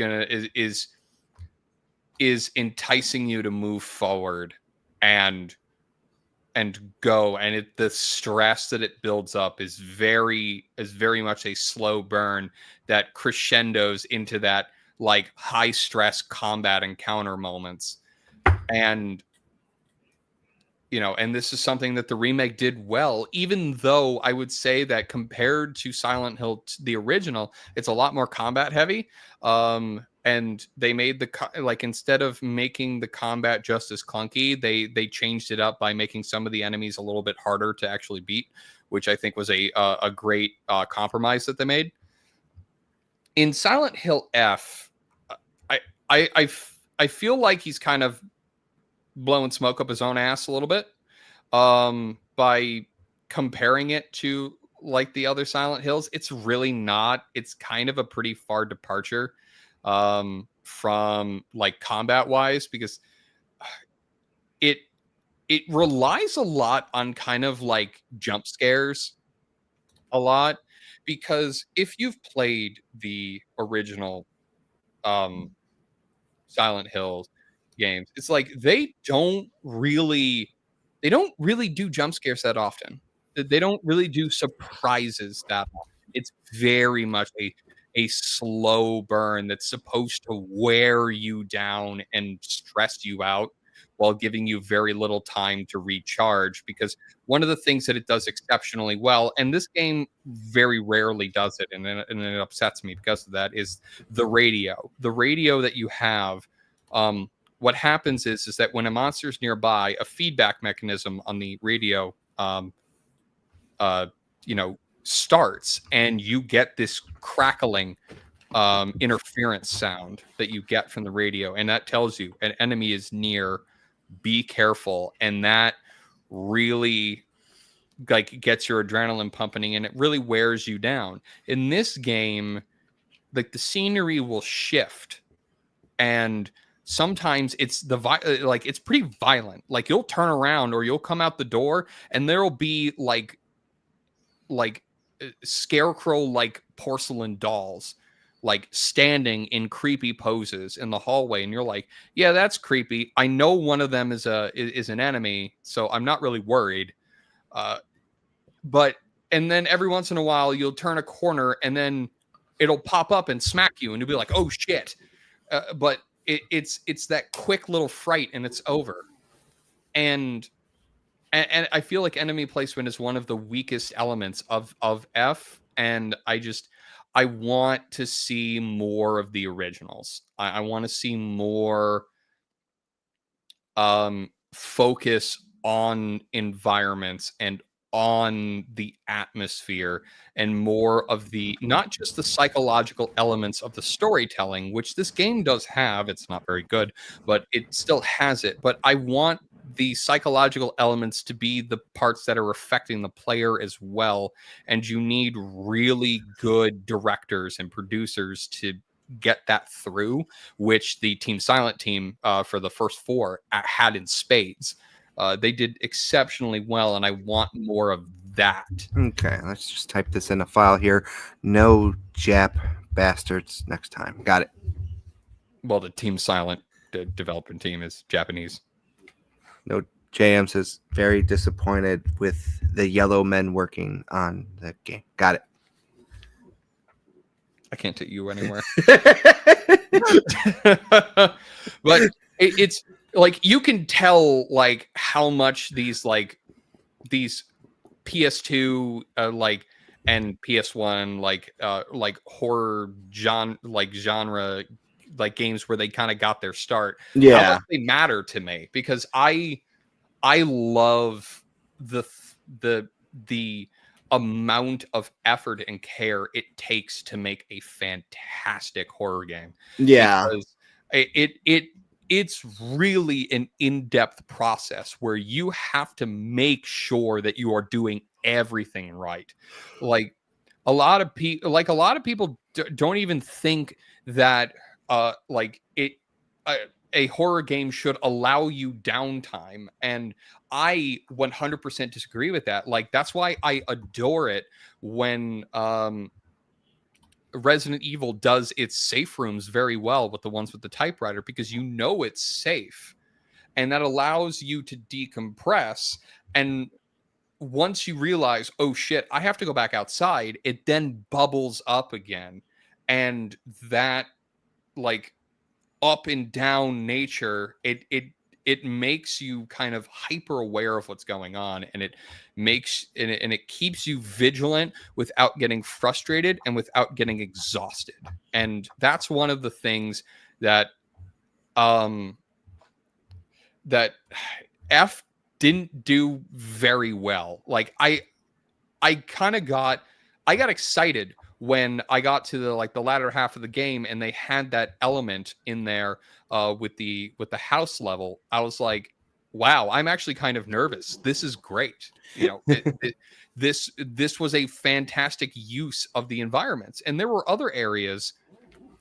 enticing you to move forward and go, and the stress that it builds up is very much a slow burn that crescendos into that like high stress combat encounter moments. And you know, and this is something that the remake did well, even though I would say that compared to Silent Hill, the original, it's a lot more combat heavy. And and they made like, instead of making the combat just as clunky, they changed it up by making some of the enemies a little bit harder to actually beat, which I think was a great compromise that they made. In Silent Hill F, I feel like he's kind of blowing smoke up his own ass a little bit by comparing it to like the other Silent Hills. It's really not. It's kind of a pretty far departure from like combat wise, because it relies a lot on kind of like jump scares a lot, because if you've played the original Silent Hills games, it's like they don't really do jump scares that often. They don't really do surprises that often. It's very much a slow burn that's supposed to wear you down and stress you out while giving you very little time to recharge. Because one of the things that it does exceptionally well, and this game very rarely does it, and it upsets me because of that, is the radio. The radio that you have, what happens is that when a monster's nearby, a feedback mechanism on the radio, starts, and you get this crackling interference sound that you get from the radio, and that tells you an enemy is near, be careful. And that really like gets your adrenaline pumping, and it really wears you down. In this game, like the scenery will shift, and sometimes it's it's pretty violent. Like you'll turn around or you'll come out the door and there'll be like scarecrow like porcelain dolls like standing in creepy poses in the hallway, and you're like, yeah, that's creepy. I know one of them is an enemy, so I'm not really worried. But and then every once in a while you'll turn a corner and then it'll pop up and smack you, and you'll be like, oh shit. But it's that quick little fright and it's over. And I feel like enemy placement is one of the weakest elements of F, and I want to see more of the originals. I want to see more focus on environments and on the atmosphere, and more of the, not just the psychological elements of the storytelling, which this game does have. It's not very good, but it still has it. But I want the psychological elements to be the parts that are affecting the player as well. And you need really good directors and producers to get that through, which the Team Silent team for the first 4 had in spades. They did exceptionally well, and I want more of that. Okay, let's just type this in a file here. No Jap bastards next time. Got it. Well, the Team Silent development team is Japanese. No, JM says very disappointed with the yellow men working on the game. Got it. I can't take you anywhere. But it's like you can tell like how much these PS2 and PS1 like horror genre like games where they kind of got their start. Yeah, how much they matter to me, because I love the amount of effort and care it takes to make a fantastic horror game. Yeah, because it's really an in-depth process where you have to make sure that you are doing everything right. Like a lot of people don't even think that a horror game should allow you downtime, and I 100% disagree with that. Like that's why I adore it when Resident Evil does its safe rooms very well with the ones with the typewriter, because you know it's safe, and that allows you to decompress. And once you realize, oh shit, I have to go back outside, it then bubbles up again, and that like up and down nature, it it makes you kind of hyper aware of what's going on, and it keeps you vigilant without getting frustrated and without getting exhausted. And that's one of the things that that F didn't do very well. Like I got excited when I got to the latter half of the game and they had that element in there with the house level. I was like, wow, I'm actually kind of nervous. This is great. This was a fantastic use of the environments. And there were other areas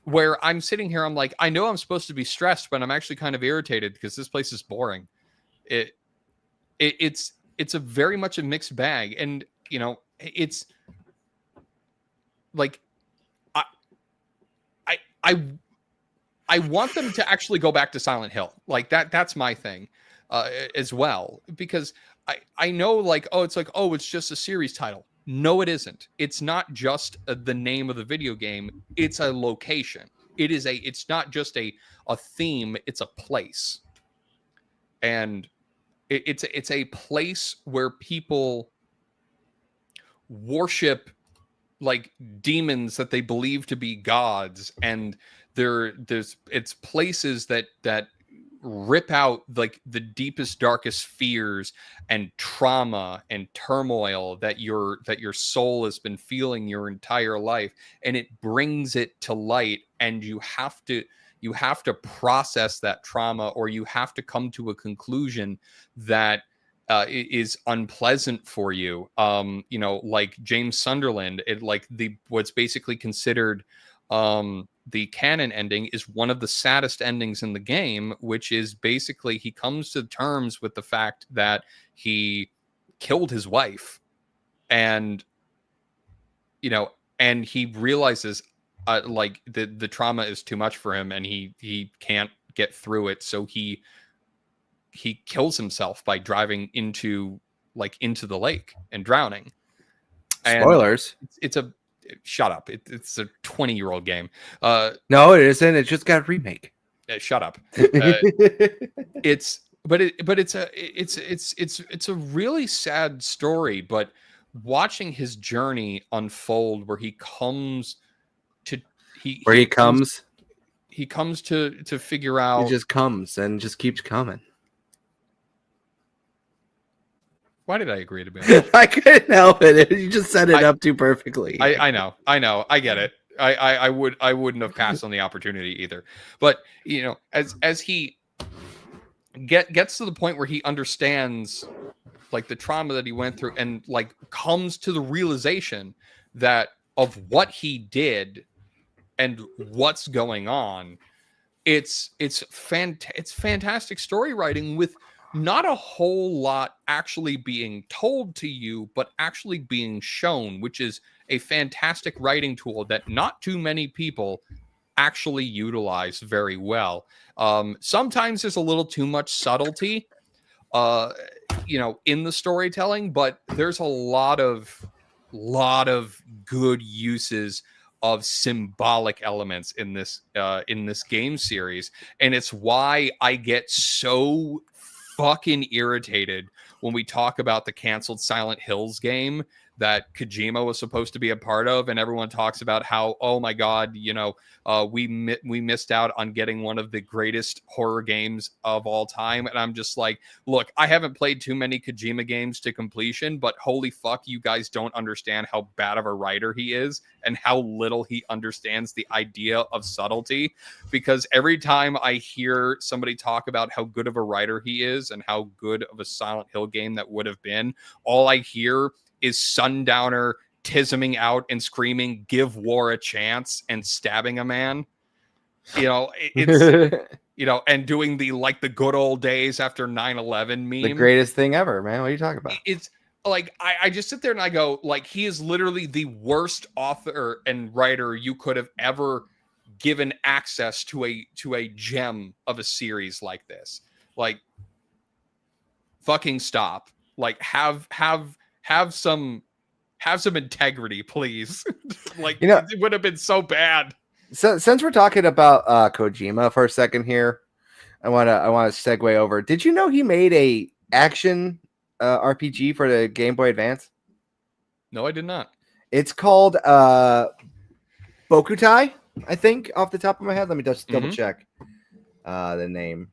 where I'm sitting here, I'm like, I know I'm supposed to be stressed, but I'm actually kind of irritated because this place is boring. It's a very much a mixed bag. And it's like I want them to actually go back to Silent Hill. Like that's my thing as well, because I know like, it's just a series title. No, it isn't. It's not just the name of the video game. It's a location. It's not just a theme. It's a place. And it's a place where people worship like demons that they believe to be gods, and it's places that rip out like the deepest, darkest fears and trauma and turmoil that your soul has been feeling your entire life, and it brings it to light, and you have to process that trauma, or you have to come to a conclusion that is unpleasant for you. Like James Sunderland, what's basically considered the canon ending is one of the saddest endings in the game, which is basically he comes to terms with the fact that he killed his wife, and and he realizes like the trauma is too much for him, and he can't get through it, so he kills himself by driving into the lake and drowning. Spoilers. And shut up. It's a 20-year-old game. No, it isn't. It just got a remake. Shut up. It's a really sad story, but watching his journey unfold, where he comes to figure out, he just comes and just keeps coming. Why did I agree to be on this? I couldn't help it. You just set it up too perfectly. I know. I get it. I wouldn't have passed on the opportunity either. But as he gets to the point where he understands like the trauma that he went through, and like comes to the realization that of what he did and what's going on, it's fantastic story writing with not a whole lot actually being told to you, but actually being shown, which is a fantastic writing tool that not too many people actually utilize very well. Sometimes there's a little too much subtlety, in the storytelling, but there's a lot of good uses of symbolic elements in this game series, and it's why I get so fucking irritated when we talk about the canceled Silent Hills game that Kojima was supposed to be a part of, and everyone talks about how, oh my god, we missed out on getting one of the greatest horror games of all time. And I'm just like, look, I haven't played too many Kojima games to completion, but holy fuck, you guys don't understand how bad of a writer he is and how little he understands the idea of subtlety. Because every time I hear somebody talk about how good of a writer he is and how good of a Silent Hill game that would have been, all I hear is Sundowner tisming out and screaming, "Give war a chance," and stabbing a man. It's and doing the good old days after 9/11 meme. The greatest thing ever, man. What are you talking about? It's like I just sit there and I go, like, he is literally the worst author and writer you could have ever given access to a gem of a series like this. Like, fucking stop. Like, have some integrity, please. Like, it would have been so bad. So since we're talking about Kojima for a second here, I want to segue over. Did you know he made a action RPG for the Game Boy Advance? No, I did not. It's called Bokutai, I think, off the top of my head. Let me just double check the name.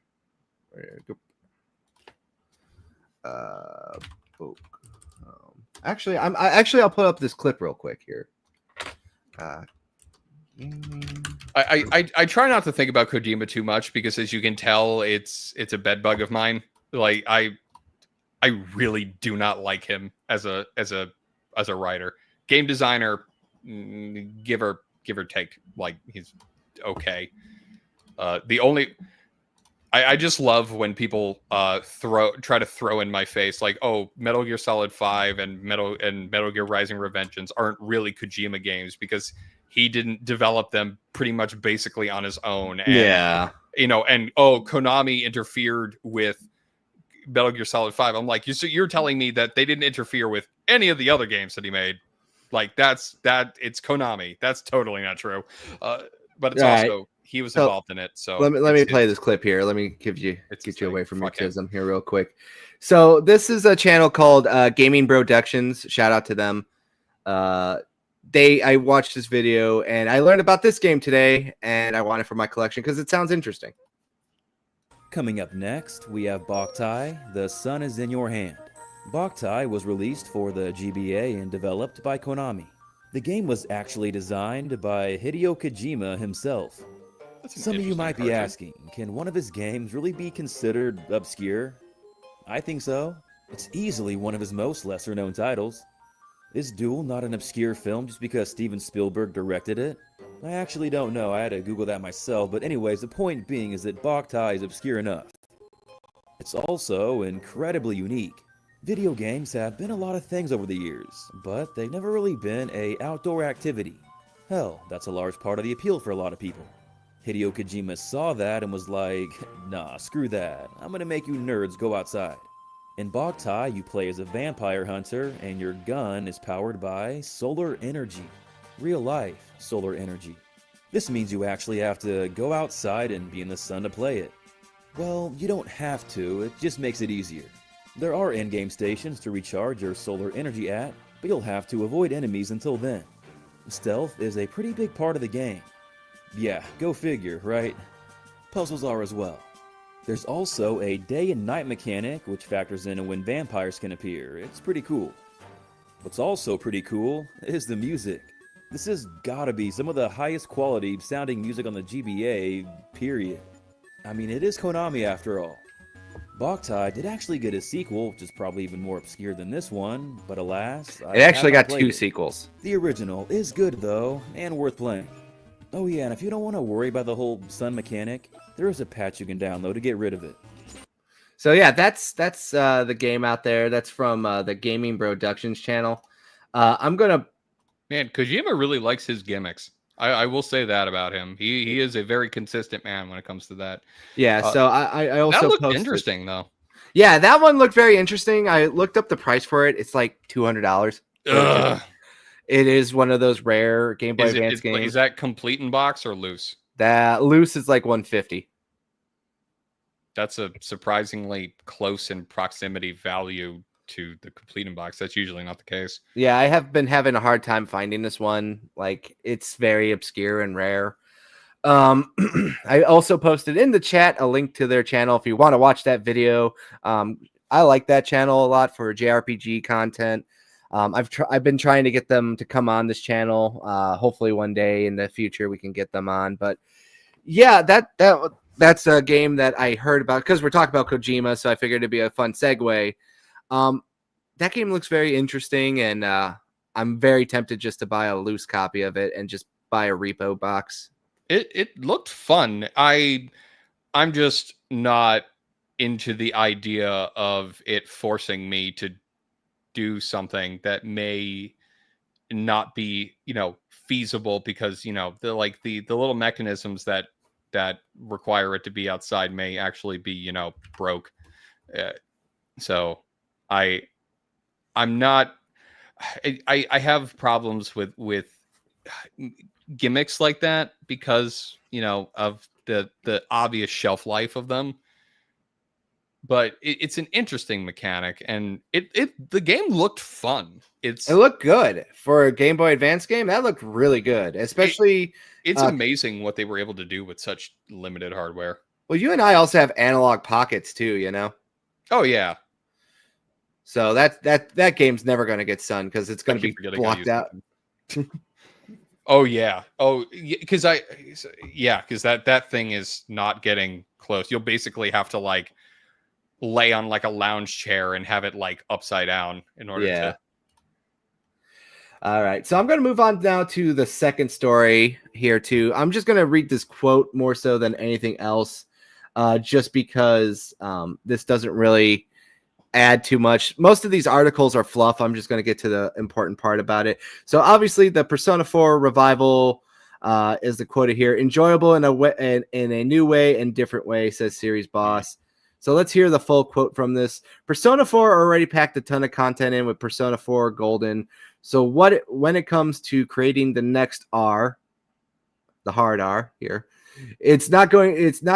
Actually, I'll put up this clip real quick here. I try not to think about Kojima too much because, as you can tell, it's a bed bug of mine. Like I really do not like him as a writer, game designer. Give or take, like he's okay. I just love when people try to throw in my face like, oh, Metal Gear Solid 5 and Metal Gear Rising: Revengeance aren't really Kojima games because he didn't develop them pretty much basically on his own. And, and Konami interfered with Metal Gear Solid 5. I'm like, you're telling me that they didn't interfere with any of the other games that he made? Like it's Konami. That's totally not true. But it's also he was involved in it. So let me play this clip here. Let me get you away from mutism here real quick. So this is a channel called Gaming Productions. Shout out to them. I watched this video and I learned about this game today, and I want it for my collection because it sounds interesting. Coming up next, we have Boktai, The Sun is in Your Hand. Boktai was released for the GBA and developed by Konami. The game was actually designed by Hideo Kojima himself. Some of you might be asking, can one of his games really be considered obscure? I think so. It's easily one of his most lesser-known titles. Is Duel not an obscure film just because Steven Spielberg directed it? I actually don't know. I had to Google that myself, but anyways, the point being is that Boktai is obscure enough. It's also incredibly unique. Video games have been a lot of things over the years, but they've never really been an outdoor activity. Hell, that's a large part of the appeal for a lot of people. Hideo Kojima saw that and was like, nah, screw that. I'm gonna make you nerds go outside. In Boktai, you play as a vampire hunter, and your gun is powered by solar energy. Real life solar energy. This means you actually have to go outside and be in the sun to play it. Well, you don't have to, it just makes it easier. There are in-game stations to recharge your solar energy at, but you'll have to avoid enemies until then. Stealth is a pretty big part of the game. Yeah, go figure, right? Puzzles are as well. There's also a day and night mechanic which factors in when vampires can appear. It's pretty cool. What's also pretty cool is the music. This has gotta be some of the highest quality sounding music on the GBA, period. I mean, it is Konami after all. Boktai did actually get a sequel, which is probably even more obscure than this one, but alas, it actually got 2 sequels. The original is good though, and worth playing. Oh yeah, and if you don't want to worry about the whole sun mechanic, there is a patch you can download to get rid of it. So yeah, that's the game out there. That's from the Gaming Productions channel. Man, Kojima really likes his gimmicks. I will say that about him. He is a very consistent man when it comes to that. Yeah, so I also that looked posted, interesting though. Yeah, that one looked very interesting. I looked up the price for it. It's like $200. It is one of those rare Game Boy Advance games. Is that complete in box or loose? That loose is like $150. That's a surprisingly close in proximity value to the complete in box. That's usually not the case. Yeah, I have been having a hard time finding this one. Like, it's very obscure and rare. I also posted in the chat a link to their channel if you want to watch that video. I like that channel a lot for JRPG content. I've been trying to get them to come on this channel. Hopefully one day in the future we can get them on. But yeah, that's a game that I heard about because we're talking about Kojima, so I figured it'd be a fun segue. That game looks very interesting, and I'm very tempted just to buy a loose copy of it and just buy a repo box. It looked fun. I'm just not into the idea of it forcing me to do something that may not be, feasible because, the little mechanisms that require it to be outside may actually be, broke. So I'm not, I have problems with gimmicks like that because, of the obvious shelf life of them. But it's an interesting mechanic, and the game looked fun. It looked good for a Game Boy Advance game. That looked really good, especially. It's amazing what they were able to do with such limited hardware. Well, you and I also have analog pockets too, you know. Oh yeah. So that game's never going to get sun because it's going to be blocked out. Oh yeah. Oh, because that thing is not getting close. You'll basically have to like lay on like a lounge chair and have it like upside down in order to. All right. So I'm going to move on now to the second story here too. I'm just going to read this quote more so than anything else, just because this doesn't really add too much. Most of these articles are fluff. I'm just going to get to the important part about it. So obviously the Persona 4 revival is the quote here. Enjoyable in a new way and different way, says series boss. So let's hear the full quote from this. Persona 4 already packed a ton of content in with Persona 4 Golden. So when it comes to creating the next R, the hard R here, it's not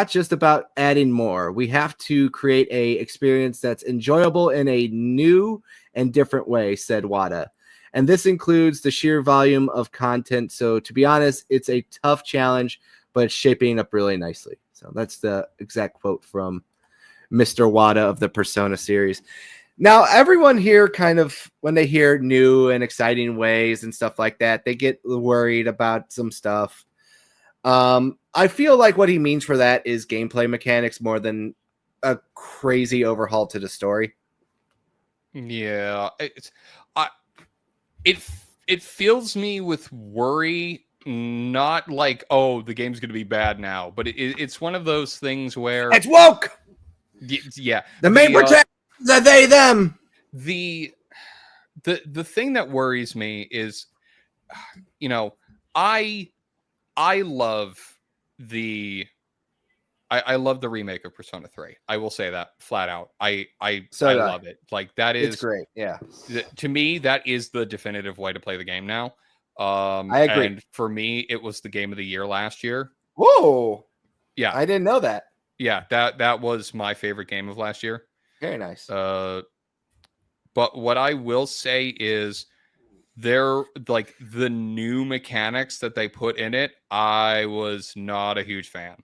just about adding more. We have to create a experience that's enjoyable in a new and different way, said Wada. And this includes the sheer volume of content. So to be honest, it's a tough challenge, but it's shaping up really nicely. So that's the exact quote from Mr. Wada of the Persona series. Now, everyone here kind of, when they hear new and exciting ways and stuff like that, they get worried about some stuff. I feel like what he means for that is gameplay mechanics more than a crazy overhaul to the story. Yeah, it fills me with worry. Not like, oh, the game's going to be bad now, but it's one of those things where it's woke. Yeah, the main protect the they them. The thing that worries me is, you know, I love I love the remake of Persona 3. I will say that flat out. I love it. Like that is it's great. Yeah. To me, that is the definitive way to play the game now. I agree. And for me, it was the game of the year last year. Whoa. Yeah. I didn't know that. Yeah, that was my favorite game of last year. Very nice. But what I will say is they're like the new mechanics that they put in it. I was not a huge fan.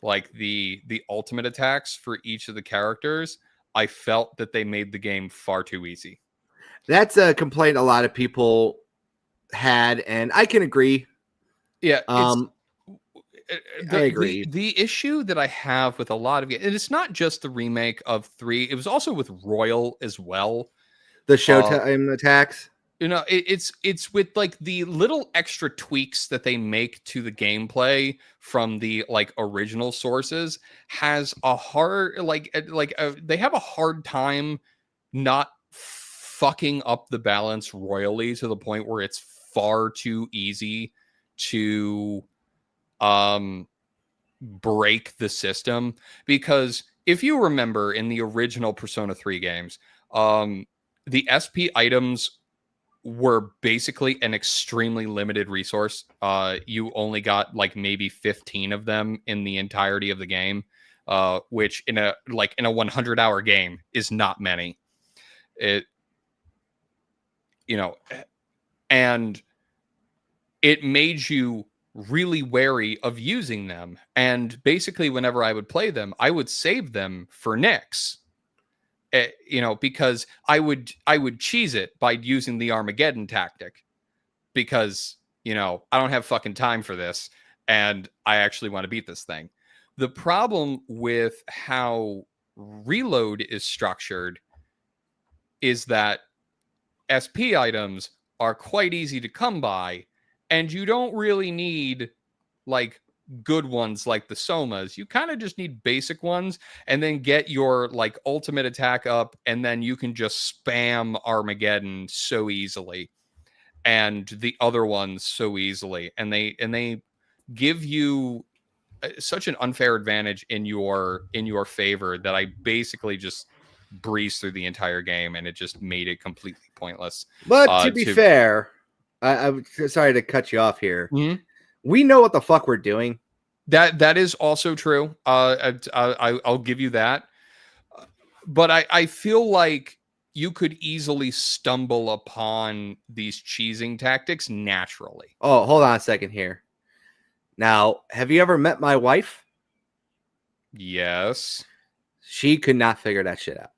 Like the ultimate attacks for each of the characters, I felt that they made the game far too easy. That's a complaint a lot of people had, and I can agree. Yeah. I agree. The issue that I have with a lot of it, and it's not just the remake of 3, it was also with Royal as well. The Showtime attacks. You know, it's with like the little extra tweaks that they make to the gameplay from the like original sources has a hard they have a hard time not fucking up the balance royally to the point where it's far too easy to break the system. Because if you remember in the original Persona 3 games, the SP items were basically an extremely limited resource. You only got like maybe 15 of them in the entirety of the game, which in a 100-hour game is not many. And it made you really wary of using them. And basically whenever I would play them, I would save them for Nyx. Because I would cheese it by using the Armageddon tactic, because, I don't have fucking time for this and I actually want to beat this thing. The problem with how Reload is structured is that SP items are quite easy to come by, and you don't really need like good ones like the Somas. You kind of just need basic ones, and then get your like ultimate attack up, and then you can just spam Armageddon so easily, and the other ones so easily, and they give you such an unfair advantage in your favor that I basically just breezed through the entire game, and it just made it completely pointless. But to be fair, I'm sorry to cut you off here. Mm-hmm. We know what the fuck we're doing. That is also true. I'll give you that. But I feel like you could easily stumble upon these cheesing tactics naturally. Oh, hold on a second here. Now, have you ever met my wife? Yes. She could not figure that shit out.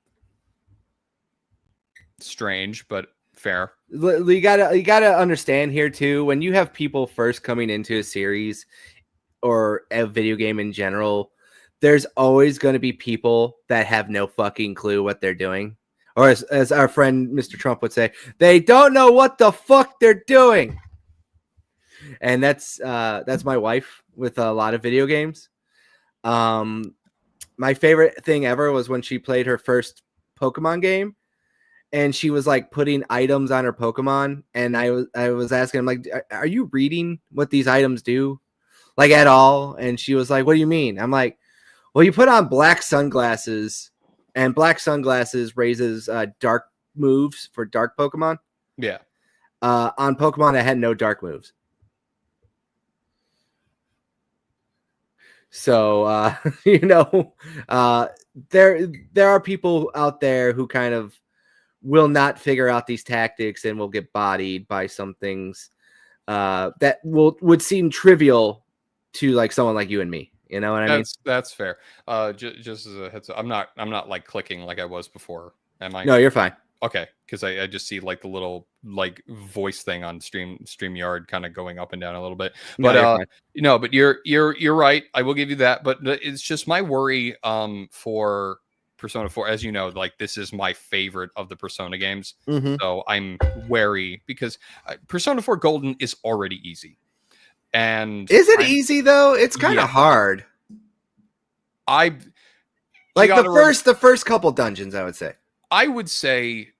Strange, but fair. You gotta understand here too. When you have people first coming into a series or a video game in general, there's always going to be people that have no fucking clue what they're doing. Or as our friend Mr. Trump would say, they don't know what the fuck they're doing. And that's my wife with a lot of video games. My favorite thing ever was when she played her first Pokemon game, and she was like putting items on her Pokemon, and I was asking him, like, are you reading what these items do, like, at all? And she was like, what do you mean? I'm like, well, you put on black sunglasses, and black sunglasses raises dark moves for dark Pokemon. Yeah. On Pokemon that had no dark moves. So, there are people out there who kind of will not figure out these tactics and will get bodied by some things that would seem trivial to like someone like you and me. You know what I mean? That's fair. Just as a heads up, I'm not like clicking like I was before. Am I? No, you're fine. Okay, because I just see like the little like voice thing on StreamYard kind of going up and down a little bit. But but you're right. I will give you that. But it's just my worry for Persona 4. As you know, like this is my favorite of the Persona games. Mm-hmm. So I'm wary because Persona 4 Golden is already easy. And is it easy though? It's kind of hard. The first couple dungeons, I would say. I would say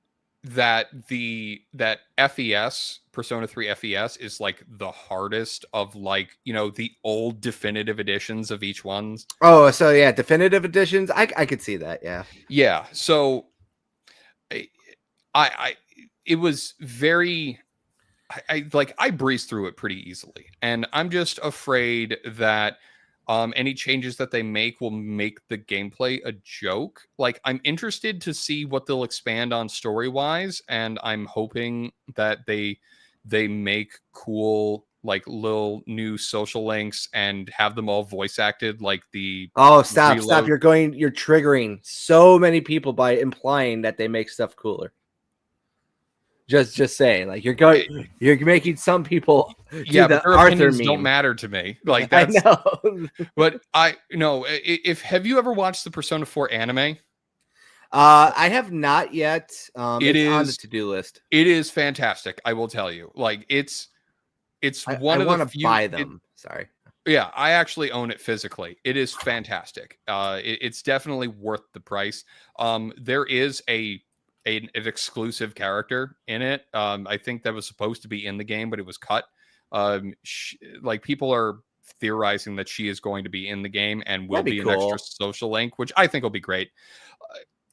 that that FES, Persona 3 FES, is like the hardest of like, the old definitive editions of each ones. Oh, so yeah, definitive editions. I could see that. Yeah. Yeah. So it was very, I breezed through it pretty easily, and I'm just afraid that any changes that they make will make the gameplay a joke. Like, I'm interested to see what they'll expand on story-wise, and I'm hoping that they make cool, like, little new social links and have them all voice acted like the... Oh, stop. You're triggering so many people by implying that they make stuff cooler. Just saying, like you're making some people. Yeah, but their opinions don't matter to me. Like that's. I know. But if have you ever watched the Persona 4 anime? I have not yet. It is on the to-do list. It is fantastic. I will tell you. Like it's one of the few. Buy them. Sorry. Yeah, I actually own it physically. It is fantastic. It's definitely worth the price. There is an exclusive character in it. I think that was supposed to be in the game, but it was cut. People are theorizing that she is going to be in the game and will be an extra social link, which I think will be great.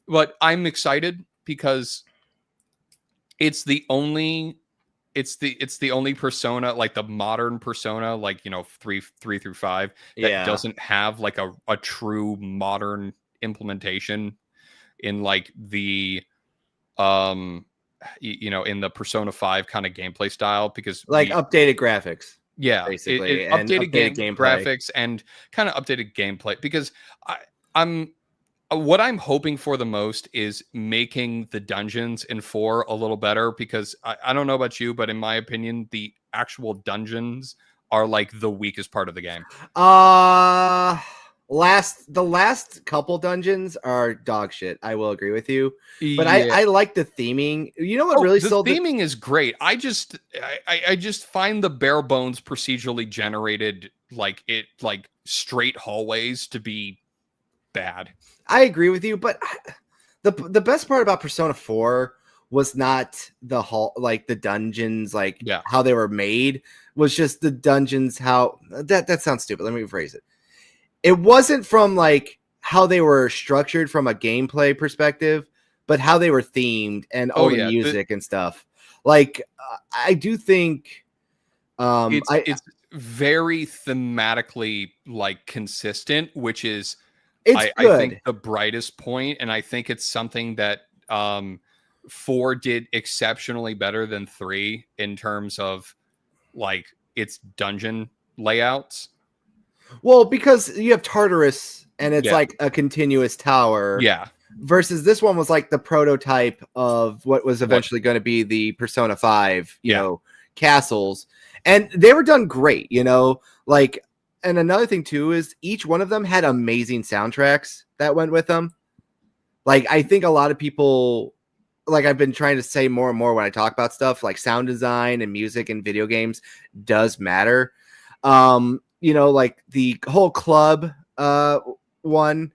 But I'm excited because it's the only Persona, like the modern Persona, like 3 through 5 that doesn't have like a true modern implementation in like the in the Persona 5 kind of gameplay style, because updated graphics. Yeah, basically, updated game graphics and kind of updated gameplay, because what I'm hoping for the most is making the dungeons in 4 a little better, because I don't know about you, but in my opinion, the actual dungeons are like the weakest part of the game. The last couple dungeons are dog shit. I will agree with you, but I like the theming. You know what really sold the theming is great. I just find the bare bones procedurally generated like straight hallways to be bad. I agree with you, but the best part about Persona 4 was not the the dungeons, how they were made. Was just the dungeons. How that sounds stupid. Let me rephrase it. It wasn't from like how they were structured from a gameplay perspective, but how they were themed and the music and stuff. Like I do think it's very thematically like consistent, which is It's I good. think the brightest point, and I think it's something that 4 did exceptionally better than 3 in terms of like its dungeon layouts. Well, because you have Tartarus and it's Yeah. like a continuous tower. Yeah. Versus this one was like the prototype of what was eventually going to be the Persona 5, you Yeah. know, castles. And they were done great, you know, like, and another thing too is each one of them had amazing soundtracks that went with them. Like, I think a lot of people, like I've been trying to say more and more when I talk about stuff like sound design and music and video games does matter. You know, like the whole club one,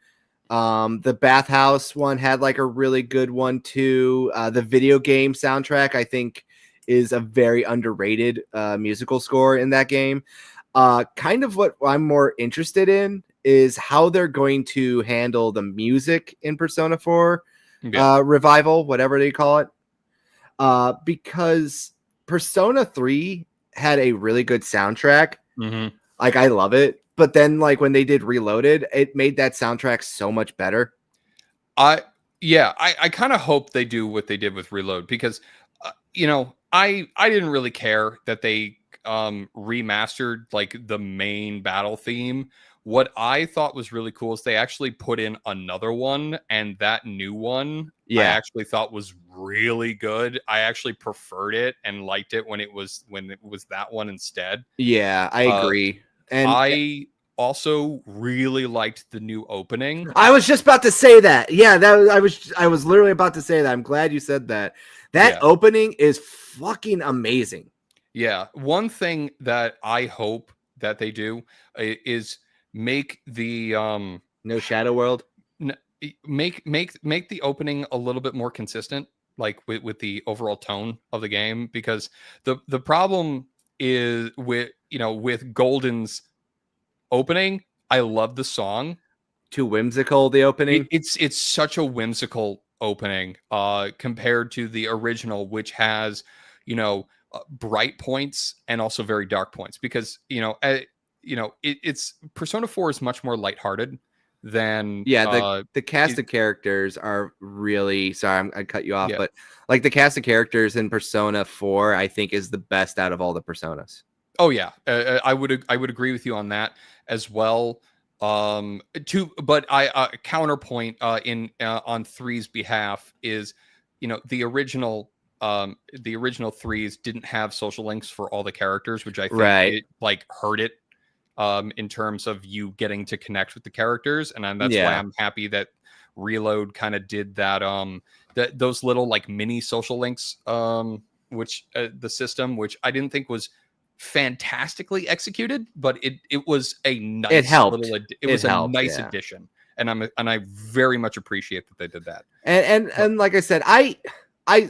the bathhouse one had like a really good one too. The video game soundtrack, I think, is a very underrated musical score in that game. Kind of what I'm more interested in is how they're going to handle the music in Persona 4 revival, whatever they call it. Because Persona 3 had a really good soundtrack. Mm-hmm. Like, I love it. But then, like, when they did Reloaded, it made that soundtrack so much better. I kind of hope they do what they did with Reload, because you know, I didn't really care that they remastered like the main battle theme. What I thought was really cool is they actually put in another one, and that new one I actually thought was really good. I actually preferred it and liked it when it was that one instead. Yeah, I agree. And I also really liked the new opening. I was just about to say that. Yeah, I was literally about to say that. I'm glad you said that. That opening is fucking amazing. Yeah, one thing that I hope that they do is make the No Shadow World. Make the opening a little bit more consistent, like with the overall tone of the game, because the problem is with Golden's opening. I love the song. Too whimsical, the opening. It's such a whimsical opening compared to the original, which has bright points and also very dark points, because it's Persona 4 is much more lighthearted than the cast of characters are really I cut you off, but like the cast of characters in Persona 4 I think is the best out of all the Personas. Oh yeah, I would agree with you on that as well. But I counterpoint in on 3's behalf is, the original 3's didn't have social links for all the characters, which I think it like hurt it in terms of you getting to connect with the characters, and that's why I'm happy that Reload kind of did that those little like mini social links, which the system, which I didn't think was fantastically executed, but it was a nice nice addition, and I very much appreciate that they did that. And like I said, I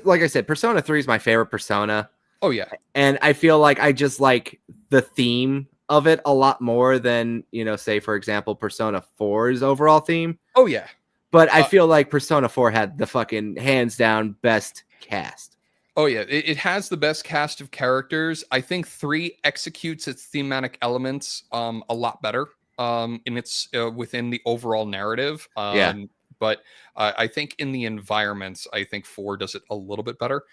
like I said, Persona 3 is my favorite Persona. Oh yeah, and I feel like I just like the theme of it a lot more than say for example Persona 4's overall theme. Oh yeah, but I feel like Persona 4 had the fucking hands down best cast. Oh yeah, it has the best cast of characters. I think 3 executes its thematic elements a lot better in its within the overall narrative. But I think in the environments, I think 4 does it a little bit better.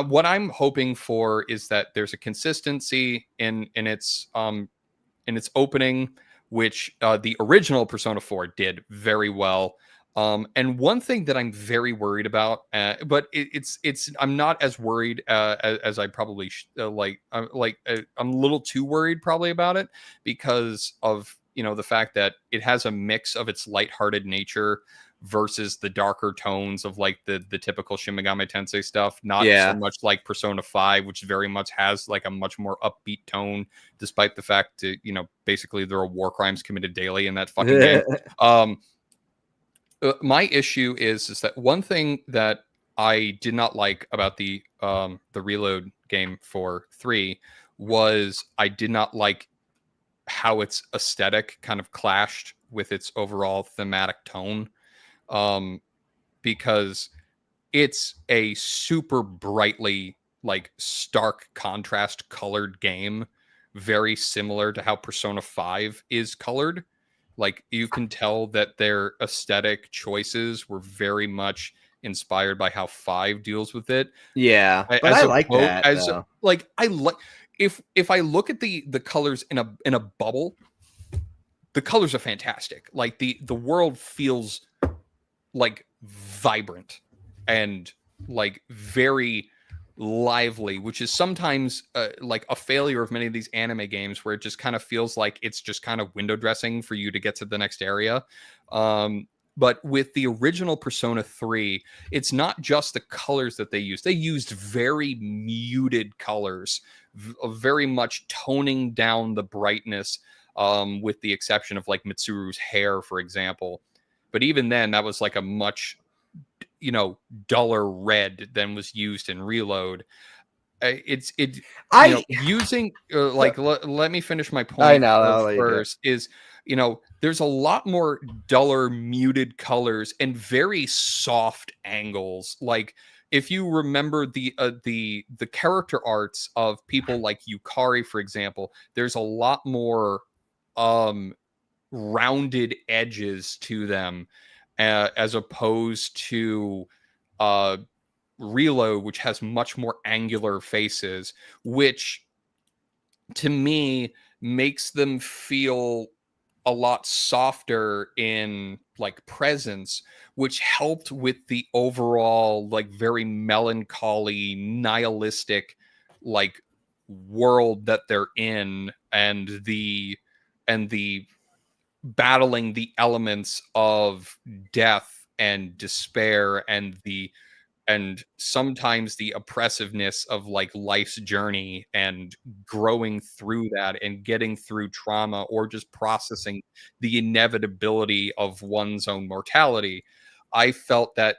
What I'm hoping for is that there's a consistency in its opening, which the original Persona 4 did very well. And one thing that I'm very worried about, but I'm not as worried as I probably I'm a little too worried probably about it, because of the fact that it has a mix of its lighthearted nature versus the darker tones of like the typical Shin Megami Tensei stuff. Not so much like Persona 5, which very much has like a much more upbeat tone, despite the fact that basically there are war crimes committed daily in that fucking game. My issue is that one thing that I did not like about the Reload game for 3 was I did not like how its aesthetic kind of clashed with its overall thematic tone, because it's a super brightly like stark contrast colored game very similar to how Persona 5 is colored. Like, you can tell that their aesthetic choices were very much inspired by how 5 deals with it. Yeah, but As I a like that as though. like I like if I look at the colors in a bubble, the colors are fantastic. Like, the world feels like vibrant and like very lively, which is sometimes like a failure of many of these anime games, where it just kind of feels like it's just kind of window dressing for you to get to the next area. But with the original Persona 3, it's not just the colors that they used. They used very muted colors, very much toning down the brightness, with the exception of like Mitsuru's hair, for example. But even then, that was like a much, duller red than was used in Reload. I Using let me finish my I point know, I'll let you do it. first. Is there's a lot more duller, muted colors and very soft angles. Like, if you remember the character arts of people like Yukari, for example, there's a lot more rounded edges to them, as opposed to uh, Reload, which has much more angular faces, which to me makes them feel a lot softer in like presence, which helped with the overall like very melancholy, nihilistic like world that they're in, and the battling the elements of death and despair, and sometimes the oppressiveness of like life's journey, and growing through that and getting through trauma, or just processing the inevitability of one's own mortality. I felt that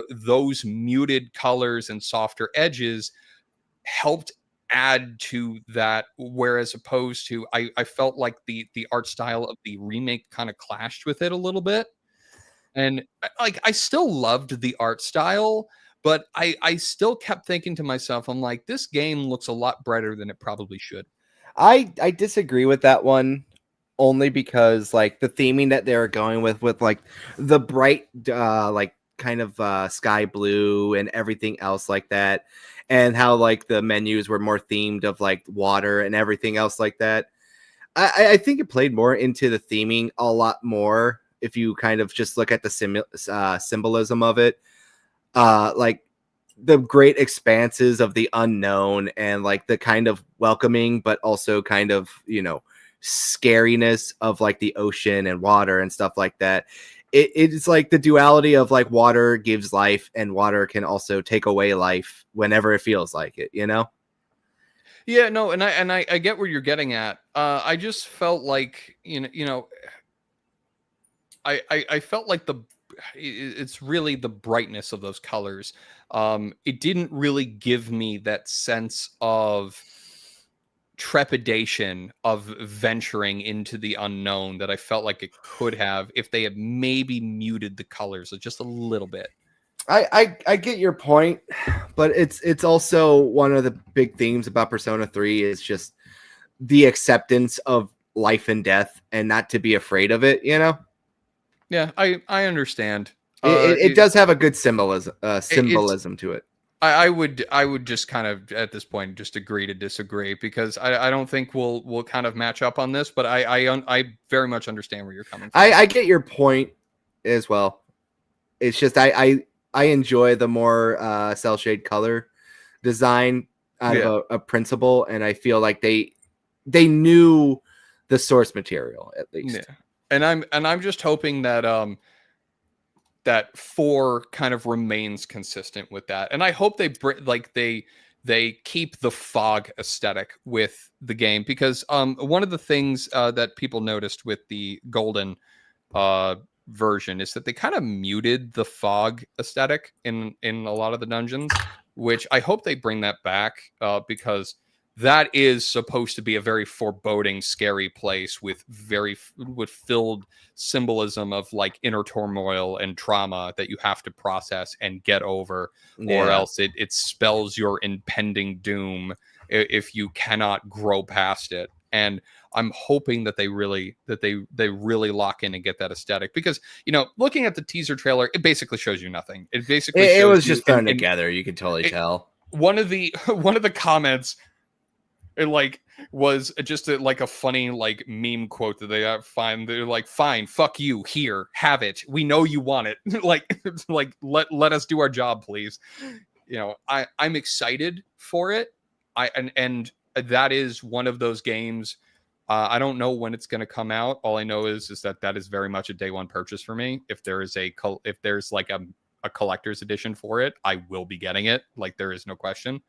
those muted colors and softer edges helped add to that, whereas opposed to, I felt like the art style of the remake kind of clashed with it a little bit. And like, I still loved the art style, but I still kept thinking to myself, I'm like, this game looks a lot brighter than it probably should. I disagree with that one, only because like the theming that they're going with like the bright like kind of sky blue and everything else like that, and how like the menus were more themed of like water and everything else like that. I think it played more into the theming a lot more if you kind of just look at the symbolism of it. Like the great expanses of the unknown, and like the kind of welcoming but also kind of scariness of like the ocean and water and stuff like that. It's like the duality of like water gives life, and water can also take away life whenever it feels like it, Yeah, no, and I get where you're getting at. I just felt like I felt like it's really the brightness of those colors. It didn't really give me that sense of trepidation of venturing into the unknown that I felt like it could have if they had maybe muted the colors just a little bit. I get your point, but it's also one of the big themes about Persona 3 is just the acceptance of life and death, and not to be afraid of it, Yeah, I understand. It does have a good symbolism to it. I would just kind of at this point just agree to disagree, because I don't think we'll kind of match up on this, but I very much understand where you're coming from. I get your point as well. It's just I enjoy the more cell shade color design out of a principle, and I feel like they knew the source material at least. Yeah. And I'm just hoping that that 4 kind of remains consistent with that. And I hope they keep the fog aesthetic with the game, because one of the things that people noticed with the golden version is that they kind of muted the fog aesthetic in a lot of the dungeons, which I hope they bring that back, because that is supposed to be a very foreboding, scary place with filled symbolism of like inner turmoil and trauma that you have to process and get over, or else it spells your impending doom if you cannot grow past it. And I'm hoping that they really lock in and get that aesthetic, because looking at the teaser trailer, it basically shows you nothing. It basically It shows was you, just thrown together. You could totally tell. One of the comments, it was just a funny meme quote that they find. They're like, "Fine, fuck you. Here, have it. We know you want it. Let us do our job, please." I'm excited for it. And that is one of those games. I don't know when it's going to come out. All I know is that is very much a day one purchase for me. If there's a collector's edition for it, I will be getting it. There is no question.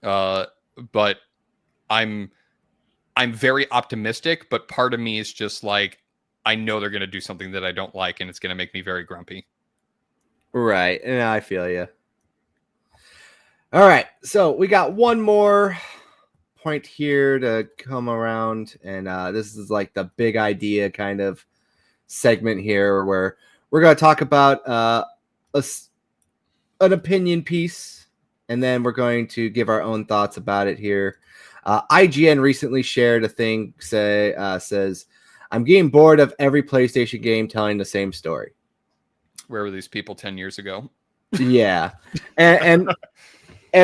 But I'm very optimistic, but part of me is just I know they're going to do something that I don't like, and it's going to make me very grumpy. Right. And I feel you. All right. So we got one more point here to come around. And this is the big idea kind of segment here where we're going to talk about an opinion piece. And then we're going to give our own thoughts about it here. IGN recently shared a thing says, "I'm getting bored of every PlayStation game telling the same story." Where were these people 10 years ago? Yeah. And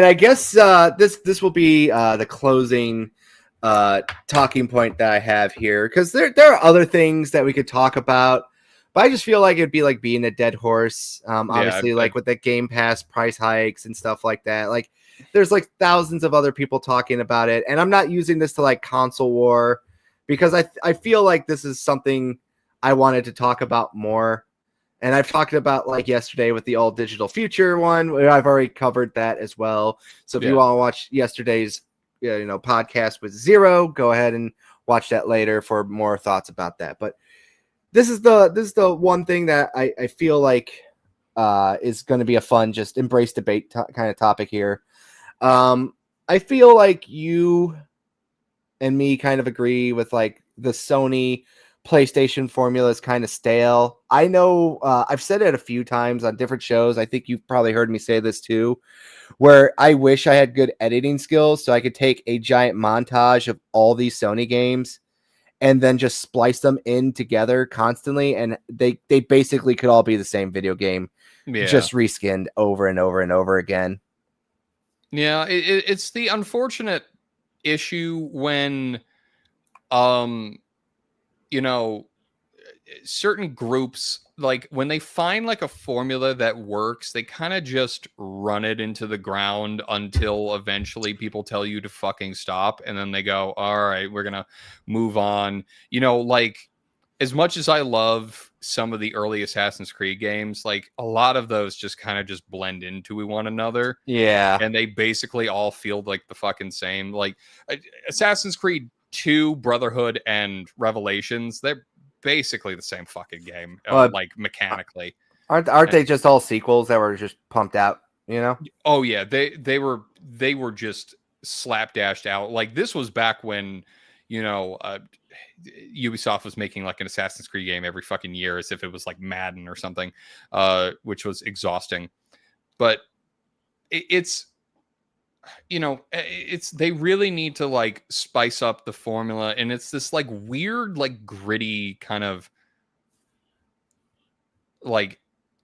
I guess this will be the closing talking point that I have here, because there are other things that we could talk about, but I just feel like it'd be like being a dead horse. Obviously, with the Game Pass price hikes and stuff like that. There's thousands of other people talking about it, and I'm not using this to console war, because I feel like this is something I wanted to talk about more. And I've talked about yesterday with the all digital future one, where I've already covered that as well. So if you want to watch yesterday's podcast with Zero, go ahead and watch that later for more thoughts about that. But this is the one thing that I feel like is going to be a fun, just embrace debate kind of topic here. I feel like you and me kind of agree with the Sony PlayStation formula is kind of stale. I know I've said it a few times on different shows. I think you've probably heard me say this too, where I wish I had good editing skills so I could take a giant montage of all these Sony games and then just splice them in together constantly, and they basically could all be the same video game, just reskinned over and over and over again. Yeah, it's the unfortunate issue when certain groups, when they find a formula that works, they kind of just run it into the ground until eventually people tell you to fucking stop, and then they go, all right, we're gonna move on. As much as I love some of the early Assassin's Creed games, a lot of those just kind of just blend into one another. Yeah. And they basically all feel the fucking same. Assassin's Creed 2, Brotherhood, and Revelations, they're basically the same fucking game, mechanically. Aren't they just all sequels that were just pumped out, Oh yeah, they were just slapdashed out. This was back when, Ubisoft was making an Assassin's Creed game every fucking year as if it was Madden or something, which was exhausting. But it's they really need to spice up the formula, and it's this weird gritty kind of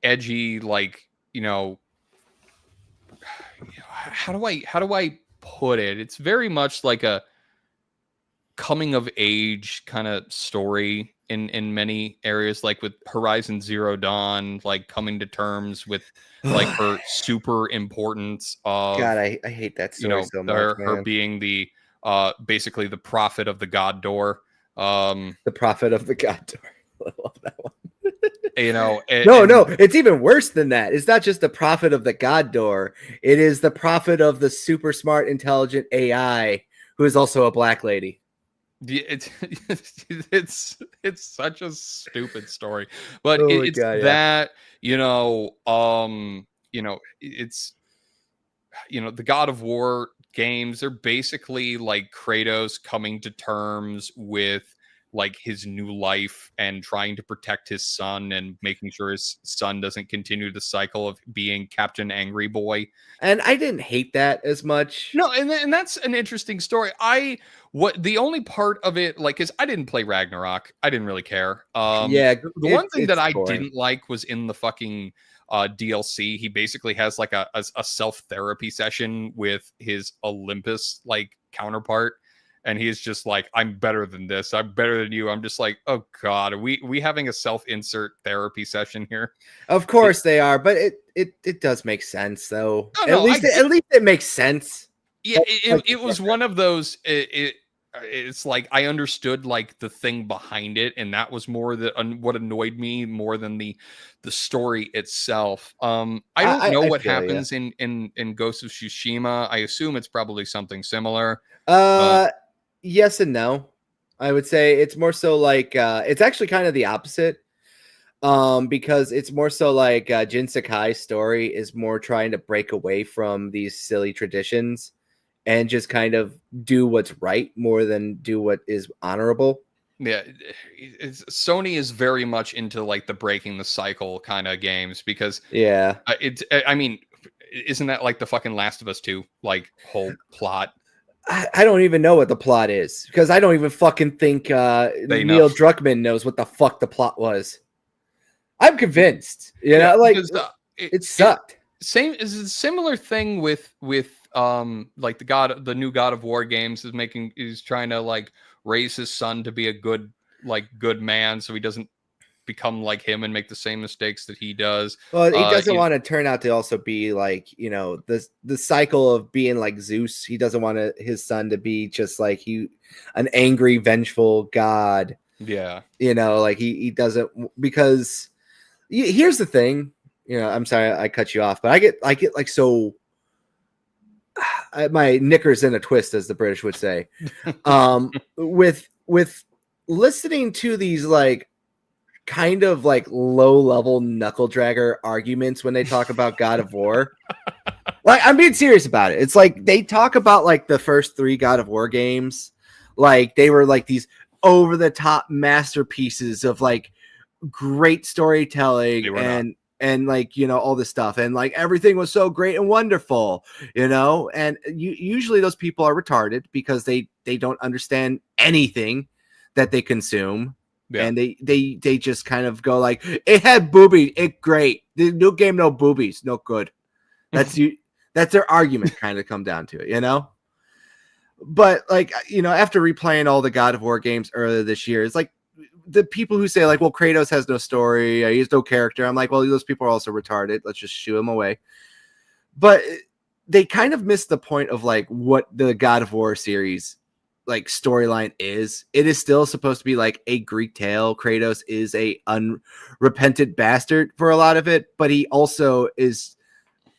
edgy how do I put it? It's very much a coming of age kind of story in many areas, with Horizon Zero Dawn, coming to terms with her super importance of, God, I hate that story so much, her being the basically the prophet of the God Door. The prophet of the God Door. I love that one. No, it's even worse than that. It's not just the prophet of the God Door. It is the prophet of the super smart, intelligent AI, who is also a black lady. It's such a stupid story, but it's the God of War games are basically Kratos coming to terms with like his new life and trying to protect his son and making sure his son doesn't continue the cycle of being Captain Angry Boy. And I didn't hate that as much. No, and that's an interesting story. What the only part of it, like, is I didn't play Ragnarok. I didn't really care. Yeah, The one thing that it's I boring. didn't like was in the fucking DLC. He basically has like a self therapy session with his Olympus like counterpart, and he's just like, "I'm better than this. I'm better than you." I'm just like, "Oh God, are we having a self insert therapy session here?" Of course they are, but it does make sense though. Oh, no, At least it makes sense. Yeah, Like, it was one of those. It's like I understood like the thing behind it, and that was more what annoyed me more than the story itself. I don't know what feel ya. happens in Ghost of Tsushima. I assume it's probably something similar. Yes and no. I would say it's more so like it's actually kind of the opposite. Because it's more so like Jin Sakai's story is more trying to break away from these silly traditions and just kind of do what's right more than do what is honorable. Yeah, Sony is very much into like the breaking the cycle kind of games because Yeah. I mean, isn't that like the fucking Last of Us 2 like whole plot? I don't even know what the plot is because I don't even fucking think Neil Druckmann knows what the fuck the plot was. I'm convinced, you know, like because, it sucked. Same is a similar thing with like the new God of War games is trying to like raise his son to be a good man so he doesn't become like him and make the same mistakes that he does. Well, he doesn't want to turn out to also be like, you know, the cycle of being like Zeus. He doesn't want his son to be just like an angry, vengeful god. Yeah. You know, like he doesn't, because here's the thing, you know, I'm sorry I cut you off, but I get like so my knickers in a twist, as the British would say, with listening to these like kind of like low level knuckle dragger arguments when they talk about God of War. Like, I'm being serious about it. It's like they talk about like the first 3 God of War games, like they were like these over the top masterpieces of like great storytelling and like, you know, all this stuff, and like everything was so great and wonderful, you know, and usually those people are retarded because they don't understand anything that they consume. Yeah. And they just kind of go like, it had boobies, it great. The new game, no boobies, no good. That's their argument kind of come down to it, you know. But like, you know, after replaying all the God of War games earlier this year, it's like the people who say like, well, Kratos has no story, he has no character. I'm like, well, those people are also retarded. Let's just shoo him away. But they kind of missed the point of like what the God of War series like storyline is. It is still supposed to be like a Greek tale. Kratos is a unrepentant bastard for a lot of it, but he also is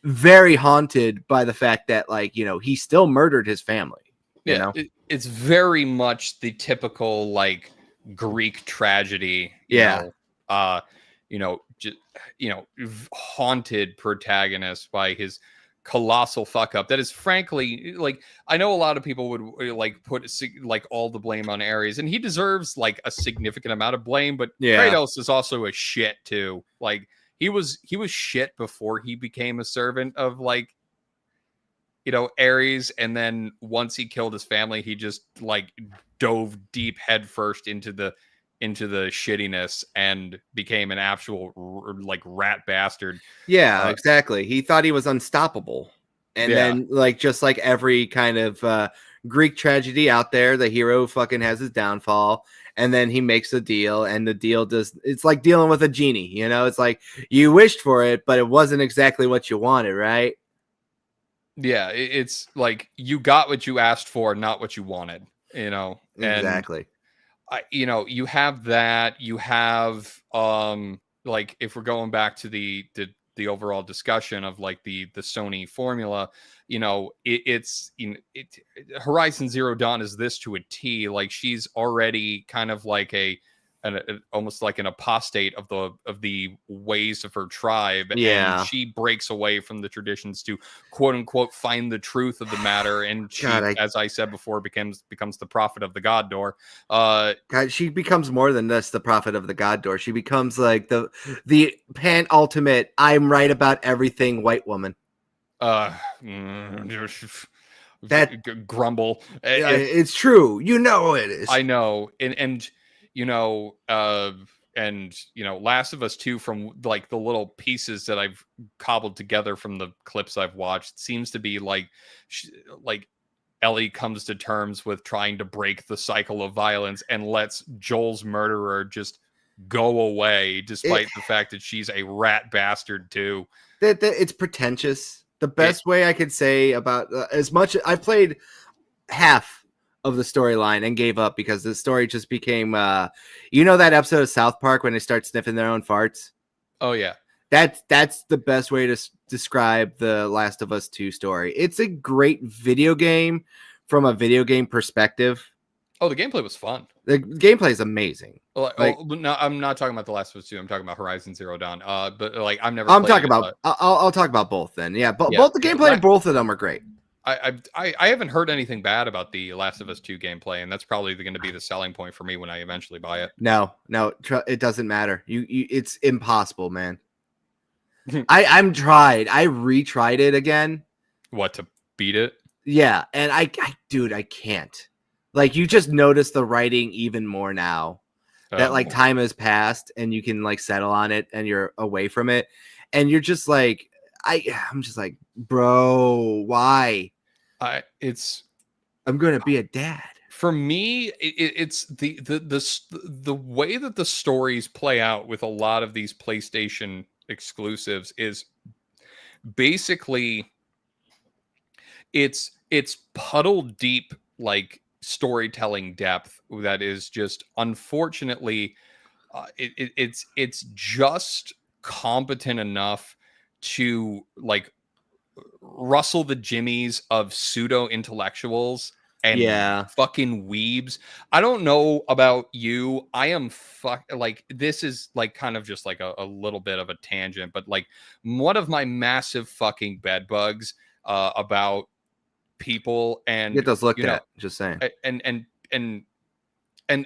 very haunted by the fact that, like, you know, he still murdered his family. You know? It's very much the typical like Greek tragedy. Haunted protagonist by his colossal fuck up that is frankly, like, I know a lot of people would like put like all the blame on Ares, and he deserves like a significant amount of blame, but Kratos is also a shit too. Like he was shit before he became a servant of like, you know, Ares, and then once he killed his family, he just like dove deep headfirst into the shittiness and became an actual like rat bastard. Yeah, exactly. He thought he was unstoppable. And then like, just like every kind of Greek tragedy out there, the hero fucking has his downfall, and then he makes a deal, and the deal it's like dealing with a genie, you know? It's like you wished for it, but it wasn't exactly what you wanted, right? Yeah, it's like you got what you asked for, not what you wanted, you know? Exactly. You know, you have that. You have like, if we're going back to the overall discussion of like the Sony formula, you know, it's Horizon Zero Dawn is this to a T. Like she's already kind of like a almost like an apostate of the ways of her tribe, Yeah. and she breaks away from the traditions to quote unquote find the truth of the matter, and she, God, as I said before, becomes the prophet of the god door. God, she becomes more than this, the prophet of the god door. She becomes like the penultimate I'm right about everything white woman. That grumble. It's true. You know it is. I know, and Last of Us 2, from like the little pieces that I've cobbled together from the clips I've watched, seems to be like Ellie comes to terms with trying to break the cycle of violence and lets Joel's murderer just go away, despite the fact that she's a rat bastard too. It's pretentious. The best way I could say about as much I've played half of the storyline and gave up because the story just became that episode of South Park when they start sniffing their own farts. Oh yeah, that's the best way to describe the Last of Us 2 story. It's a great video game from a video game perspective. Oh, the gameplay was fun. The gameplay is amazing. No, I'm not talking about The Last of Us 2. I'm talking about Horizon Zero Dawn. But like I'm talking about. I'll talk about both then. Yeah, but both the gameplay, both of them are great. I haven't heard anything bad about the Last of Us 2 gameplay, and that's probably going to be the selling point for me when I eventually buy it. No, it doesn't matter. You it's impossible, man. I'm tried. I retried it again. What, to beat it? Yeah, and I can't. Like, you just notice the writing even more now that like time has passed and you can like settle on it and you're away from it, and you're just like, I'm just like, bro, why? I'm gonna be a dad. For me, it's the way that the stories play out with a lot of these PlayStation exclusives is basically it's puddle deep like storytelling depth that is just unfortunately it's just competent enough to like rustle the jimmies of pseudo intellectuals and fucking weebs. I don't know about you. I am this is like kind of just like a little bit of a tangent, but like one of my massive fucking bed bugs about people and get those looked at, just saying, and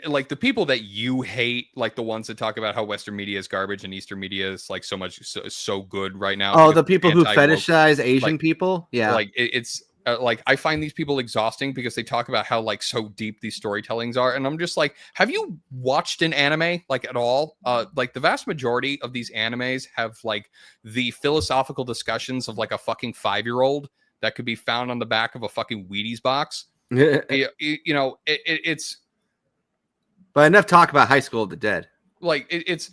like the people that you hate, like the ones that talk about how Western media is garbage and Eastern media is like so good right now. Oh, the people who fetishize Asian people. Yeah. Like it's like I find these people exhausting because they talk about how like so deep these storytellings are. And I'm just like, have you watched an anime like at all? Like the vast majority of these animes have like the philosophical discussions of like a fucking 5-year-old that could be found on the back of a fucking Wheaties box. It's. But enough talk about High School of the Dead. Like it's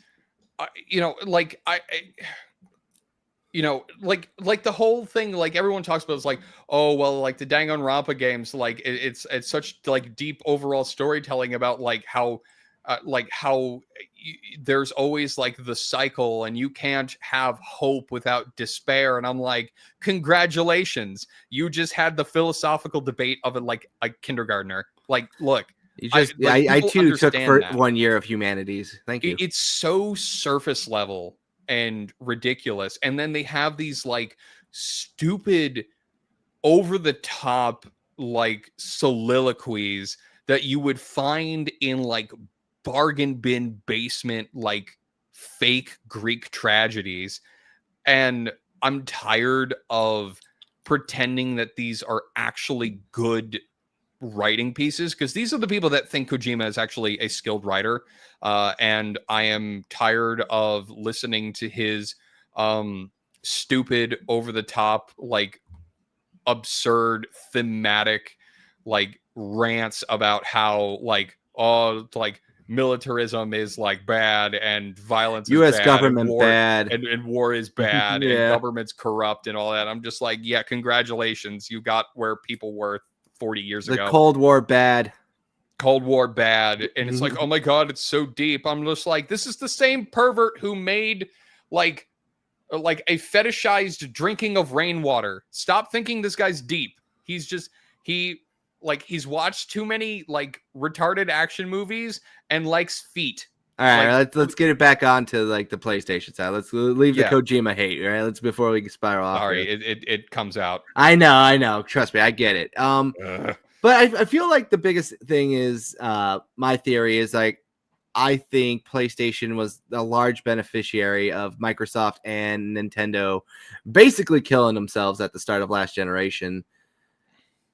the whole thing, like everyone talks about is like, oh, well, like the Danganronpa games, like it's such like deep overall storytelling about like how there's always like the cycle and you can't have hope without despair. And I'm like, congratulations. You just had the philosophical debate of it like a kindergartner. Like, look, I too took for 1 year of humanities. Thank you. It's so surface level and ridiculous. And then they have these like stupid over the top like soliloquies that you would find in like bargain bin basement like fake Greek tragedies. And I'm tired of pretending that these are actually good writing pieces, because these are the people that think Kojima is actually a skilled writer, and I am tired of listening to his stupid over the top like absurd thematic like rants about how like militarism is like bad and violence US is bad, government and war, bad and war is bad and government's corrupt and all that. I'm just like, yeah, congratulations, you got where people were 40 years ago. The Cold War bad. And it's like, oh my god, it's so deep. I'm just like, this is the same pervert who made like a fetishized drinking of rainwater. Stop thinking this guy's deep. He's watched too many like retarded action movies and likes feet. All right, Like, let's get it back onto like the PlayStation side. Let's leave the Yeah. Kojima hate, right? Let's before we spiral off. sorry, Here. it comes out. I know. Trust me, I get it. Ugh. But I feel like the biggest thing is my theory is like I think PlayStation was a large beneficiary of Microsoft and Nintendo basically killing themselves at the start of last generation.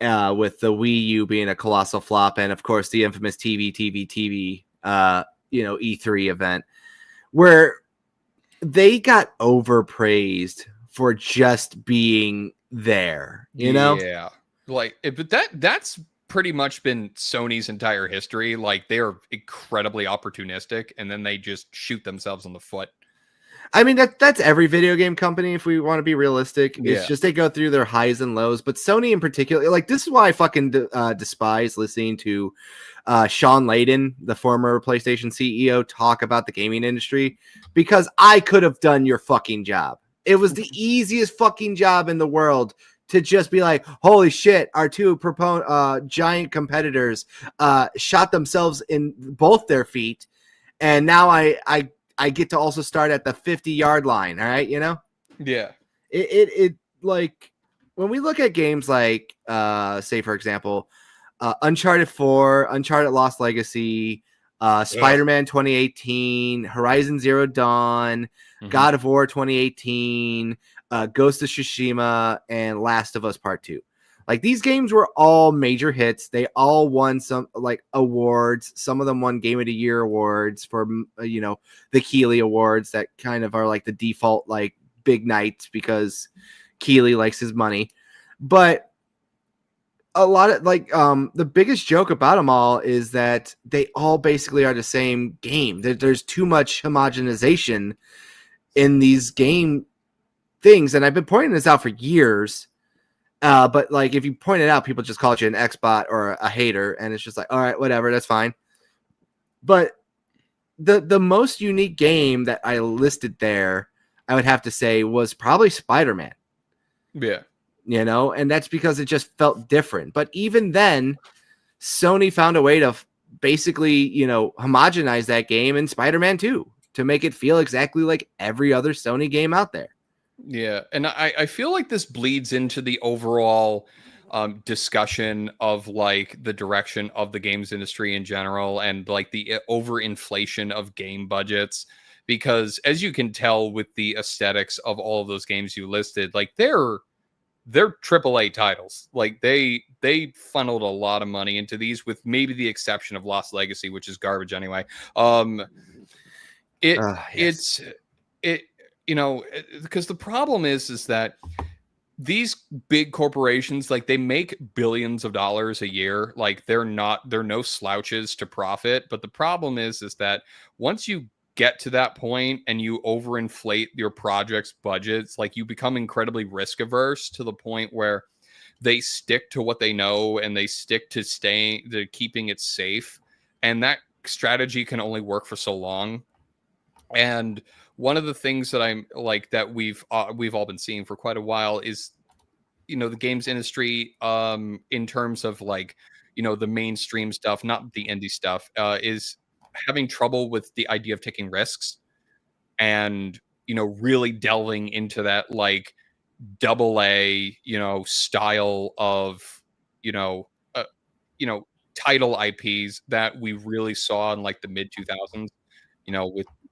With the Wii U being a colossal flop, and of course the infamous TV, E3 event, where they got overpraised for just being there. You know? Yeah, like, but that's pretty much been Sony's entire history. Like, they are incredibly opportunistic, and then they just shoot themselves in the foot. I mean, that's every video game company, if we want to be realistic. Yeah. It's just they go through their highs and lows. But Sony in particular, like, this is why I fucking despise listening to Sean Layden, the former PlayStation CEO, talk about the gaming industry, because I could have done your fucking job. It was the easiest fucking job in the world to just be like, holy shit, our two giant competitors shot themselves in both their feet. And now I get to also start at the 50-yard line. All right. You know? Yeah. It like when we look at games like, say, for example, Uncharted 4, Uncharted Lost Legacy, Spider-Man 2018, Horizon Zero Dawn, God of War 2018, Ghost of Tsushima, and Last of Us Part 2. Like, these games were all major hits. They all won some like awards. Some of them won Game of the Year awards for, the Keeley Awards that kind of are like the default, like, big nights because Keeley likes his money. But a lot of the biggest joke about them all is that they all basically are the same game. There's too much homogenization in these game things. And I've been pointing this out for years. But like, if you point it out, people just call you an Xbot or a hater, and it's just like, all right, whatever, that's fine. But the most unique game that I listed there, I would have to say, was probably Spider-Man. Yeah. And that's because it just felt different. But even then, Sony found a way to basically, homogenize that game in Spider-Man 2 to make it feel exactly like every other Sony game out there. Yeah, and I feel like this bleeds into the overall discussion of like the direction of the games industry in general, and like the overinflation of game budgets. Because as you can tell with the aesthetics of all of those games you listed, like they're AAA titles. Like they funneled a lot of money into these, with maybe the exception of Lost Legacy, which is garbage anyway. Yes. Because the problem is that these big corporations, like, they make billions of dollars a year. Like, they're no slouches to profit. But the problem is that once you get to that point and you overinflate your project's budgets, like, you become incredibly risk averse to the point where they stick to what they know and they stick to keeping it safe. And that strategy can only work for so long. And one of the things that I'm like that we've all been seeing for quite a while is, the games industry, in terms of like, the mainstream stuff, not the indie stuff, is having trouble with the idea of taking risks and, really delving into that like AA, style of, title IPs that we really saw in like the mid 2000s,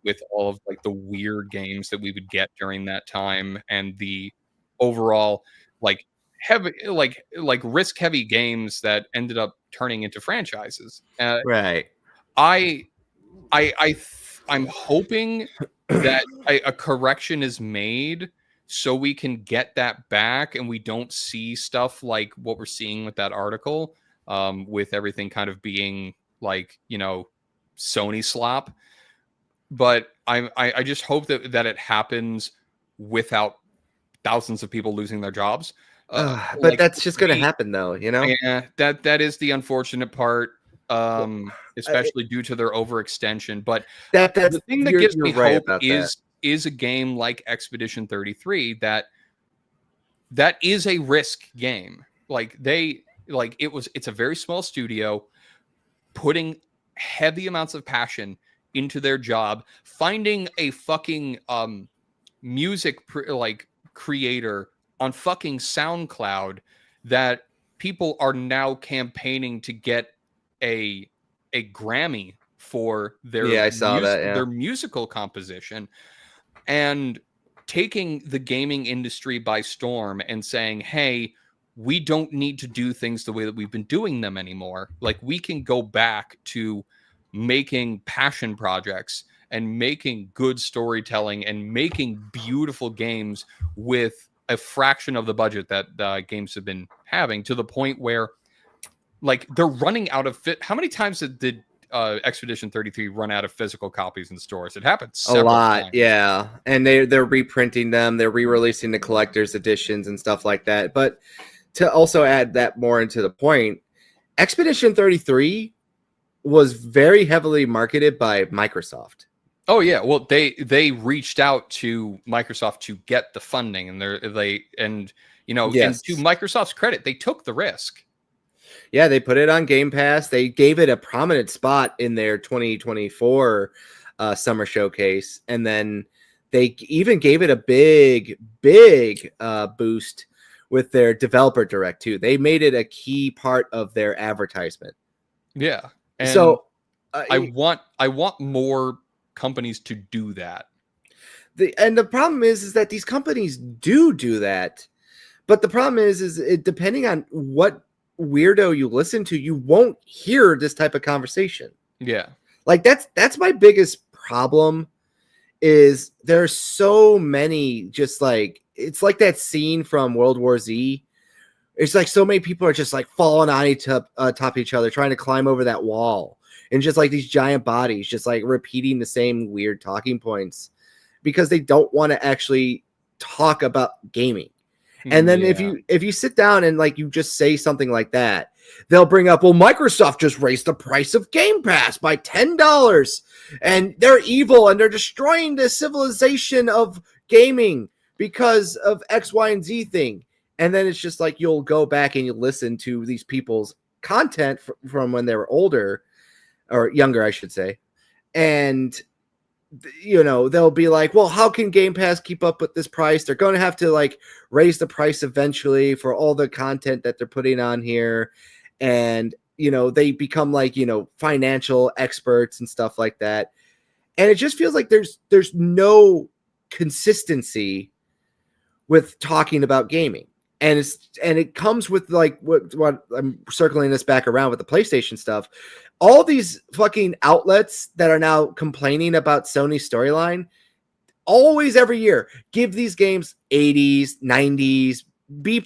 with all of like the weird games that we would get during that time, and the overall like heavy, like risk heavy games that ended up turning into franchises. Right. I'm hoping that a correction is made so we can get that back and we don't see stuff like what we're seeing with that article, with everything kind of being like, Sony slop. But I just hope that it happens without thousands of people losing their jobs. But like, that's just going to happen, though, Yeah, that is the unfortunate part, especially due to their overextension. But that's the thing that gives me right hope is a game like Expedition 33 that is a risk game. Like it's a very small studio putting heavy amounts of passion into their job, finding a fucking music creator on fucking SoundCloud that people are now campaigning to get a Grammy for Yeah, I saw that, yeah. their musical composition, and taking the gaming industry by storm and saying, hey, we don't need to do things the way that we've been doing them anymore. Like, we can go back to making passion projects and making good storytelling and making beautiful games with a fraction of the budget that games have been having, to the point where, like, they're running out of how many times did Expedition 33 run out of physical copies in stores? It happened several a lot, times. yeah. And they're reprinting them, they're re-releasing the collector's editions and stuff like that. But to also add that more into the point, Expedition 33 was very heavily marketed by Microsoft. Oh yeah, well they reached out to Microsoft to get the funding, and and to Microsoft's credit, they took the risk. Yeah, they put it on Game Pass. They gave it a prominent spot in their 2024 summer showcase, and then they even gave it a big boost with their developer direct too. They made it a key part of their advertisement. Yeah, and so I want more companies to do that. The problem is that these companies do that, but the problem is depending on what weirdo you listen to, you won't hear this type of conversation. Yeah, like that's my biggest problem. Is there's so many, just like, it's like that scene from World War Z. It's like so many people are just like falling on top of each other, trying to climb over that wall, and just like these giant bodies just like repeating the same weird talking points because they don't want to actually talk about gaming. And then if you sit down and like you just say something like that, they'll bring up, well, Microsoft just raised the price of Game Pass by $10 and they're evil and they're destroying the civilization of gaming because of X, Y, and Z thing. And then it's just like, you'll go back and you listen to these people's content from when they were older or younger, I should say. And they'll be like, well, how can Game Pass keep up with this price? They're going to have to like raise the price eventually for all the content that they're putting on here. And, they become like, financial experts and stuff like that. And it just feels like there's no consistency with talking about gaming. And it comes with like what I'm circling this back around with the PlayStation stuff. All these fucking outlets that are now complaining about Sony's storyline, always every year give these games 80s, 90s, B+,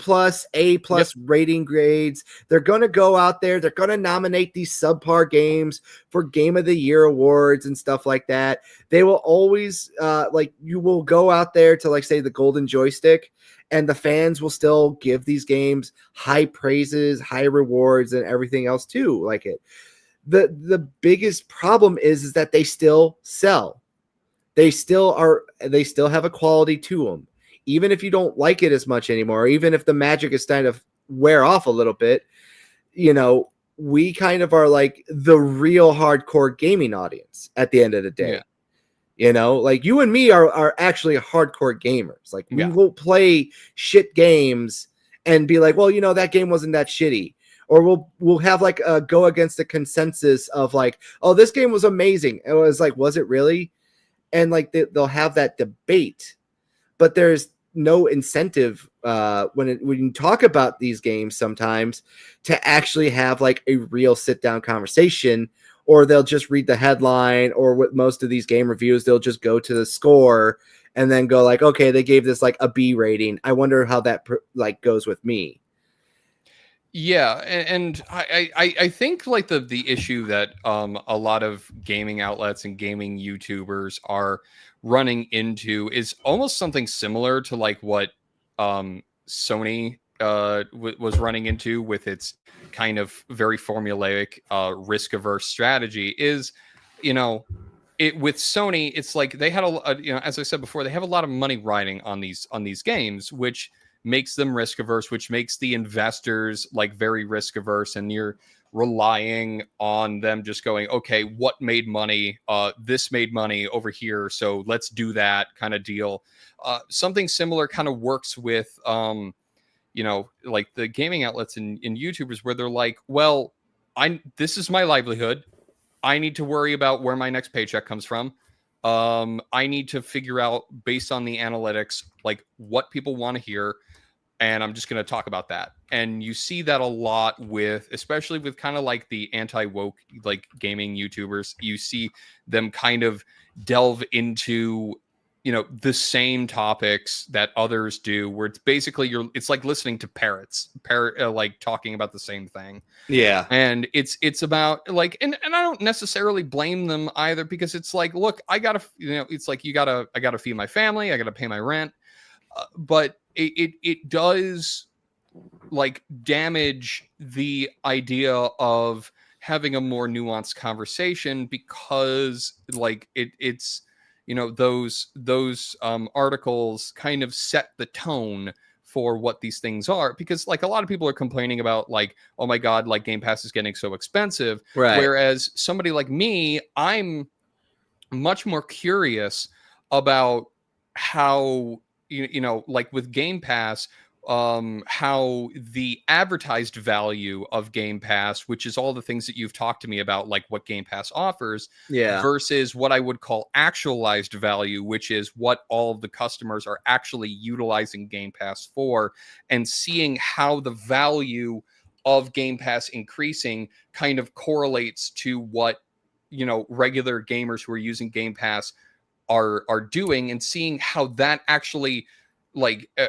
A+ rating grades. They're going to go out there. They're going to nominate these subpar games for Game of the Year awards and stuff like that. They will always you will go out there to like say the Golden Joystick, and the fans will still give these games high praises, high rewards, and everything else too, like it. The biggest problem is that they still sell. They still have a quality to them. Even if you don't like it as much anymore, even if the magic is starting to wear off a little bit, we kind of are like the real hardcore gaming audience at the end of the day. Yeah. Like you and me are actually hardcore gamers. Like we will play shit games and be like, well, that game wasn't that shitty. Or we'll have like a go against the consensus of like, oh, this game was amazing. It was like, was it really? And like they'll have that debate, but there's no incentive when you talk about these games sometimes to actually have like a real sit down conversation, or they'll just read the headline, or with most of these game reviews, they'll just go to the score and then go like, okay, they gave this like a B rating. I wonder how that goes with me. Yeah, and I think like the issue that a lot of gaming outlets and gaming YouTubers are running into is almost something similar to like what Sony was running into with its kind of very formulaic risk-averse strategy. Is with Sony, it's like they had as I said before, they have a lot of money riding on these games, which makes them risk averse, which makes the investors like very risk averse. And you're relying on them just going, okay, what made money? This made money over here, so let's do that kind of deal. Something similar kind of works with, like the gaming outlets and YouTubers, where they're like, well, this is my livelihood. I need to worry about where my next paycheck comes from. I need to figure out, based on the analytics, like what people want to hear. And I'm just going to talk about that. And you see that a lot especially with kind of like the anti-woke, like gaming YouTubers. You see them kind of delve into, the same topics that others do, where it's basically it's like listening to parrots, like talking about the same thing. Yeah. And it's about like, and I don't necessarily blame them either, because it's like, look, I gotta, it's like, I gotta feed my family. I gotta pay my rent. But it does like damage the idea of having a more nuanced conversation, because like it's those articles kind of set the tone for what these things are, because like a lot of people are complaining about like, oh my god, like Game Pass is getting so expensive, right? Whereas somebody like me, I'm much more curious about how like with Game Pass, how the advertised value of Game Pass, which is all the things that you've talked to me about, like what Game Pass offers, versus what I would call actualized value, which is what all of the customers are actually utilizing Game Pass for, and seeing how the value of Game Pass increasing kind of correlates to what regular gamers who are using Game Pass are doing, and seeing how that actually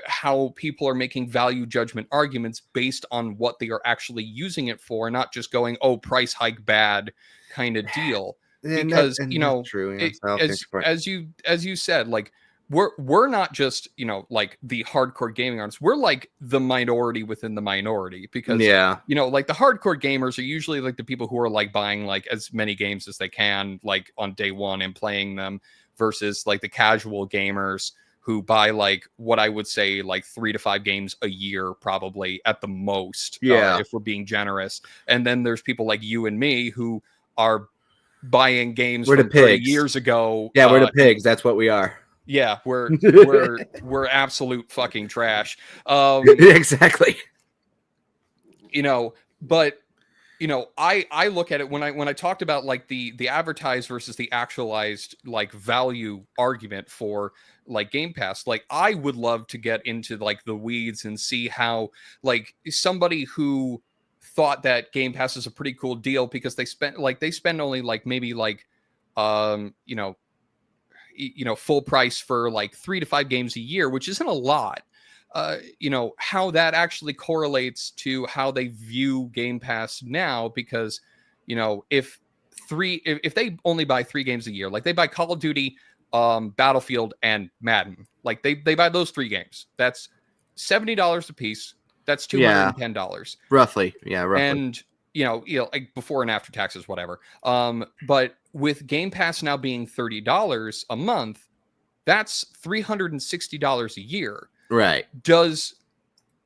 how people are making value judgment arguments based on what they are actually using it for, not just going, oh, price hike bad kind of deal. Because that's true, as you said, like we're not just like the hardcore gaming artists, we're like the minority within the minority, because like the hardcore gamers are usually like the people who are like buying like as many games as they can like on day one and playing them, versus like the casual gamers who buy like what I would say like 3 to 5 games a year, probably at the most, if we're being generous. And then there's people like you and me who are buying games from 30 years ago. Yeah, we're the pigs. That's what we are. Yeah, we're absolute fucking trash. Exactly. But I look at it when I talked about like the advertised versus the actualized like value argument for like Game Pass, like I would love to get into like the weeds and see how like somebody who thought that Game Pass is a pretty cool deal because they spend only like maybe like full price for like 3 to 5 games a year, which isn't a lot. How that actually correlates to how they view Game Pass now, because if they only buy 3 games a year, like they buy Call of Duty, Battlefield, and Madden, like they buy those 3 games, that's $70 a piece. That's $210 roughly. And like before and after taxes, whatever. But with Game Pass now being $30 a month, that's $360 a year. Right. Does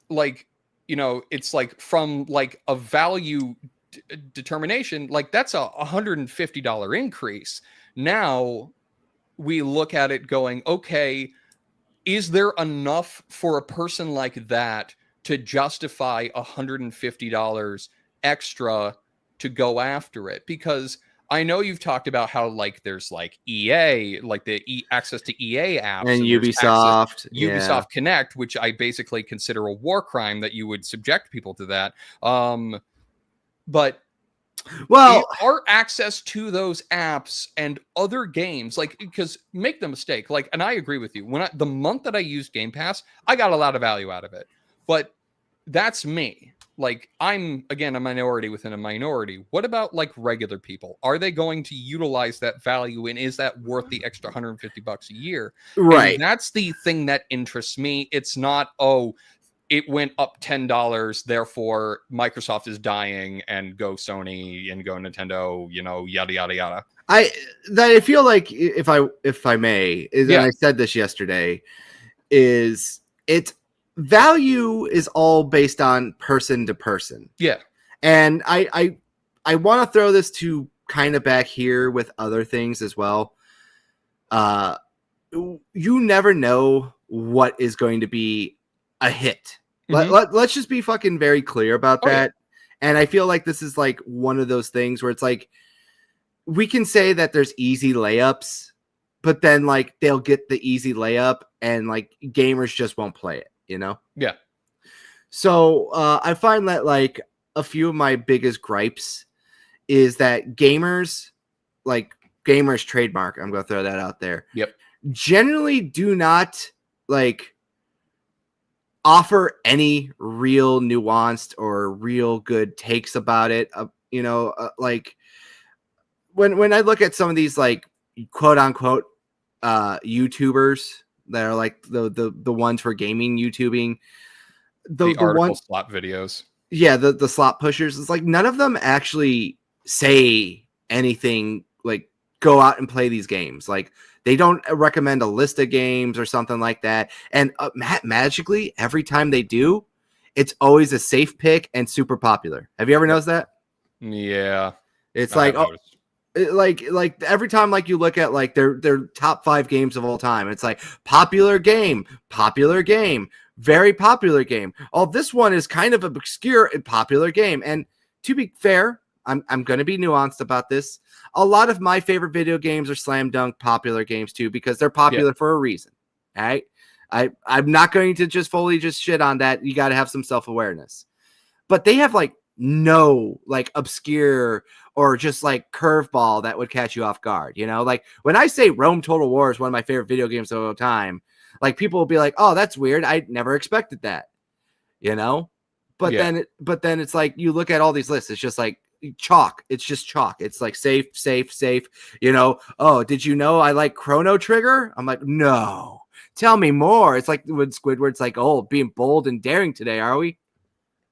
it's like from like a value determination, like that's a $150 increase. Now we look at it going, okay, is there enough for a person like that to justify $150 extra to go after it? Because I know you've talked about how like there's like EA, like the access to EA apps, and Ubisoft Connect, which I basically consider a war crime that you would subject people to that. But our access to those apps and other games, like, because make no mistake, like, and I agree with you, the month that I used Game Pass, I got a lot of value out of it, but that's me. Like, I'm, again, a minority within a minority. What about like regular people? Are they going to utilize that value, and is that worth the extra $150 a year? Right. And that's the thing that interests me. It's not, oh, it went up $10, therefore Microsoft is dying, and go Sony and go Nintendo, yada yada yada. I feel like, if I may, and I said this yesterday, is it's value is all based on person to person. Yeah. And I I want to throw this to kind of back here with other things as well. You never know what is going to be a hit. Let's just be fucking very clear about that. And I feel like this is like one of those things where it's like, we can say that there's easy layups, but then like they'll get the easy layup and like gamers just won't play it, you know? Yeah. So I find that like a few of my biggest gripes is that gamers trademark, I'm going to throw that out there. Yep. Generally do not like offer any real nuanced or real good takes about it. Like when I look at some of these like quote unquote YouTubers that are like the ones for gaming YouTubing, the article slot videos. Yeah, the slot pushers. It's like none of them actually say anything like go out and play these games. Like they don't recommend a list of games or something like that. And magically, every time they do, it's always a safe pick and super popular. Have you ever noticed that? Yeah, it's like like every time like you look at like their top 5 games of all time, it's like popular game, very popular game. Oh, this one is kind of obscure and popular game. And to be fair, I'm going to be nuanced about this. A lot of my favorite video games are slam dunk popular games too, because they're popular for a reason. All right. I'm not going to just fully just shit on that. You got to have some self-awareness, but they have like no like obscure or just like curveball that would catch you off guard. You know, like when I say Rome Total War is one of my favorite video games of all time, like people will be like, oh, that's weird. I never expected that, you know? But then it's like, you look at all these lists, it's just like chalk. It's just chalk. It's like safe, you know? Oh, did you know I like Chrono Trigger? I'm like, no, tell me more. It's like when Squidward's like, oh, being bold and daring today. Are we?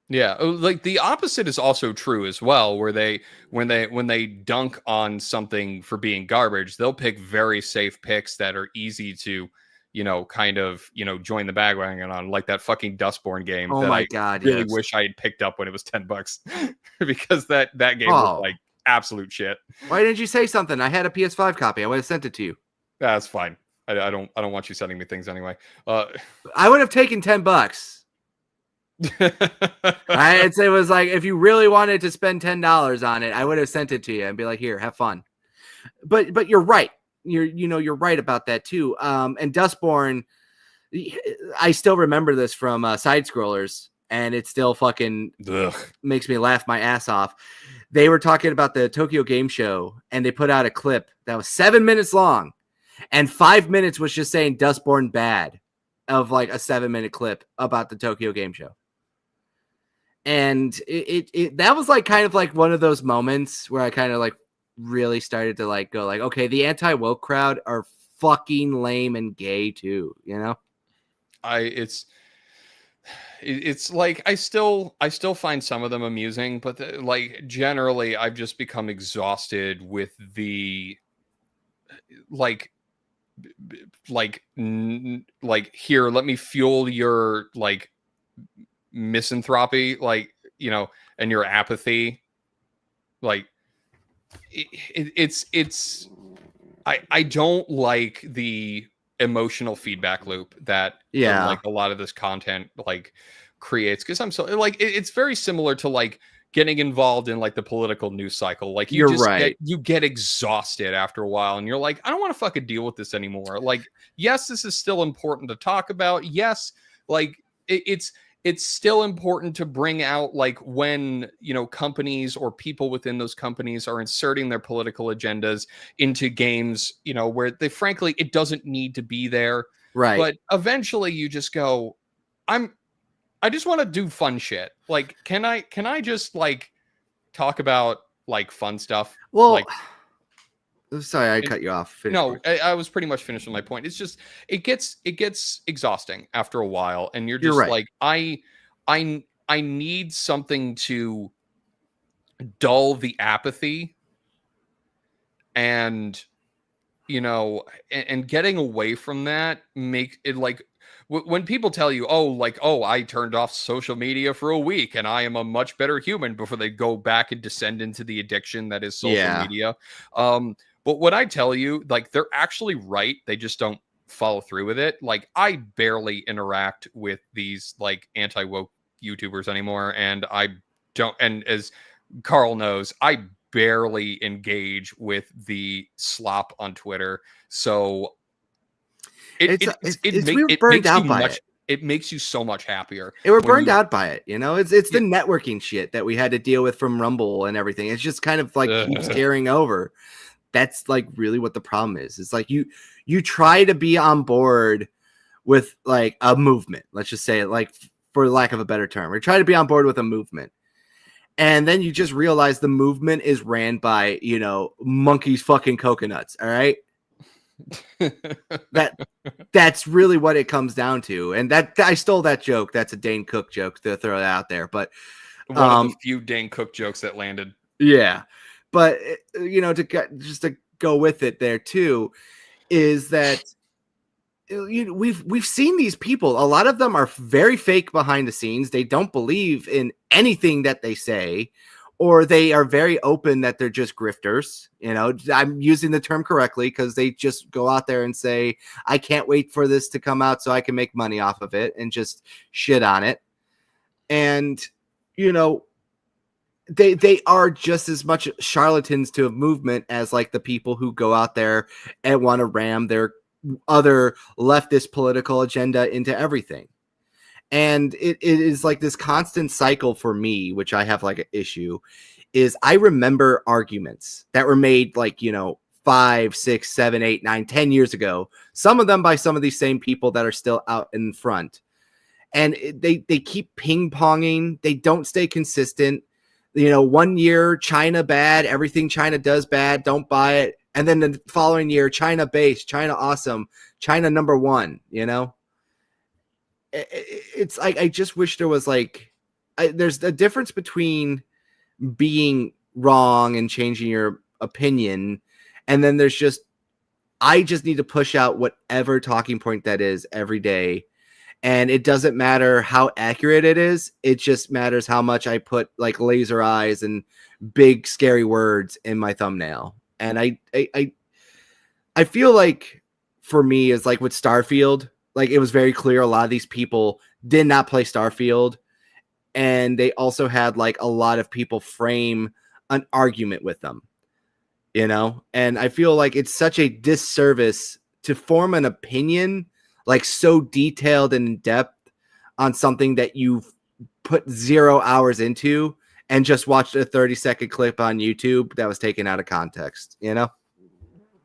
Yeah, like the opposite is also true as well, where when they dunk on something for being garbage, they'll pick very safe picks that are easy to, you know, kind of, you know, join the bandwagon on, like that fucking Dustborn game. Oh that my I God, really yes. wish I had picked up when it was $10 because that game was like absolute shit. Why didn't you say something? I had a PS5 copy. I would have sent it to you. That's fine. I don't want you sending me things anyway. I would have taken $10. I'd say it was like, if you really wanted to spend $10 on it, I would have sent it to you and be like, here, have fun. But you're right. You're right about that too. And Dustborn, I still remember this from Side Scrollers, and it still fucking makes me laugh my ass off. They were talking about the Tokyo Game Show, and they put out a clip that was 7 minutes long, and 5 minutes was just saying Dustborn bad, of like a 7-minute clip about the Tokyo Game Show. And it that was like kind of like one of those moments where I kind of like really started to like go like, okay, the anti-woke crowd are fucking lame and gay too, you know? It's like I still find some of them amusing, but like generally I've just become exhausted with the like here, let me fuel your like misanthropy, like, you know, and your apathy. Like I don't like the emotional feedback loop that like a lot of this content like creates, because I'm so like it's very similar to like getting involved in like the political news cycle. Like you get exhausted after a while, and you're like, I don't want to fucking deal with this anymore. Like, yes, this is still important to talk about. Yes, like it's still important to bring out like when, you know, companies or people within those companies are inserting their political agendas into games, you know, where they frankly, it doesn't need to be there. Right. But eventually you just go, I just want to do fun shit. Like, can I just like talk about like fun stuff? Well, like, sorry, I cut you off. I was pretty much finished with my point. It's just it gets exhausting after a while, and you're just right. like, I need something to dull the apathy, and you know, and getting away from that make it like when people tell you, oh, like, oh, I turned off social media for a week and I am a much better human before they go back and descend into the addiction that is social Yeah. media. But what I tell you, like, they're actually right. They just don't follow through with it. Like, I barely interact with these like anti-woke YouTubers anymore. And I don't, and as Carl knows, I barely engage with the slop on Twitter. So we were it burned makes you out by much it. it makes you so much happier. It were when burned you- out by it, you know. It's Yeah. the networking shit that we had to deal with from Rumble and everything. It's just kind of like keeps Ugh. carrying over. That's like really what the problem is. It's like you try to be on board with like a movement. Let's just say it, like, for lack of a better term, we try to be on board with a movement. And then you just realize the movement is ran by, you know, monkeys fucking coconuts. All right. That's really what it comes down to. And that I stole that joke. That's a Dane Cook joke to throw it out there. But One of the few Dane Cook jokes that landed. yeah. But you know, just to go with it there too, is that we've seen these people. A lot of them are very fake behind the scenes. They don't believe in anything that they say, or they are very open that they're just grifters. You know, I'm using the term correctly because they just go out there and say, I can't wait for this to come out so I can make money off of it, and just shit on it. And, you know, they are just as much charlatans to a movement as like the people who go out there and want to ram their other leftist political agenda into everything. And it is like this constant cycle for me, which I have like an issue, is I remember arguments that were made like, you know, 5, 6, 7, 8, 9, 10 years ago, some of them by some of these same people that are still out in front. And they keep ping-ponging. They don't stay consistent. You know, one year, China bad, everything China does bad, don't buy it. And then the following year, China base, China awesome, China number one, you know? It's like, I just wish there was like, there's a difference between being wrong and changing your opinion. And then there's just, I just need to push out whatever talking point that is every day. And it doesn't matter how accurate it is. It just matters how much I put like laser eyes and big scary words in my thumbnail. And I feel like for me is like with Starfield, like it was very clear a lot of these people did not play Starfield. And they also had like a lot of people frame an argument with them, you know? And I feel like it's such a disservice to form an opinion like so detailed and in depth on something that you've put 0 hours into and just watched a 30-second clip on YouTube that was taken out of context, you know?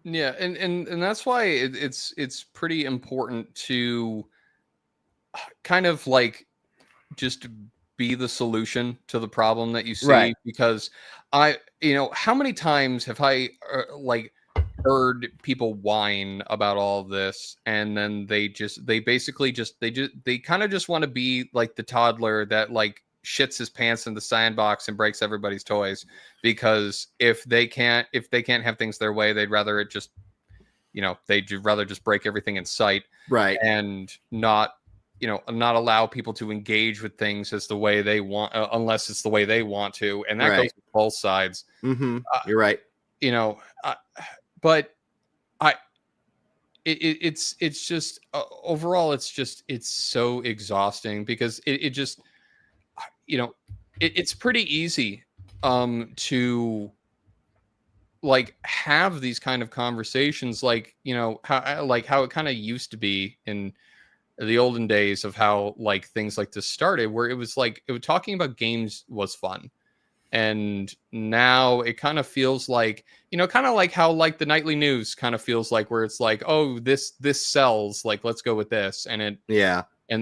Yeah, and that's why it's pretty important to kind of like just be the solution to the problem that you see. Right. Because you know, how many times have I like heard people whine about all of this, and then they kind of just want to be like the toddler that like shits his pants in the sandbox and breaks everybody's toys, because if they can't have things their way, they'd rather it just, you know, they'd rather just break everything in sight, right? And not, you know, not allow people to engage with things as the way they want, unless it's the way they want to, and that Right. goes with both sides. Mm-hmm. You're right. You know, but it's just overall it's so exhausting, because it just, you know, it's pretty easy to like have these kind of conversations, like, you know, how it kind of used to be in the olden days of how like things like this started, where it was like talking about games was fun. And now it kind of feels like, you know, kind of like how like the nightly news kind of feels like, where it's like, oh, this sells, like, let's go with this. And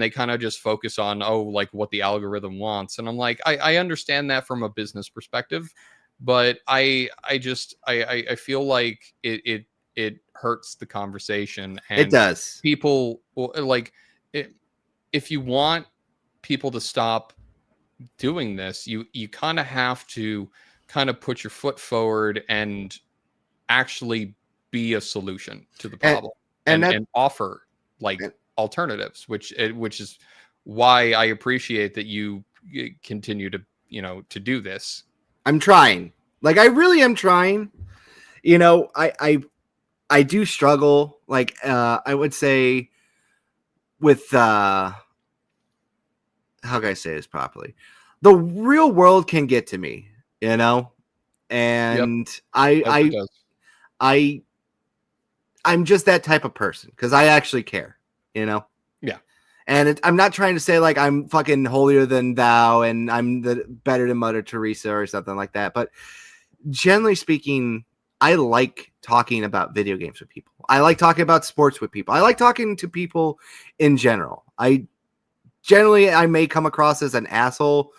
they kind of just focus on, oh, like what the algorithm wants. And I'm like, I understand that from a business perspective, but I feel like it hurts the conversation. And it does. People like it, if you want people to stop doing this, you kind of have to kind of put your foot forward and actually be a solution to the And- problem and and that- offer like alternatives, which is why I appreciate that you continue to, to do this. I'm trying. Like, I really am trying. You know, I do struggle. Like, I would say with how can I say this properly? The real world can get to me, you know, and It does. I'm just that type of person because I actually care, you know. Yeah. And I'm not trying to say like I'm fucking holier than thou and I'm the better than Mother Teresa or something like that. But generally speaking, I like talking about video games with people. I like talking about sports with people. I like talking to people in general. I may come across as an asshole,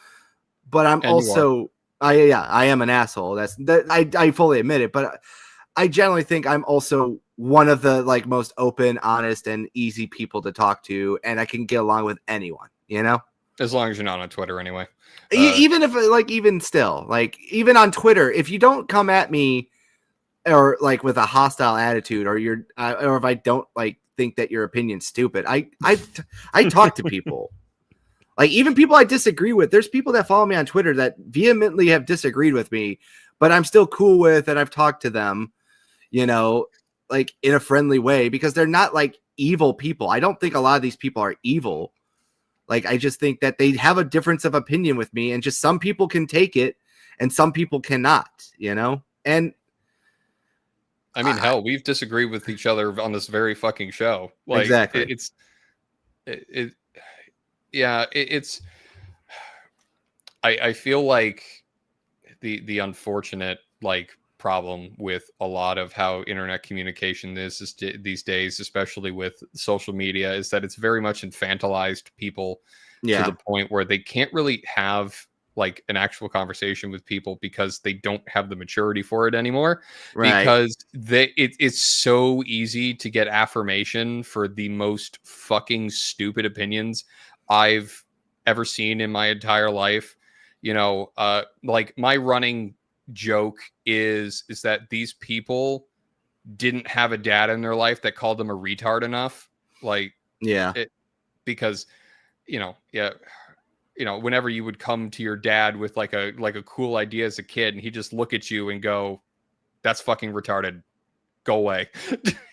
but I'm also I am an asshole. I fully admit it, but I generally think I'm also one of the like most open, honest, and easy people to talk to, and I can get along with anyone, you know? As long as you're not on Twitter anyway. Even if like even still, like even on Twitter, if you don't come at me or like with a hostile attitude or or if I don't like think that your opinion's stupid, I talk to people. Like even people I disagree with. There's people that follow me on Twitter that vehemently have disagreed with me, but I'm still cool with and I've talked to them, you know, like in a friendly way because they're not like evil people. I don't think a lot of these people are evil. Like I just think that they have a difference of opinion with me and just some people can take it and some people cannot, you know? And I mean, hell, we've disagreed with each other on this very fucking show. Like, exactly. I feel like the unfortunate like problem with a lot of how internet communication is these days, especially with social media, is that it's very much infantilized people to the point where they can't really have like an actual conversation with people because they don't have the maturity for it anymore. Right. Because it's so easy to get affirmation for the most fucking stupid opinions I've ever seen in my entire life. You know, like my running joke is that these people didn't have a dad in their life that called them a retard enough. Like, because, whenever you would come to your dad with like a cool idea as a kid and he just look at you and go, that's fucking retarded. Go away.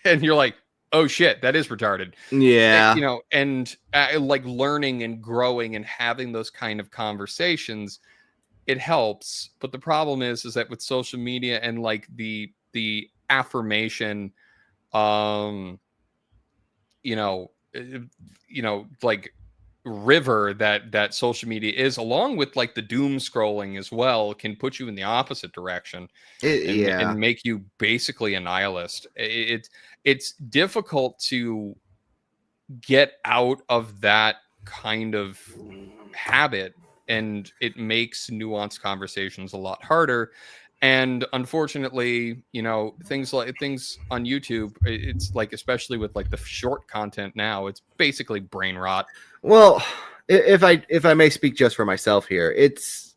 And you're like, oh shit, that is retarded. Yeah. And like learning and growing and having those kind of conversations, it helps. But the problem is that with social media and like the affirmation, like river that social media is, along with like the doom scrolling as well, can put you in the opposite direction and make you basically a nihilist. It's difficult to get out of that kind of habit, and it makes nuanced conversations a lot harder. And unfortunately, things on YouTube, it's like, especially with like the short content now, it's basically brain rot. Well, if I may speak just for myself here, it's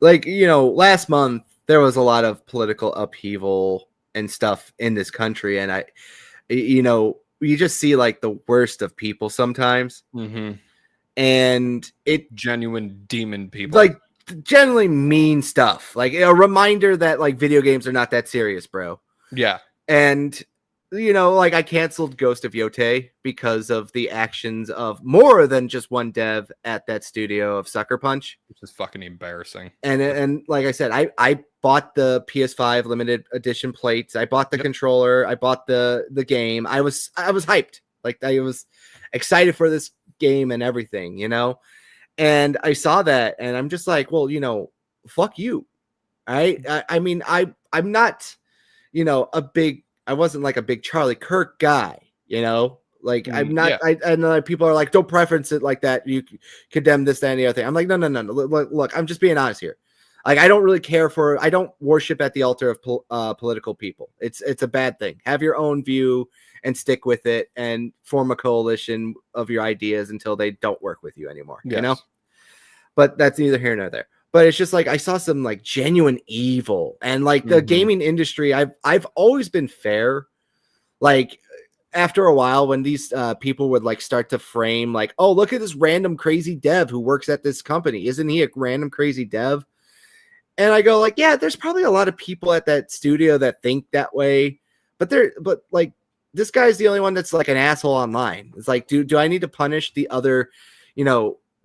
like, last month there was a lot of political upheaval and stuff in this country. And you just see like the worst of people sometimes. Mm-hmm. And genuine demon people, like generally mean stuff, like a reminder that like video games are not that serious, bro. Yeah. And like I canceled Ghost of Yotei because of the actions of more than just one dev at that studio of Sucker Punch, which is fucking embarrassing. And like I said, I bought the PS5 limited edition plates, I bought the controller, I bought the game. I was hyped, like I was excited for this game and everything, and I saw that and I'm just like, well, fuck you. I mean, I'm not, I wasn't like a big Charlie Kirk guy, like I'm not. Yeah. And people are like, don't preference it like that. You condemn this, that, and the other thing. I'm like, no. Look, I'm just being honest here. Like, I don't really care I don't worship at the altar of political people. It's a bad thing. Have your own view and stick with it and form a coalition of your ideas until they don't work with you anymore, yes. But that's neither here nor there. but it's just like I saw some like genuine evil, and like the gaming industry, I've always been fair. Like after a while, when these people would like start to frame like, oh, look at this random crazy dev who works at this company, isn't he a random crazy dev? And I go like, yeah, there's probably a lot of people at that studio that think that way, but like this guy's the only one that's like an asshole online. It's like, do I need to punish the other,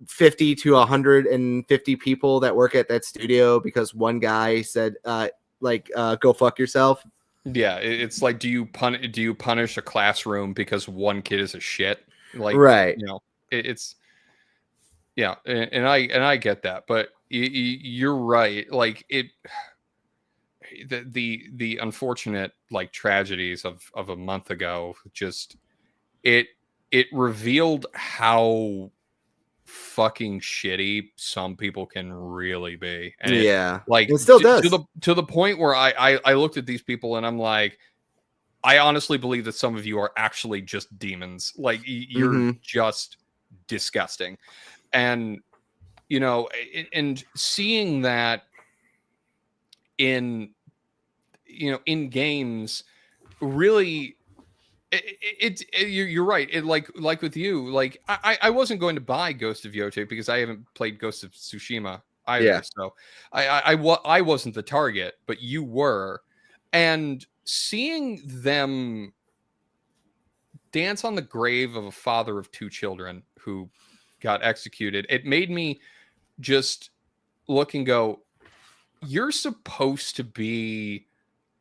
50 to 150 people that work at that studio because one guy said go fuck yourself? Yeah, it's like, do you punish a classroom because one kid is a shit? Like, right. It's yeah, and I get that, but you're right. Like the unfortunate like tragedies of a month ago, just it revealed how fucking shitty some people can really be. And it still does to the point where I looked at these people and I'm like, I honestly believe that some of you are actually just demons. Like you're just disgusting. And and seeing that in games really, you're right. It like with you, like I wasn't going to buy Ghost of Yote because I haven't played Ghost of Tsushima either. Yeah. So I wasn't the target, but you were. And seeing them dance on the grave of a father of two children who got executed, it made me just look and go, you're supposed to be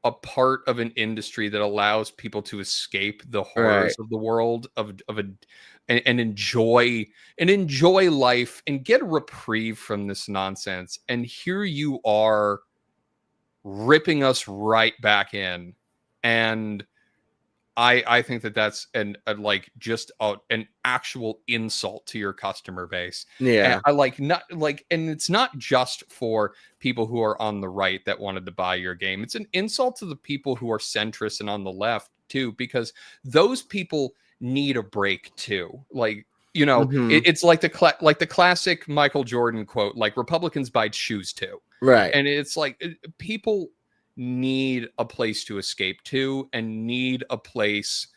a part of an industry that allows people to escape the horrors of the world and enjoy life and get a reprieve from this nonsense. And here you are ripping us right back in. And I think that that's an actual insult to your customer base. Yeah. And and it's not just for people who are on the right that wanted to buy your game. It's an insult to the people who are centrist and on the left too, because those people need a break too. Like, it's like the classic Michael Jordan quote, like Republicans buy shoes too. Right. And it's like people need a place to escape to and need a place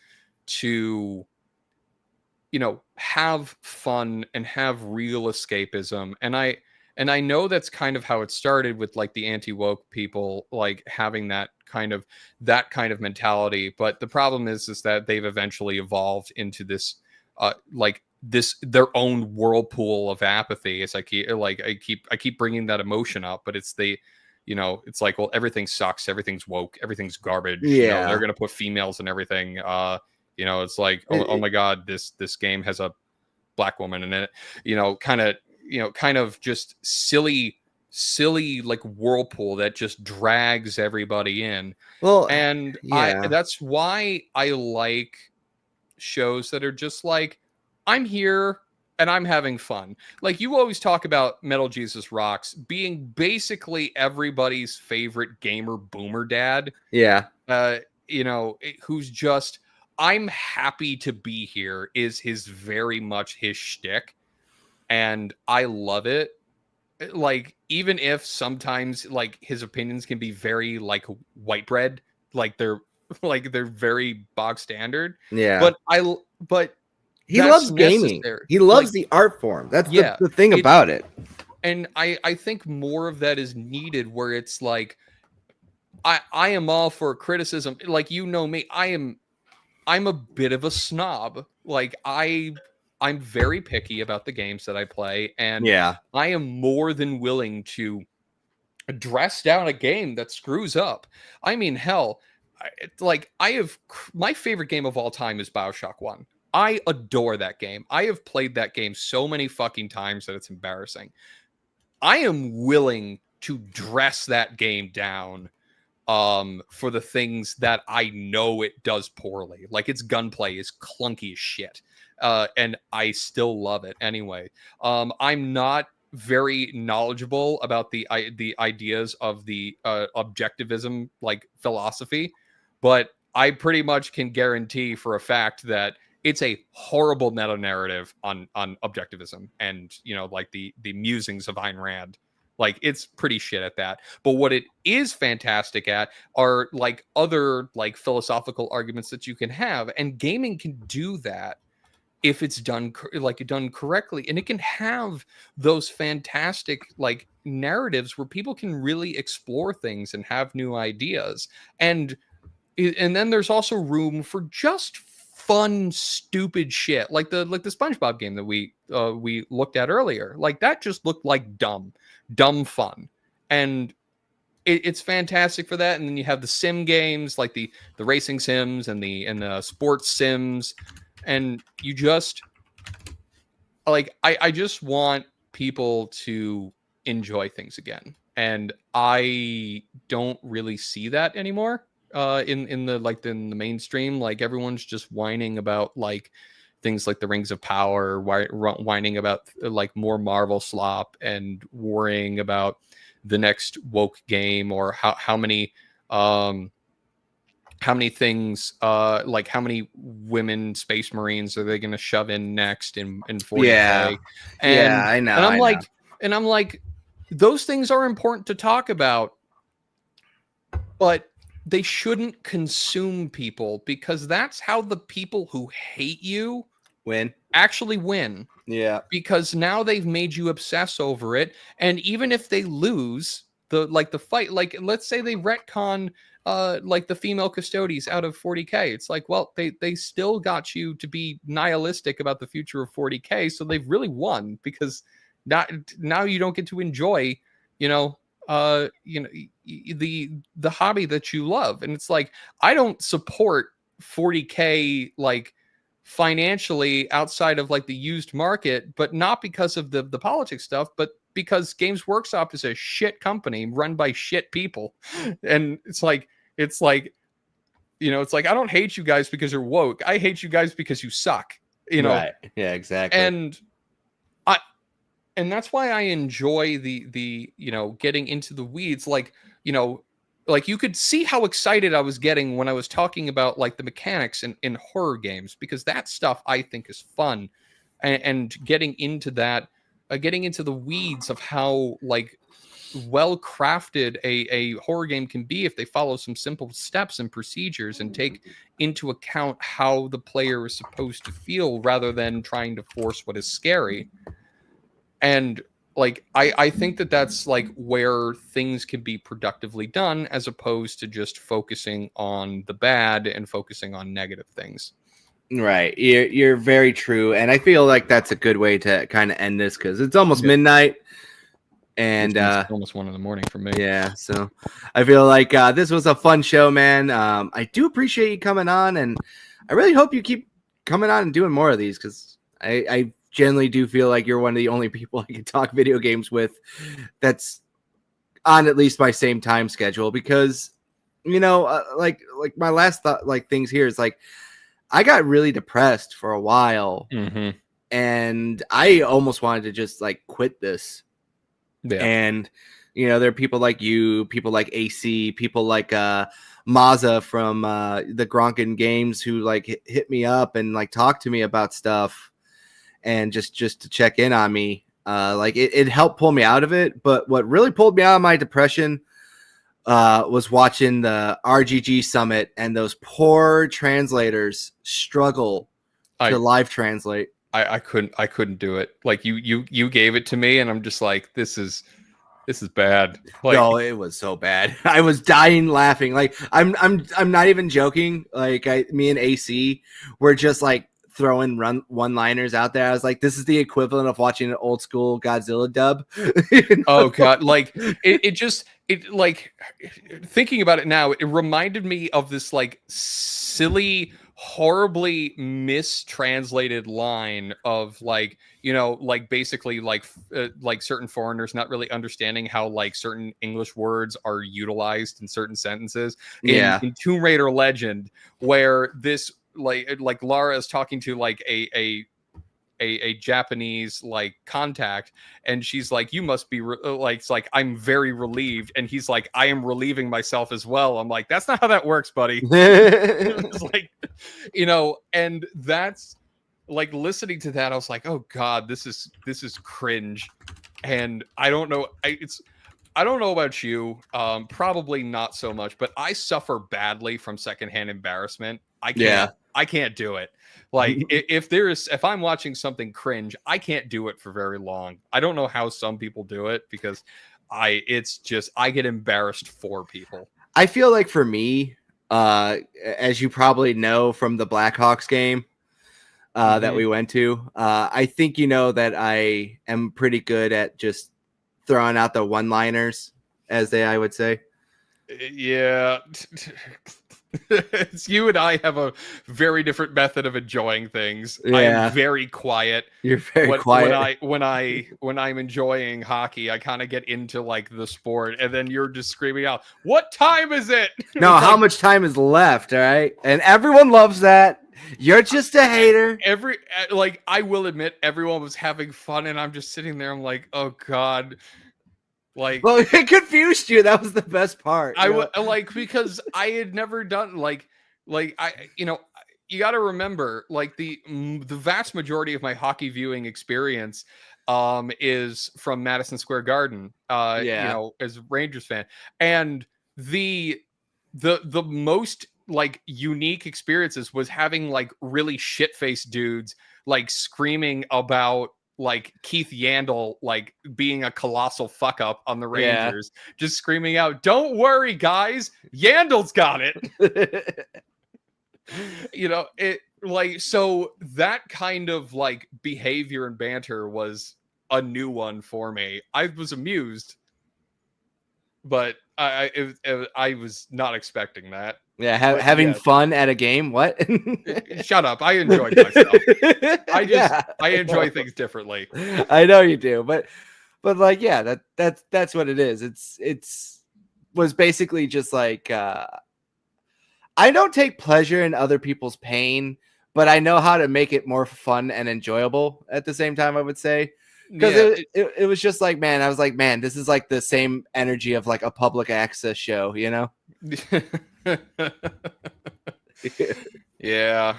to have fun and have real escapism. And I know that's kind of how it started with like the anti-woke people, like having that kind of mentality. But the problem is that they've eventually evolved into this their own whirlpool of apathy. It's like I keep bringing that emotion up, but it's it's like, well, everything sucks, everything's woke, everything's garbage. Yeah. They're gonna put females and everything. It's like, oh my god, this game has a black woman in it. Kind of just silly like whirlpool that just drags everybody in. Well, and that's why I like shows that are just like, I'm here and I'm having fun. Like you always talk about Metal Jesus Rocks being basically everybody's favorite gamer boomer dad. Yeah. Who's just, I'm happy to be here is very much his shtick. And I love it. Like, even if sometimes like his opinions can be very like white bread, like they're very bog standard. Yeah. But he loves gaming. Necessary. He loves the art form. That's the thing about it. And I think more of that is needed, where it's like, I am all for criticism. Like, me, I'm a bit of a snob. Like I'm very picky about the games that I play. And I am more than willing to dress down a game that screws up. I mean, hell, my favorite game of all time is BioShock 1. I adore that game. I have played that game so many fucking times that it's embarrassing. I am willing to dress that game down for the things that I know it does poorly. Like, its gunplay is clunky as shit. And I still love it anyway. I'm not very knowledgeable about the ideas of the objectivism like philosophy, but I pretty much can guarantee for a fact that it's a horrible meta narrative on objectivism and like the musings of Ayn Rand. Like, it's pretty shit at that. But what it is fantastic at are like other like philosophical arguments that you can have, and gaming can do that if it's done done correctly, and it can have those fantastic like narratives where people can really explore things and have new ideas. And then there's also room for just fun, stupid shit like the SpongeBob game that we looked at earlier. Like, that just looked like dumb fun, and it's fantastic for that. And then you have the sim games like the racing sims and the sports sims, and you just like I just want people to enjoy things again, and I don't really see that anymore in the mainstream. Like, everyone's just whining about like things like the Rings of Power, whining about like more Marvel slop, and worrying about the next woke game, or how many things like how many women space marines are they going to shove in next in 40K. Yeah. And Yeah, I know. and I'm like, those things are important to talk about, but they shouldn't consume people, because that's how the people who hate you Win. actually win. Yeah. Because now they've made you obsess over it, and even if they lose the fight, like let's say they retcon like the female custodies out of 40K, it's like, well, they still got you to be nihilistic about the future of 40K, so they've really won, because now you don't get to enjoy, the hobby that you love. And it's like, I don't support 40K like financially outside of like the used market, but not because of the politics stuff, but because Games Workshop is a shit company run by shit people. And it's like it's like I don't hate you guys because you're woke. I hate you guys because you suck. Right. Yeah, exactly. And that's why I enjoy the getting into the weeds. Like, like you could see how excited I was getting when I was talking about like the mechanics in horror games, because that stuff I think is fun, and getting into that, getting into the weeds of how like well crafted a horror game can be if they follow some simple steps and procedures and take into account how the player is supposed to feel rather than trying to force what is scary. And like I think that's like where things can be productively done, as opposed to just focusing on the bad and focusing on negative things. Right. You're very true. And I feel like that's a good way to kind of end this, because it's almost midnight. And it's almost 1 a.m. for me. Yeah. So I feel like this was a fun show, man. I do appreciate you coming on, and I really hope you keep coming on and doing more of these, because I generally do feel like you're one of the only people I can talk video games with that's on at least my same time schedule. Because, like my last thought, like things here is like, I got really depressed for a while, and I almost wanted to just like quit this. Yeah. And, there are people like you, people like AC, people like Maza from the Gronkin Games, who like hit me up and like talked to me about stuff, and just to check in on me. Like it helped pull me out of it. But what really pulled me out of my depression was watching the RGG Summit and those poor translators struggle to live translate. I couldn't do it. Like you gave it to me, and I'm just like, this is bad. Like, no, it was so bad. I was dying laughing. Like I'm not even joking. Like me and AC were just like throwing one-liners out there. I was like, this is the equivalent of watching an old school Godzilla dub. Oh god, like it like thinking about it now, it reminded me of this like silly, horribly mistranslated line of like, like basically like certain foreigners not really understanding how like certain English words are utilized in certain sentences in Tomb Raider Legend, where this like Lara is talking to like a Japanese like contact, and she's like, you must be like, it's like, I'm very relieved, and he's like, I am relieving myself as well. I'm like, that's not how that works, buddy. It's like, and that's like, listening to that, I was like, oh god, this is cringe. And I don't know, I don't know about you, probably not so much, but I suffer badly from secondhand embarrassment. Yeah. I can't do it. Like if I'm watching something cringe, I can't do it for very long. I don't know how some people do it because it's just I get embarrassed for people. I feel like for me, as you probably know from the Blackhawks game that we went to, I think you know that I am pretty good at just throwing out the one-liners, as I would say. Yeah. It's you and I have a very different method of enjoying things. I Yeah. am very quiet. You're very quiet. When I'm enjoying hockey, I kind of get into like the sport, and then you're just screaming out, "What time is it?" No, how much time is left? All right, and everyone loves that. You're just a hater. I will admit, everyone was having fun, and I'm just sitting there. I'm like, "Oh God." Like, well, it confused you. That was the best part. I would like because I had never done like I you got to remember like the vast majority of my hockey viewing experience is from Madison Square Garden as a Rangers fan, and the most like unique experiences was having like really shit-faced dudes like screaming about like Keith Yandel like being a colossal fuck up on the Rangers, just screaming out, "Don't worry, guys, Yandel's got it." It like so that kind of like behavior and banter was a new one for me. I was amused, but I was not expecting that. Yeah, having fun at a game. What? Shut up. I enjoyed myself. I enjoy things differently. I know you do, but like, yeah, that's what it is. It's was basically just like I don't take pleasure in other people's pain, but I know how to make it more fun and enjoyable at the same time, I would say. Because it was just like, man, I was like, man, this is like the same energy of like a public access show, you know? Yeah.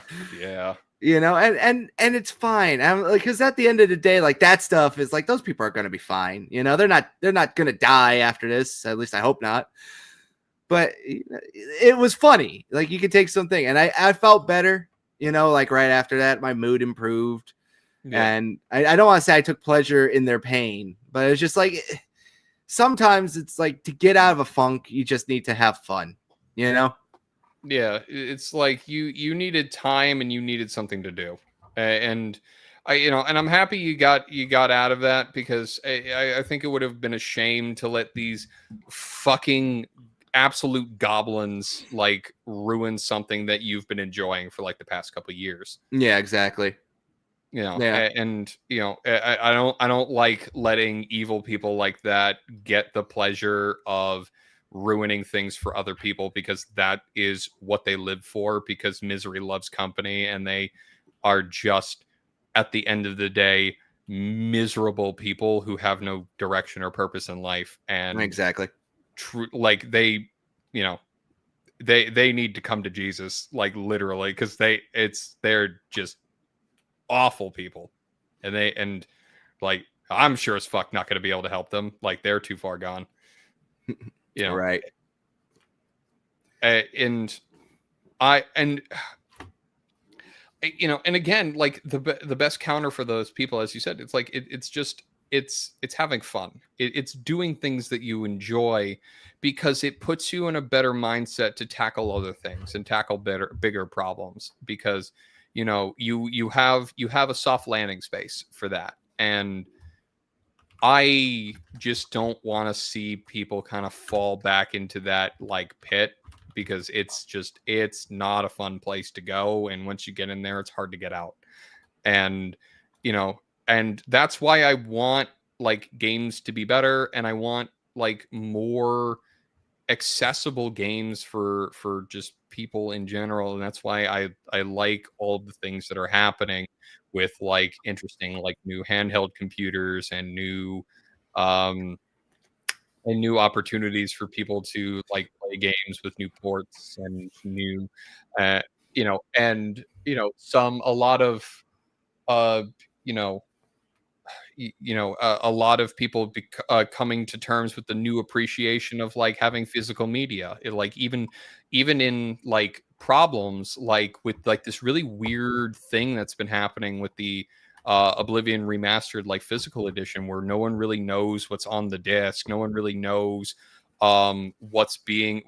You know, and it's fine. I'm like, because at the end of the day, like that stuff is like those people are gonna be fine. You know, they're not gonna die after this. At least I hope not. But it was funny. Like you could take something, and I felt better. You know, like right after that, my mood improved. Yeah. And I don't want to say I took pleasure in their pain, but it's just like sometimes it's like to get out of a funk, you just need to have fun, you know? Yeah, it's like you needed time and you needed something to do, and and I'm happy you got out of that because I think it would have been a shame to let these fucking absolute goblins like ruin something that you've been enjoying for like the past couple of years. Yeah, exactly. And I don't like letting evil people like that get the pleasure of ruining things for other people because that is what they live for, because misery loves company, and they are just at the end of the day miserable people who have no direction or purpose in life. And exactly like they need to come to Jesus, like literally, because they're just awful people, and like I'm sure as fuck not going to be able to help them. Like they're too far gone. Right. And again, like the best counter for those people, as you said, it's like it's having fun. It's doing things that you enjoy because it puts you in a better mindset to tackle other things and tackle bigger problems, because you have a soft landing space for that. And I just don't want to see people kind of fall back into that like pit, because it's not a fun place to go. And once you get in there, it's hard to get out. And, and that's why I want like games to be better. And I want like more accessible games for just people in general. And that's why I like all of the things that are happening with like interesting like new handheld computers and new opportunities for people to like play games with new ports and new a lot of uh you know a lot of people coming to terms with the new appreciation of like having physical media. Like even in like problems like with like this really weird thing that's been happening with the Oblivion remastered like physical edition, where no one really knows what's on the disc, no one really knows what's being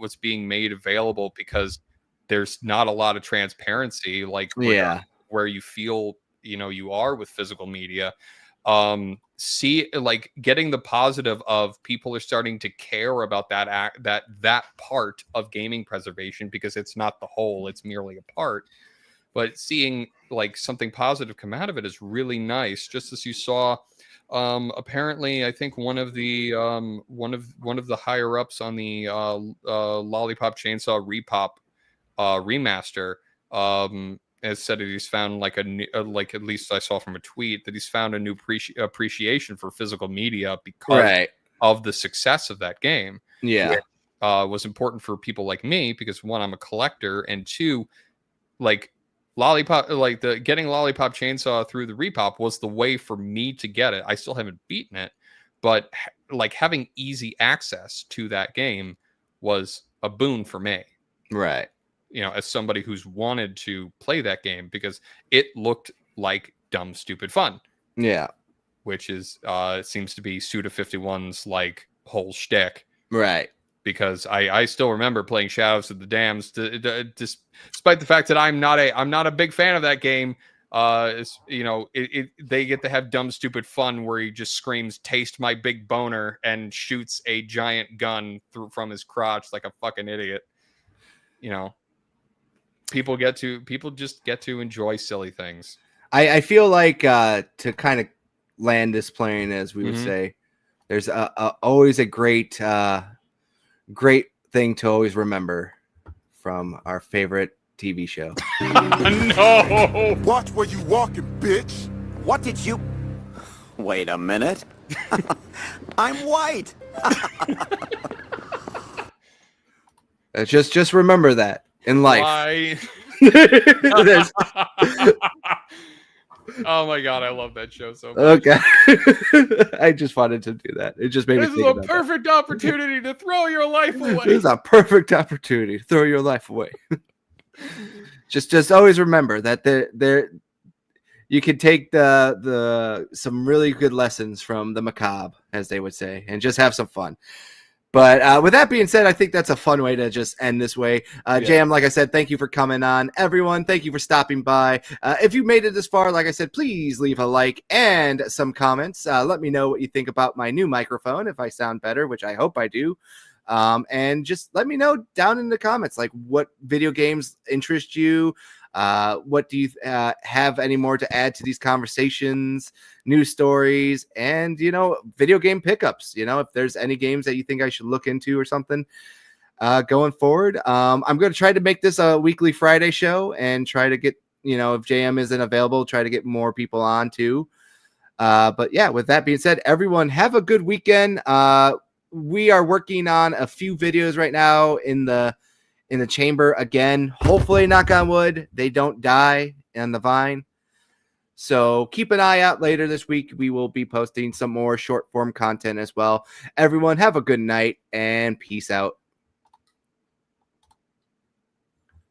made available, because there's not a lot of transparency like where you feel you are with physical media. See, like getting the positive of people are starting to care about that part of gaming preservation, because it's not the whole, it's merely a part. But seeing like something positive come out of it is really nice. Just as you saw, apparently I think one of the higher ups on the Lollipop Chainsaw Repop remaster has said that he's found like like, at least I saw from a tweet, that he's found a new appreciation for physical media because of the success of that game. Yeah. Was important for people like me because, one, I'm a collector, and two, like Lollipop, like getting Lollipop Chainsaw through the Repop was the way for me to get it. I still haven't beaten it, but like having easy access to that game was a boon for me. Right. As somebody who's wanted to play that game, because it looked like dumb, stupid fun. Yeah. Which is, it seems to be Suda51's like whole shtick. Right. Because I still remember playing Shadows of the Dams, despite the fact that I'm not a big fan of that game. They get to have dumb, stupid fun where he just screams, "Taste my big boner," and shoots a giant gun from his crotch like a fucking idiot. People just get to enjoy silly things. I feel like to kind of land this plane, as we would say, there's always a great thing to always remember from our favorite TV show. No! Watch where you walking, bitch! What did you... Wait a minute. I'm white. Just remember that in life. Why? Oh my god, I love that show so much. Okay. I just wanted to do that. It just made me This think is a about perfect opportunity to throw your life away. This is a perfect opportunity to throw your life away. just always remember that there you can take some really good lessons from the macabre, as they would say, and just have some fun. But with that being said, I think that's a fun way to just end this way. JM, like I said, thank you for coming on. Everyone, thank you for stopping by. If you made it this far, like I said, please leave a like and some comments. Let me know what you think about my new microphone, if I sound better, which I hope I do. And just let me know down in the comments, like what video games interest you. What do you have any more to add to these conversations, news stories, and, video game pickups? If there's any games that you think I should look into or something going forward. I'm going to try to make this a weekly Friday show and try to get, if JM isn't available, try to get more people on too. But yeah, with that being said, everyone have a good weekend. We are working on a few videos right now in the chamber again. Hopefully, knock on wood, they don't die on the vine. So keep an eye out later this week. We will be posting some more short form content as well. Everyone have a good night and peace out.